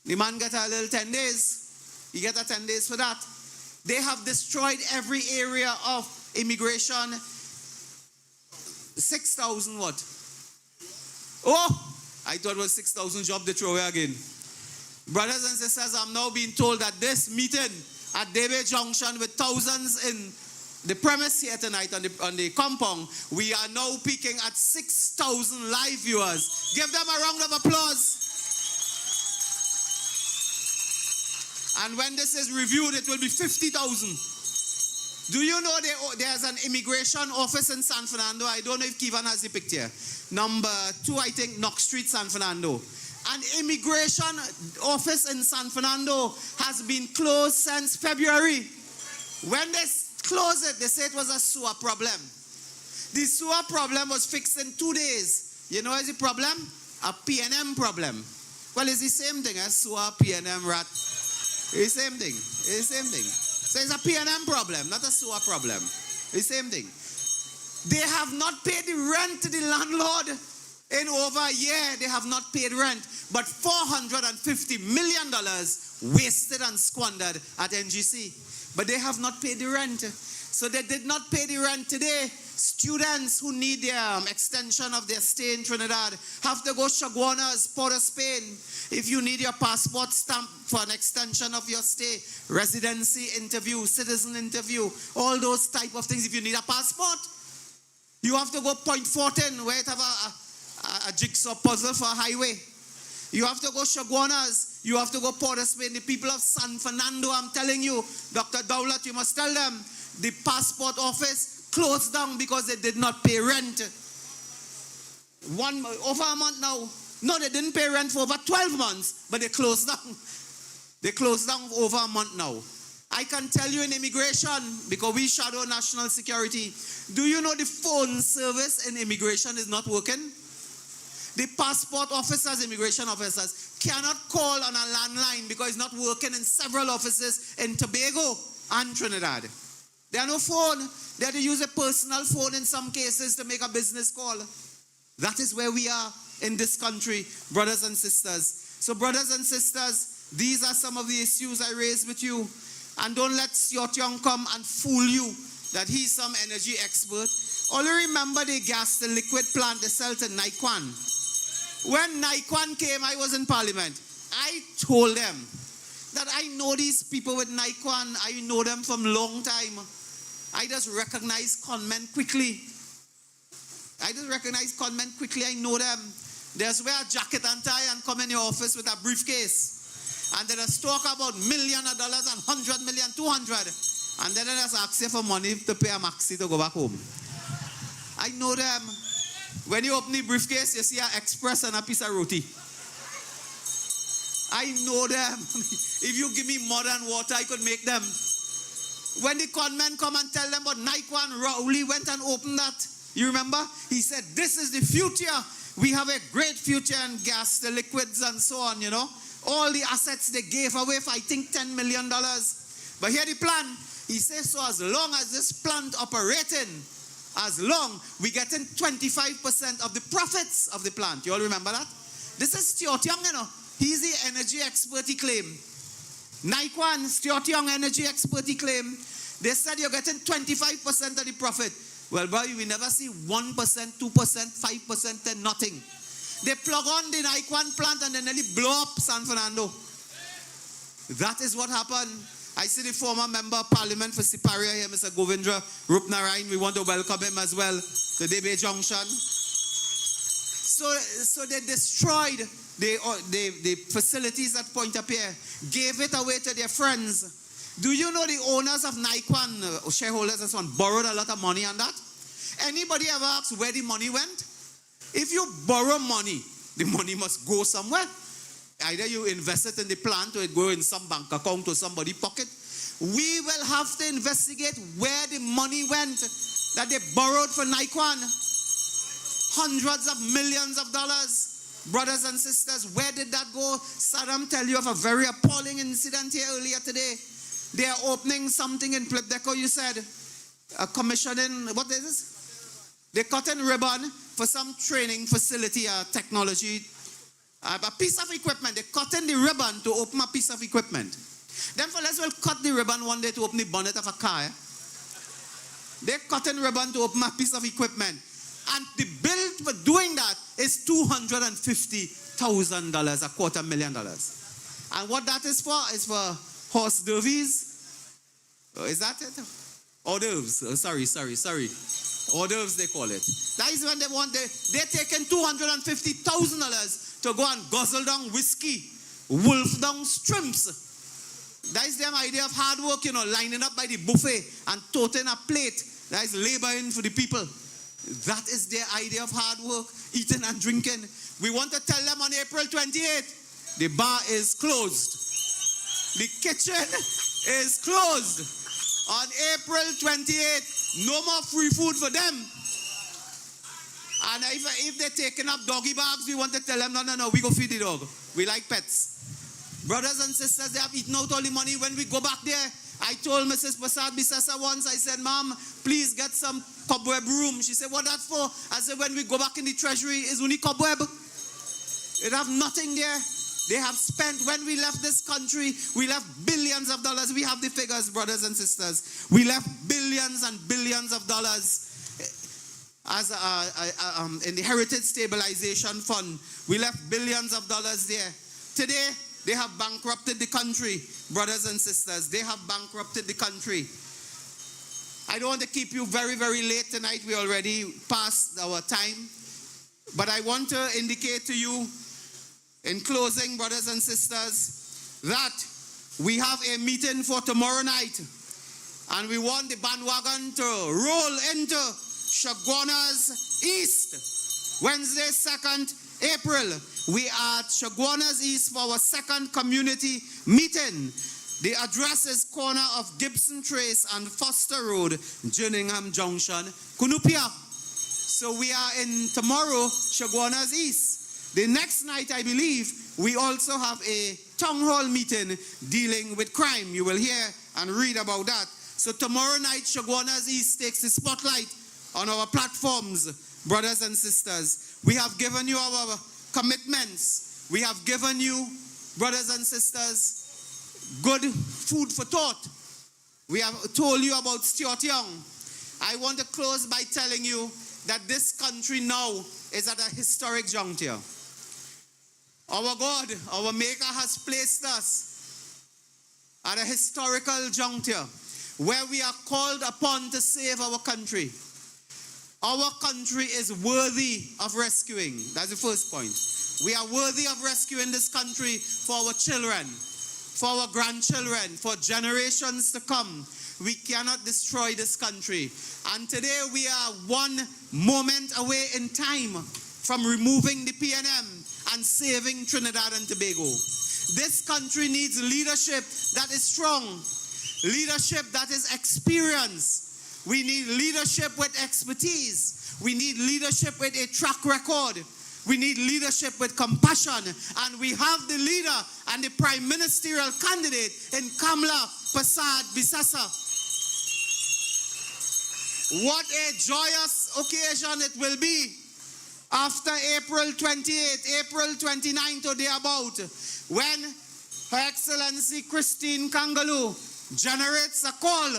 the man got a little 10 days. He got a 10 days for that. They have destroyed every area of immigration. 6,000 what? Oh, I thought it was 6,000 jobs they throw away again. Brothers and sisters, I'm now being told that this meeting at Debe Junction with thousands in the premise here tonight on the compound, we are now peaking at 6,000 live viewers. Give them a round of applause. And when this is reviewed, it will be 50,000. Do you know there's an immigration office in San Fernando? I don't know if Kevin has the picture. Number 2, I think, Knox Street, San Fernando. An immigration office in San Fernando has been closed since February. When they closed it, they said it was a sewer problem. The sewer problem was fixed in 2 days. You know what's the problem? A PNM problem. Well, it's the same thing as sewer, PNM, rat. It's the same thing. It's the same thing. So it's a PNM problem, not a sewer problem. It's the same thing. They have not paid the rent to the landlord in over a year. They have not paid rent. But $450 million wasted and squandered at NGC. But they have not paid the rent. So they did not pay the rent today. Students who need their extension of their stay in Trinidad have to go Chaguanas, Port of Spain. If you need your passport stamp for an extension of your stay, residency interview, citizen interview, all those type of things. If you need a passport, you have to go Point Fortin, where it have a jigsaw puzzle for a highway. You have to go Chaguanas. You have to go Port of Spain. The people of San Fernando, I'm telling you, Dr. Dowlat, you must tell them, the passport office closed down because they did not pay rent. Over a month now. No, they didn't pay rent for over 12 months, but they closed down. They closed down over a month now. I can tell you in immigration, because we shadow national security, do you know the phone service in immigration is not working? The passport officers, immigration officers, cannot call on a landline because it's not working in several offices in Tobago and Trinidad. There are no phone. They have to use a personal phone in some cases to make a business call. That is where we are in this country, brothers and sisters. So brothers and sisters, these are some of the issues I raised with you. And don't let Stuart Young come and fool you that he's some energy expert. Only remember the gas, the liquid plant they sell to Nikwan. When Nikwan came, I was in Parliament. I told them that I know these people with Nikwan. I know them from long time. I just recognize conmen quickly. I know them. There's wear a jacket and tie and come in your office with a briefcase. And they just talk about $1 million and 100 million, 200. And then they just ask you for money to pay a maxi to go back home. I know them. When you open the briefcase, you see an express and a piece of roti. I know them. If you give me more than water, I could make them. When the conmen come and tell them about Nikwan, Rowley went and opened that. You remember? He said, this is the future. We have a great future in gas, the liquids and so on, you know. All the assets they gave away for, I think, $10 million. But here the plan. He says, so as long as this plant operating, as long we getting 25% of the profits of the plant. You all remember that? This is Stuart Young, you know. He's the energy expert, he claimed. Nikwan, Stuart Young, energy expert, he claimed. They said you're getting 25% of the profit. Well, boy, we never see 1%, 2%, 5%, then nothing. They plug on the Nikwan plant and they nearly blow up San Fernando. That is what happened. I see the former member of parliament for Siparia here, Mr. Govindra Rupnarayan. We want to welcome him as well to Debe Junction. So they destroyed the facilities at Pointe-à-Pierre, gave it away to their friends. Do you know the owners of Nikwan, shareholders and so on, borrowed a lot of money on that? Anybody ever asked where the money went? If you borrow money, the money must go somewhere. Either you invest it in the plant or it go in some bank account or somebody's pocket. We will have to investigate where the money went that they borrowed for Nikwan. Hundreds of millions of dollars. Brothers and sisters, where did that go? Saddam tell you of a very appalling incident here earlier today. They are opening something in Plebdeco, you said. A commissioning, what is this? They cut in ribbon for some training facility, technology, a piece of equipment. They cut in the ribbon to open a piece of equipment. Then fellas will cut the ribbon one day to open the bonnet of a car. They cut in ribbon to open a piece of equipment. And the bill for doing that is $250,000, $250,000. And what that is for horse derbies. Is that it? Hors d'oeuvres. Oh, sorry. Hors d'oeuvres they call it. That is when they're taking $250,000 to go and guzzle down whiskey, wolf down shrimps. That is their idea of hard work, you know, lining up by the buffet and toting a plate. That is laboring for the people. That is their idea of hard work, eating and drinking. We want to tell them on April 28th, the bar is closed. The kitchen is closed. On April 28th, no more free food for them. And if they're taking up doggy bags, we want to tell them, no, we go feed the dog. We like pets. Brothers and sisters, they have eaten out all the money. When we go back there, I told Mrs. Prasad Bisasa once, I said, Mom, please get some cobweb room. She said, what that for? I said, when we go back in the treasury, it's only cobweb. It have nothing there. They have spent, when we left this country, we left billions of dollars. We have the figures, brothers and sisters. We left billions and billions of dollars. as in the Heritage Stabilization Fund. We left billions of dollars there. Today, they have bankrupted the country, brothers and sisters. They have bankrupted the country. I don't want to keep you very, very late tonight. We already passed our time. But I want to indicate to you, in closing, brothers and sisters, that we have a meeting for tomorrow night. And we want the bandwagon to roll into Chaguanas East. Wednesday, 2nd April, we are at Chaguanas East for our second community meeting. The address is corner of Gibson Trace and Foster Road, Jerningham Junction, Kunupia. So we are in tomorrow, Chaguanas East. The next night, I believe, we also have a town hall meeting dealing with crime. You will hear and read about that. So tomorrow night, Chaguanas East takes the spotlight on our platforms, brothers and sisters. We have given you our commitments. We have given you, brothers and sisters, good food for thought. We have told you about Stuart Young. I want to close by telling you that this country now is at a historic juncture. Our God, our Maker, has placed us at a historical juncture where we are called upon to save our country. Our country is worthy of rescuing. That's the first point. We are worthy of rescuing this country for our children, for our grandchildren, for generations to come. We cannot destroy this country. And today we are one moment away in time from removing the PNM and saving Trinidad and Tobago. This country needs leadership that is strong, leadership that is experienced. We need leadership with expertise. We need leadership with a track record. We need leadership with compassion. And we have the leader and the prime ministerial candidate in Kamla Prasad Bisasa. What a joyous occasion it will be after April 28, April 29 or thereabout, when Her Excellency Christine Kangaloo generates a call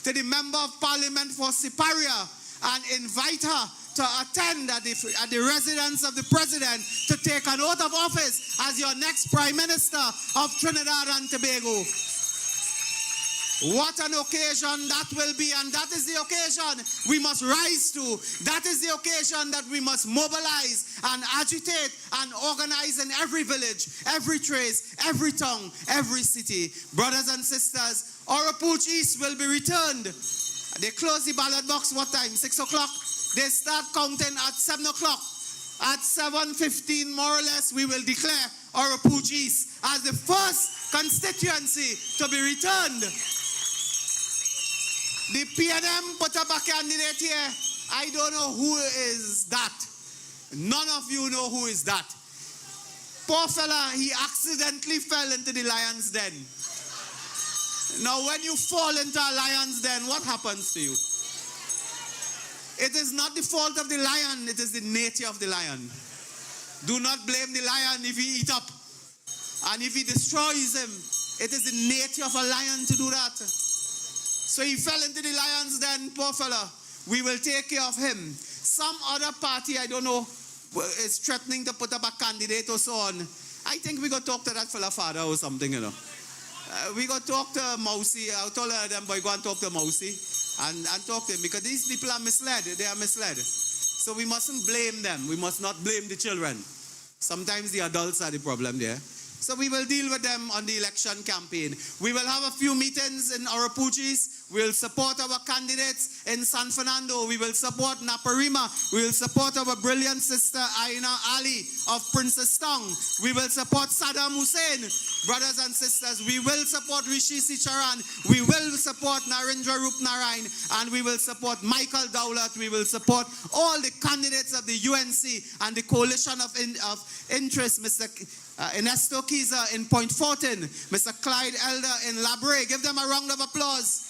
to the Member of Parliament for Siparia and invite her to attend at the residence of the President to take an oath of office as your next Prime Minister of Trinidad and Tobago. What an occasion that will be, and that is the occasion we must rise to. That is the occasion that we must mobilize and agitate and organize in every village, every trace, every town, every city. Brothers and sisters, Orapooch East will be returned. They close the ballot box what time? 6 o'clock? They start counting at 7 o'clock. At 7:15 more or less, we will declare Orapooch East as the first constituency to be returned. The PNM put up a candidate here. I don't know who is that. None of you know who is that. Poor fella, he accidentally fell into the lion's den. Now, when you fall into a lion's den, what happens to you? It is not the fault of the lion, it is the nature of the lion. Do not blame the lion if he eats up. And if he destroys him, it is the nature of a lion to do that. So he fell into the lion's den, poor fella. We will take care of him. Some other party, I don't know, is threatening to put up a candidate or so on. I think we got to talk to that fella father or something, you know. We got to talk to Mousy. I told them, boy, go and talk to Mousy and talk to him, because these people are misled. They are misled. So we mustn't blame them. We must not blame the children. Sometimes the adults are the problem there. So we will deal with them on the election campaign. We will have a few meetings in Orapooch East. We will support our candidates in San Fernando. We will support Naparima. We will support our brilliant sister Aina Ali of Princess Town. We will support Saddam Hussein. Brothers and sisters, we will support Rishi Sicharan. We will support Narendra Rupnarayan. And we will support Michael Dowlett. We will support all the candidates of the UNC and the coalition of interest, Mr. Ernesto Kiza in Point Fortin, Mr. Clyde Elder in Labre. Give them a round of applause.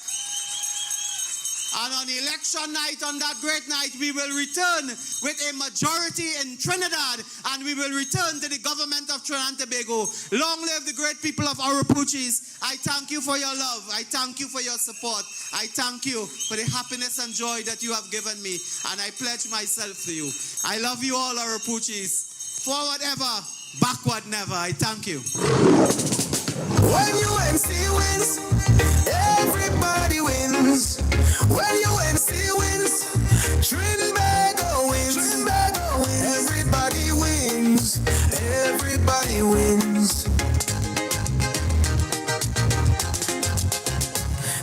And on election night, on that great night, we will return with a majority in Trinidad, and we will return to the government of Trinidad and Tobago. Long live the great people of Arapuchis. I thank you for your love. I thank you for your support. I thank you for the happiness and joy that you have given me, and I pledge myself to you. I love you all, Arapuchis. Forward ever, backward never. I thank you. When UNC wins, everybody wins. When UNC wins, Trinbago wins. Everybody wins. Everybody wins.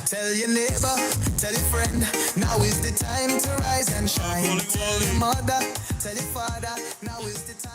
Tell your neighbor, tell your friend, now is the time to rise and shine. Tell your mother, tell your father, now is the time.